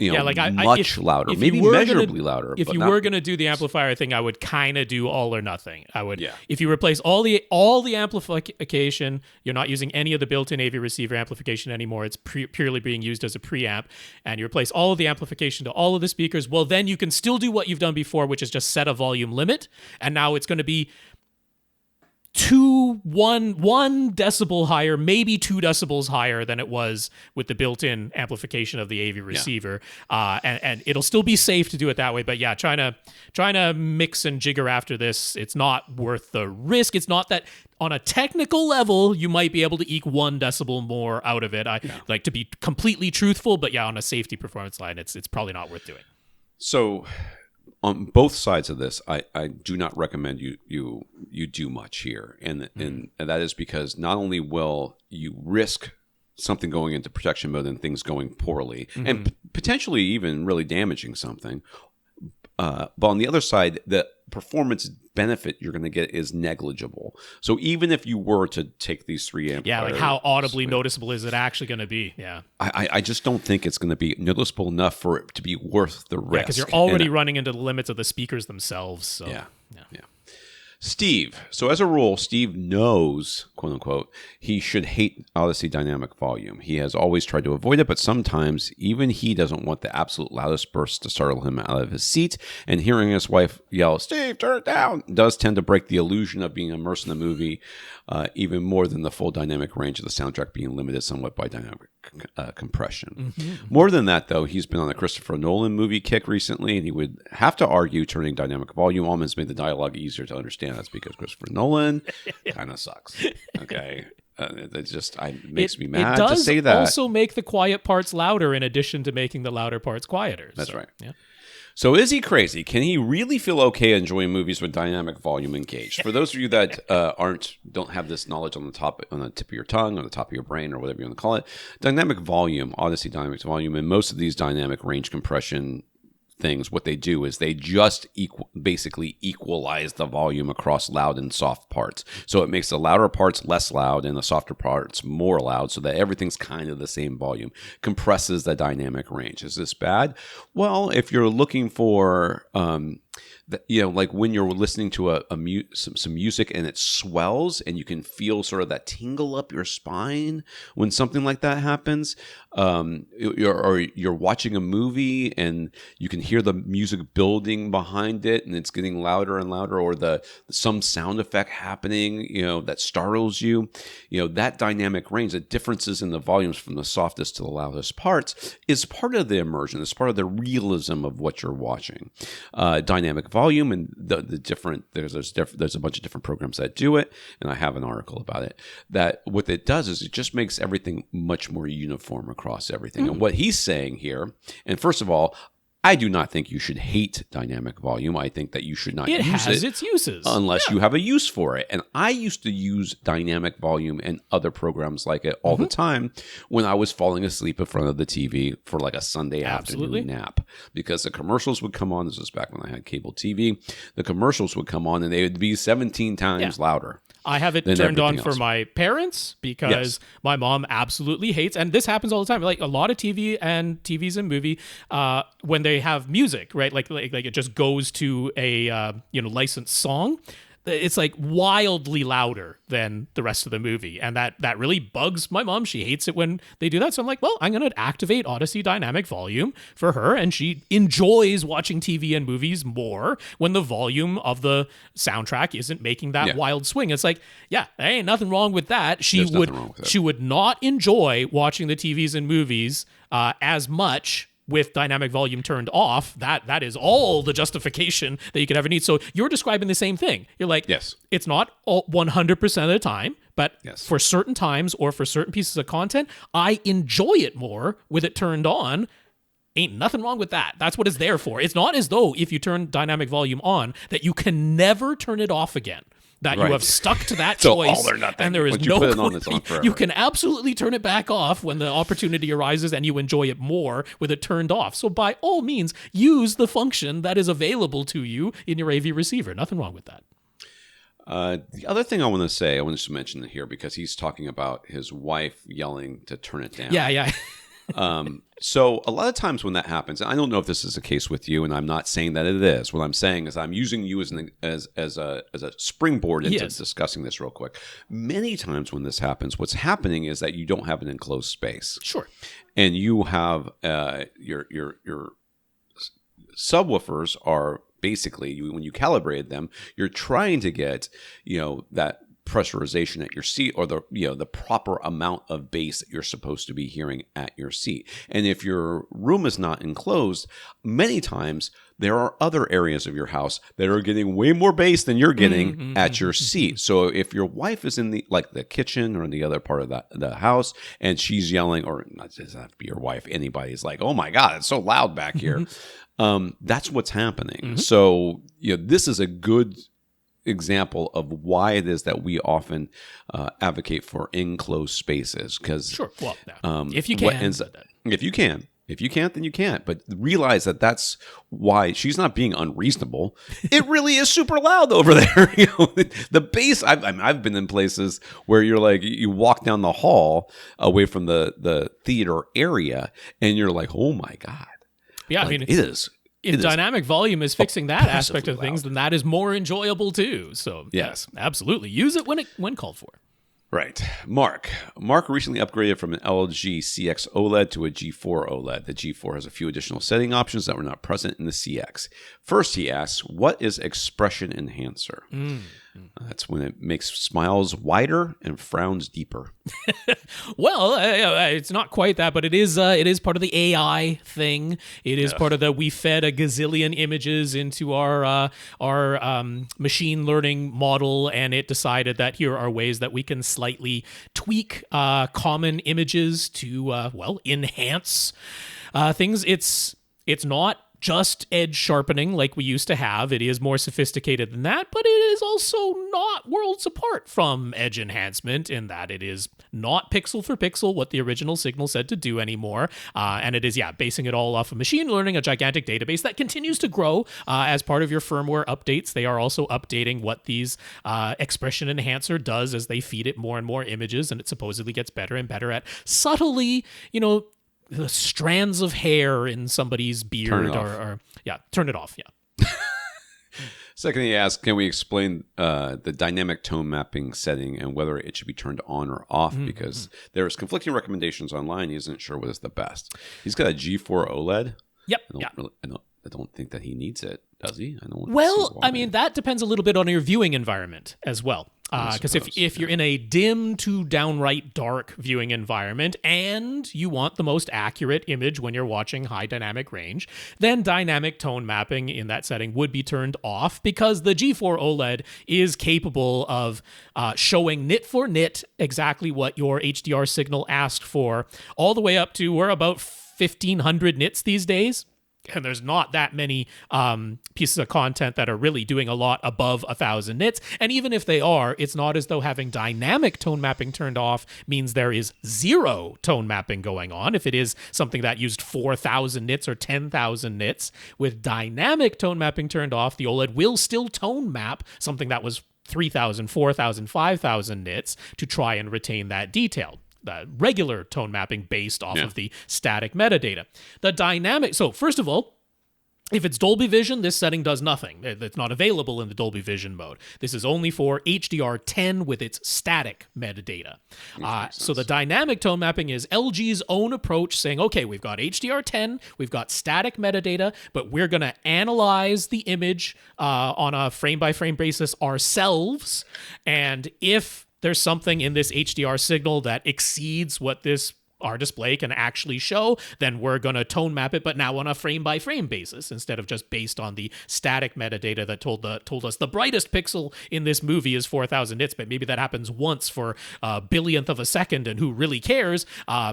much louder, maybe measurably louder. If you were going to do the amplifier thing, I would kind of do all or nothing. I would, if you replace all the amplification, you're not using any of the built-in AV receiver amplification anymore. It's purely being used as a preamp, and you replace all of the amplification to all of the speakers. Well, then you can still do what you've done before, which is just set a volume limit, and now it's going to be 1 decibel higher, maybe 2 decibels higher than it was with the built-in amplification of the AV receiver. And it'll still be safe to do it that way. But yeah, trying to mix and jigger after this, it's not worth the risk. It's not that on a technical level, you might be able to eke 1 decibel more out of it. I like to be completely truthful, but on a safety performance line, it's probably not worth doing. So on both sides of this, I do not recommend you do much here, and that is because not only will you risk something going into protection mode and things going poorly, and potentially even really damaging something, but on the other side, the performance benefit you're going to get is negligible. So even if you were to take these 3 amplifiers, how audibly noticeable is it actually going to be? I just don't think it's going to be noticeable enough for it to be worth the risk. Because you're already running into the limits of the speakers themselves. So. Yeah. Steve. So as a rule, Steve knows, quote unquote, he should hate Odyssey dynamic volume. He has always tried to avoid it, but sometimes even he doesn't want the absolute loudest bursts to startle him out of his seat. And hearing his wife yell, "Steve, turn it down," does tend to break the illusion of being immersed in the movie, even more than the full dynamic range of the soundtrack being limited somewhat by dynamic compression. More than that, though, he's been on a Christopher Nolan movie kick recently, and he would have to argue turning dynamic volume on has made the dialogue easier to understand. That's because Christopher Nolan kind of sucks. Okay. It just makes me mad to say that. It does also make the quiet parts louder in addition to making the louder parts quieter. That's right. Yeah. So is he crazy? Can he really feel okay enjoying movies with dynamic volume engaged? For those of you that don't have this knowledge on the tip of your tongue, on the top of your brain, or whatever you want to call it, dynamic volume, Odyssey dynamic volume, and most of these dynamic range compression things, what they do is they just basically equalize the volume across loud and soft parts. So it makes the louder parts less loud and the softer parts more loud, so that everything's kind of the same volume. Compresses the dynamic range. Is this bad? Well, if you're looking for like when you're listening to some music and it swells and you can feel sort of that tingle up your spine when something like that happens, you're watching a movie and you can hear the music building behind it and it's getting louder and louder, or some sound effect happening, that startles you, that dynamic range, the differences in the volumes from the softest to the loudest parts is part of the immersion. It's part of the realism of what you're watching. Dynamic volume and the different there's a bunch of different programs that do it, and I have an article about it. That what it does is it just makes everything much more uniform across everything. And what he's saying here, and first of all, I do not think you should hate dynamic volume. I think that you should not use it. It has its uses. Unless you have a use for it. And I used to use dynamic volume and other programs like it all the time when I was falling asleep in front of the TV for like a Sunday afternoon nap. Because the commercials would come on. This was back when I had cable TV. The commercials would come on and they would be 17 times louder. I have it turned on for my parents because my mom absolutely hates, and this happens all the time. Like a lot of TVs and movie, when they have music, right? Like it just goes to a licensed song. It's like wildly louder than the rest of the movie. And that really bugs my mom. She hates it when they do that. So I'm like, well, I'm going to activate Odyssey Dynamic Volume for her. And she enjoys watching TV and movies more when the volume of the soundtrack isn't making that wild swing. It's like, there ain't nothing wrong with that. She would not enjoy watching the TVs and movies as much with dynamic volume turned off. That is all the justification that you could ever need. So you're describing the same thing. You're like, it's not all 100% of the time, but for certain times or for certain pieces of content, I enjoy it more with it turned on. Ain't nothing wrong with that. That's what it's there for. It's not as though if you turn dynamic volume on that you can never turn it off again. That you have stuck to that choice, all or nothing. And there is Once no you put it on, it's on forever. You can absolutely turn it back off when the opportunity arises and you enjoy it more with it turned off. So by all means, use the function that is available to you in your AV receiver. Nothing wrong with that. The other thing I want to mention here, because he's talking about his wife yelling to turn it down. Yeah. So a lot of times when that happens, and I don't know if this is the case with you, and I'm not saying that it is. What I'm saying is I'm using you as a springboard into discussing this real quick. Many times when this happens, what's happening is that you don't have an enclosed space. Sure. And you have your subwoofers are basically, when you calibrated them, you're trying to get that pressurization at your seat, or the proper amount of bass that you're supposed to be hearing at your seat. And if your room is not enclosed, many times there are other areas of your house that are getting way more bass than you're getting at your seat. So if your wife is in the kitchen or in the other part of the house and she's yelling, or not just have to be your wife, anybody's like, oh my God, it's so loud back here. That's what's happening. So this is a good example of why it is that we often advocate for enclosed spaces, because if you can, if you can't, then you can't. But realize that that's why she's not being unreasonable. It really is super loud over there. The bass. I've been in places where you're like, you walk down the hall away from the theater area, and you're like, oh my God. Yeah, it is. If dynamic volume is fixing that aspect of things, then that is more enjoyable too. So yes, absolutely. Use it when called for. Right. Mark recently upgraded from an LG CX OLED to a G4 OLED. The G4 has a few additional setting options that were not present in the CX. First, he asks, what is expression enhancer? That's when it makes smiles wider and frowns deeper. Well, it's not quite that, but it is part of the AI thing. It is part of we fed a gazillion images into our machine learning model, and it decided that here are ways that we can slightly tweak common images to enhance things. It's not just edge sharpening like we used to have. It is more sophisticated than that, but it is also not worlds apart from edge enhancement in that it is not pixel for pixel what the original signal said to do anymore. And it is, basing it all off of machine learning, a gigantic database that continues to grow as part of your firmware updates. They are also updating what these expression enhancer does as they feed it more and more images, and it supposedly gets better and better at subtly, the strands of hair in somebody's beard, turn it off. Second, he asked, can we explain the dynamic tone mapping setting and whether it should be turned on or off? Because there's conflicting recommendations online. He isn't sure what is the best. He's got a G4 OLED. Yep. I don't think that he needs it, does he? That depends a little bit on your viewing environment as well. Because if you're in a dim to downright dark viewing environment and you want the most accurate image when you're watching high dynamic range, then dynamic tone mapping in that setting would be turned off, because the G4 OLED is capable of showing nit for nit exactly what your HDR signal asked for, all the way up to, we're about 1,500 nits these days. And there's not that many pieces of content that are really doing a lot above 1,000 nits. And even if they are, it's not as though having dynamic tone mapping turned off means there is zero tone mapping going on. If it is something that used 4,000 nits or 10,000 nits, with dynamic tone mapping turned off, the OLED will still tone map something that was 3,000, 4,000, 5,000 nits to try and retain that detail. The regular tone mapping based off of the static metadata. The dynamic, so first of all, if it's Dolby Vision, this setting does nothing. It's not available in the Dolby Vision mode. This is only for HDR10 with its static metadata. So the dynamic tone mapping is LG's own approach saying, okay, we've got HDR10, we've got static metadata, but we're going to analyze the image on a frame-by-frame basis ourselves. And if there's something in this HDR signal that exceeds what our display can actually show, then we're going to tone map it, but now on a frame-by-frame basis instead of just based on the static metadata that told us the brightest pixel in this movie is 4,000 nits, but maybe that happens once for a billionth of a second, and who really cares?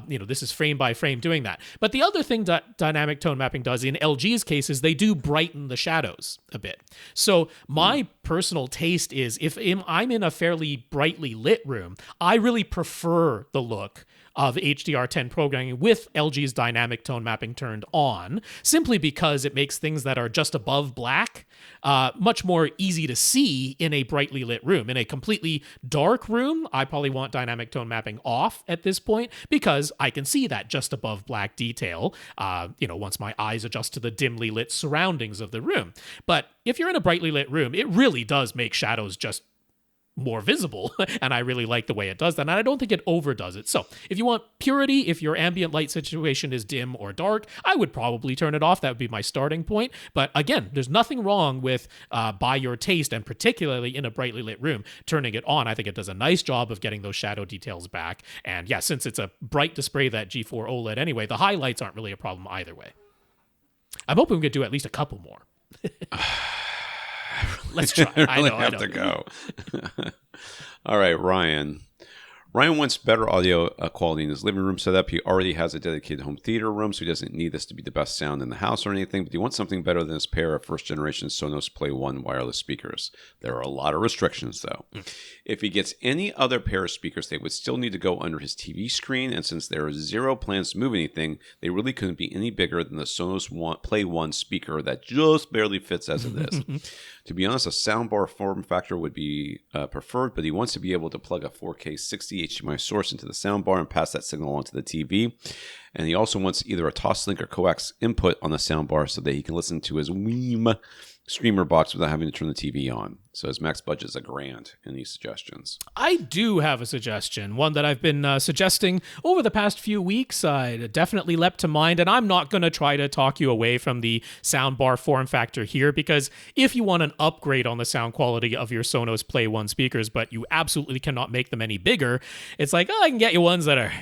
This is frame-by-frame doing that. But the other thing that dynamic tone mapping does in LG's case is they do brighten the shadows a bit. So my personal taste is, if I'm in a fairly brightly lit room, I really prefer the look of HDR10 programming with LG's dynamic tone mapping turned on, simply because it makes things that are just above black much more easy to see in a brightly lit room. In a completely dark room, I probably want dynamic tone mapping off at this point, because I can see that just above black detail, once my eyes adjust to the dimly lit surroundings of the room. But if you're in a brightly lit room, it really does make shadows just more visible, and I really like the way it does that, and I don't think it overdoes it. So if you want purity, if your ambient light situation is dim or dark, I would probably turn it off. That would be my starting point. But again, there's nothing wrong with, by your taste, and particularly in a brightly lit room, turning it on. I think it does a nice job of getting those shadow details back. And yeah, since it's a bright display, that G4 OLED anyway, the highlights aren't really a problem either way. I'm hoping we could do at least a couple more. Let's try. I know. To go. All right, Ryan. Ryan wants better audio quality in his living room setup. He already has a dedicated home theater room, so he doesn't need this to be the best sound in the house or anything, but he wants something better than his pair of first-generation Sonos Play 1 wireless speakers. There are a lot of restrictions, though. If he gets any other pair of speakers, they would still need to go under his TV screen, and since there are zero plans to move anything, they really couldn't be any bigger than the Sonos Play 1 speaker that just barely fits as it is. To be honest, a soundbar form factor would be preferred, but he wants to be able to plug a 4K 60 HDMI source into the soundbar and pass that signal onto the TV. And he also wants either a Toslink or coax input on the soundbar so that he can listen to his Weem streamer box without having to turn the TV on. So his max budget is $1,000. Any suggestions? I do have a suggestion, one that I've been suggesting over the past few weeks. It definitely leapt to mind, and I'm not going to try to talk you away from the soundbar form factor here, because if you want an upgrade on the sound quality of your Sonos Play 1 speakers, but you absolutely cannot make them any bigger, it's like, I can get you ones that are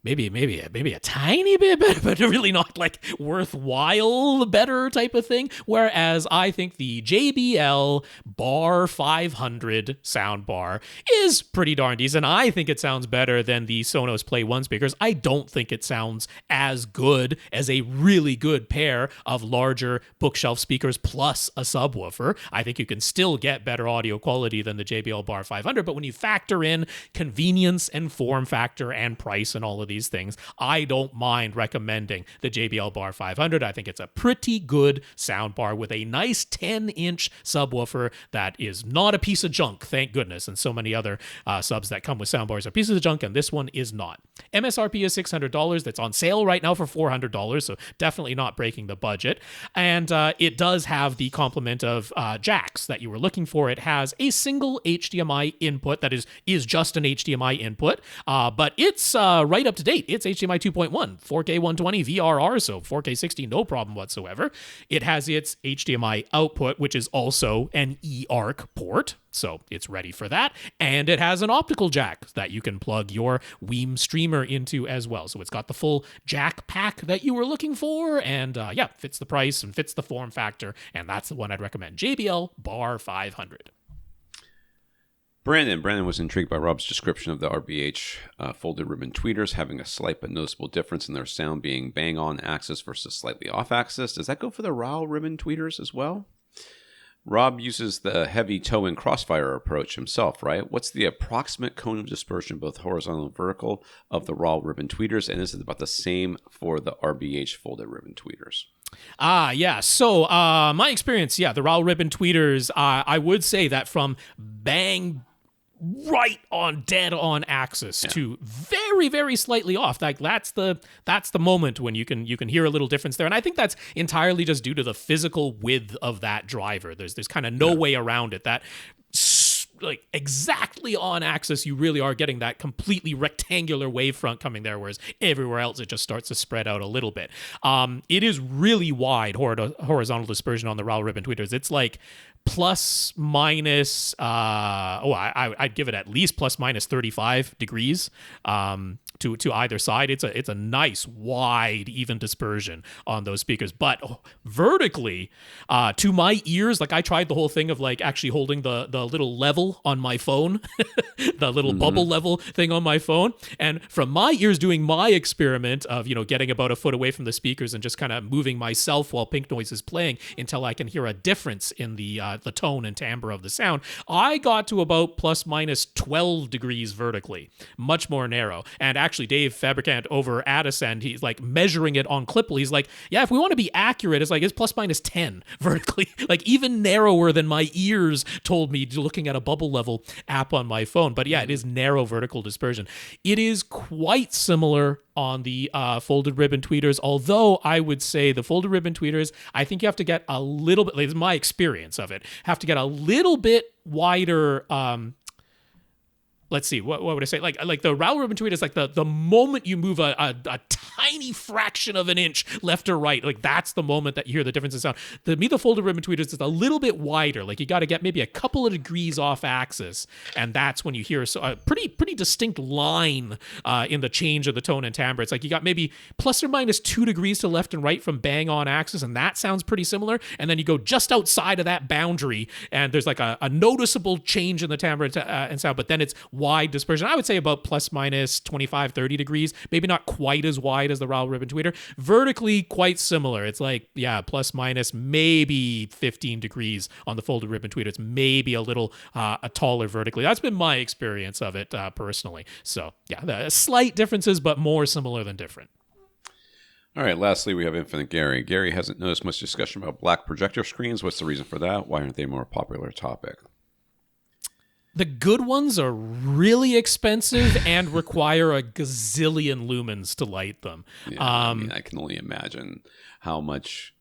maybe a tiny bit better, but really not like worthwhile better type of thing. Whereas I think the JBL Bar 500 soundbar is pretty darn decent. I think it sounds better than the Sonos Play 1 speakers. I don't think it sounds as good as a really good pair of larger bookshelf speakers plus a subwoofer. I think you can still get better audio quality than the JBL Bar 500, but when you factor in convenience and form factor and price and all of these things, I don't mind recommending the JBL Bar 500. I think it's a pretty good soundbar with a nice 10-inch subwoofer that is not a piece of junk, thank goodness. And so many other subs that come with soundbars are pieces of junk, and this one is not. MSRP is $600. That's on sale right now for $400, so definitely not breaking the budget. And it does have the complement of jacks that you were looking for. It has a single HDMI input that is just an HDMI input, but it's right up to date. It's HDMI 2.1, 4K 120 VRR, so 4K 60, no problem whatsoever. It has its HDMI output, which is also an eARC port, so it's ready for that. And it has an optical jack that you can plug your Weem streamer into as well. So it's got the full jack pack that you were looking for, and fits the price and fits the form factor, and that's the one I'd recommend. JBL Bar 500. Brandon was intrigued by Rob's description of the RBH folded ribbon tweeters having a slight but noticeable difference in their sound being bang on axis versus slightly off axis. Does that go for the RAW ribbon tweeters as well? Rob uses the heavy toe and crossfire approach himself, right? What's the approximate cone of dispersion, both horizontal and vertical, of the RAW ribbon tweeters? And is it about the same for the RBH folded ribbon tweeters? Yeah. So my experience, the RAW ribbon tweeters, I would say that from bang right on dead on axis to very, very slightly off. Like that's the moment when you can hear a little difference there. And I think that's entirely just due to the physical width of that driver. There's kind of no way around it. That like exactly on axis, you really are getting that completely rectangular wavefront coming there, whereas everywhere else it just starts to spread out a little bit. It is really wide horizontal dispersion on the RAW ribbon tweeters. It's like plus minus I'd give it at least plus minus 35 degrees to either side. It's a nice wide even dispersion on those speakers, but vertically to my ears, like I tried the whole thing of like actually holding the little level on my phone, the little bubble level thing on my phone, and from my ears doing my experiment of getting about a foot away from the speakers and just kind of moving myself while Pink Noise is playing until I can hear a difference in the tone and timbre of the sound, I got to about plus minus 12 degrees vertically, much more narrow. And actually Dave Fabricant over at Ascend, he's like measuring it on Clipple. He's like, yeah, if we want to be accurate, it's plus minus 10 vertically, like even narrower than my ears told me looking at a bubble level app on my phone. But yeah, it is narrow vertical dispersion. It is quite similar on the folded ribbon tweeters, although I would say the folded ribbon tweeters, I think you have to get a little bit, like, this is my experience of it, have to get a little bit wider. Let's see, what would I say? Like the RAW ribbon tweet is like the moment you move a tiny fraction of an inch left or right, like that's the moment that you hear the difference in sound. To me, the folded ribbon tweet is just a little bit wider. Like you got to get maybe a couple of degrees off axis, and that's when you hear a pretty distinct line in the change of the tone and timbre. It's like you got maybe plus or minus 2 degrees to left and right from bang on axis, and that sounds pretty similar. And then you go just outside of that boundary, and there's like a noticeable change in the timbre and sound, but then it's wide dispersion. I would say about plus minus 25, 30 degrees, maybe not quite as wide as the RAW ribbon tweeter. Vertically, quite similar. It's like, plus minus maybe 15 degrees on the folded ribbon tweeter. It's maybe a little taller vertically. That's been my experience of it personally. So the slight differences, but more similar than different. All right, lastly, we have Infinite Gary. Gary hasn't noticed much discussion about black projector screens. What's the reason for that? Why aren't they a more popular topic? The good ones are really expensive and require a gazillion lumens to light them. Yeah, I can only imagine how much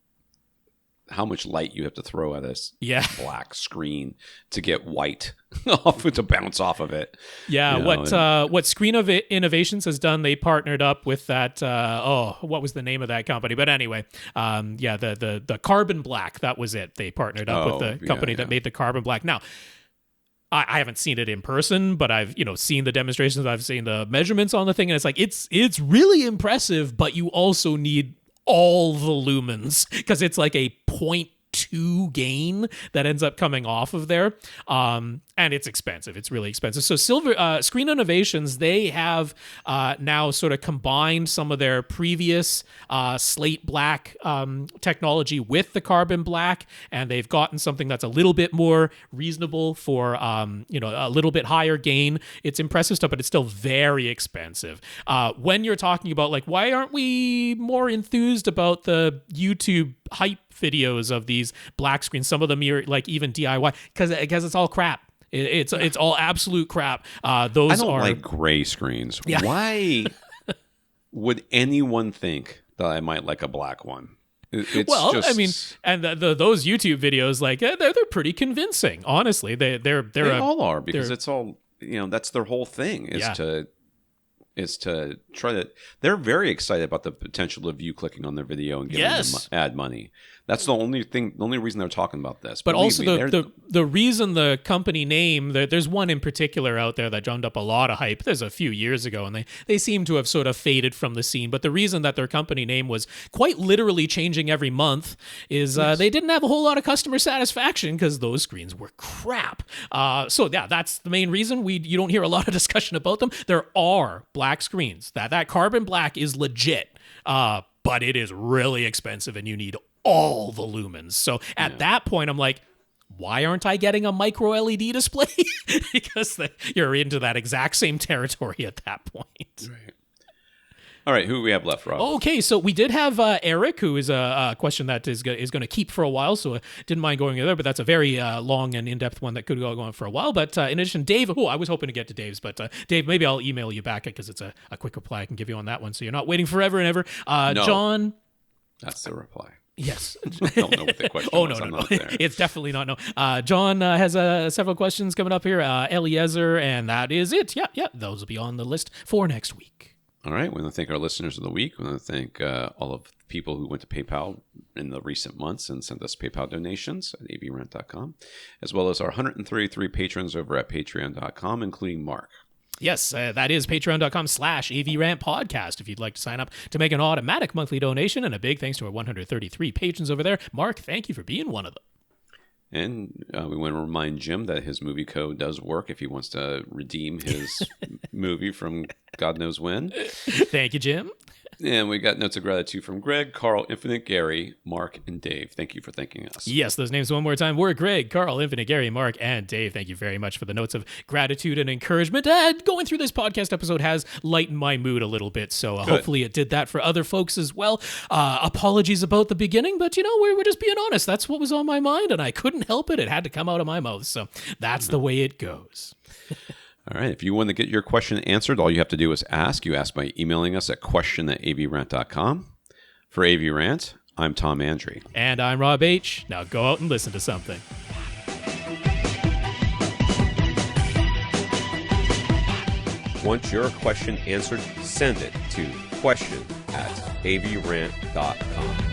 light you have to throw at this black screen to get white to bounce off of it. Yeah, what Screen of Innovations has done, they partnered up with that. What was the name of that company? But anyway, the Carbon Black. That was it. They partnered up with the company that made the Carbon Black. Now, I haven't seen it in person, but I've seen the demonstrations. I've seen the measurements on the thing, and it's like it's really impressive. But you also need all the lumens because it's like a 0.2 gain that ends up coming off of there, and it's expensive. It's really expensive. So Screen Innovations, they have now sort of combined some of their previous slate black technology with the carbon black, and they've gotten something that's a little bit more reasonable for a little bit higher gain. It's impressive stuff, but it's still very expensive. When you're talking about like, why aren't we more enthused about the YouTube hype videos of these black screens? Some of them are like even DIY because it's all crap. It's all absolute crap. I don't like gray screens. Yeah. Why would anyone think that I might like a black one? It's those YouTube videos, like they're pretty convincing. Honestly, they all are because it's all that's their whole thing is to try to. They're very excited about the potential of you clicking on their video and getting them ad money. That's the only reason they're talking about this. But Believe also me, the reason the company name, there's one in particular out there that drummed up a lot of hype. There's a few years ago, and they seem to have sort of faded from the scene. But the reason that their company name was quite literally changing every month is they didn't have a whole lot of customer satisfaction because those screens were crap. So yeah, that's the main reason you don't hear a lot of discussion about them. There are black screens. That carbon black is legit, but it is really expensive, and you need all the lumens. So at that point, I'm like, why aren't I getting a micro LED display? Because you're into that exact same territory at that point. Right. All right, who do we have left, Rob? Okay, so we did have Eric, who is a question that is going to keep for a while, so I didn't mind going there, but that's a very long and in-depth one that could go on for a while. But in addition, Dave, I was hoping to get to Dave's, but Dave, maybe I'll email you back because it's a quick reply I can give you on that one, so you're not waiting forever and ever. No, John... That's the reply. Yes. I don't know what the question was. No. It's definitely not no. John has several questions coming up here. Eliezer, and that is it. Yeah. Those will be on the list for next week. All right. We want to thank our listeners of the week. We want to thank all of the people who went to PayPal in the recent months and sent us PayPal donations at avrant.com, as well as our 133 patrons over at patreon.com, including Mark. Yes, that is patreon.com/AVRant podcast if you'd like to sign up to make an automatic monthly donation. And a big thanks to our 133 patrons over there. Mark, thank you for being one of them. And we want to remind Jim that his movie code does work if he wants to redeem his movie from God knows when. Thank you, Jim. And we got notes of gratitude from Greg, Karl, Infinite, Gary, Mark, and Dave. Thank you for thanking us. Yes, those names one more time were Greg, Karl, Infinite, Gary, Mark, and Dave. Thank you very much for the notes of gratitude and encouragement. Going through this podcast episode has lightened my mood a little bit, so hopefully it did that for other folks as well. Apologies about the beginning, but we're just being honest. That's what was on my mind, and I couldn't help it. It had to come out of my mouth, so that's the way it goes. All right. If you want to get your question answered, all you have to do is ask. You ask by emailing us at question@avrant.com. For AVRant, I'm Tom Andry. And I'm Rob H. Now go out and listen to something. Want your question answered? Send it to question@avrant.com.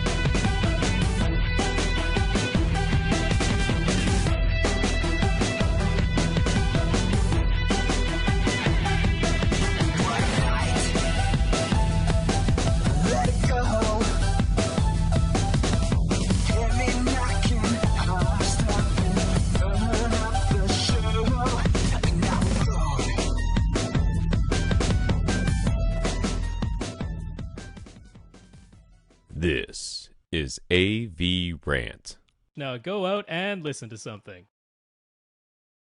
This is AVRant. Now go out and listen to something.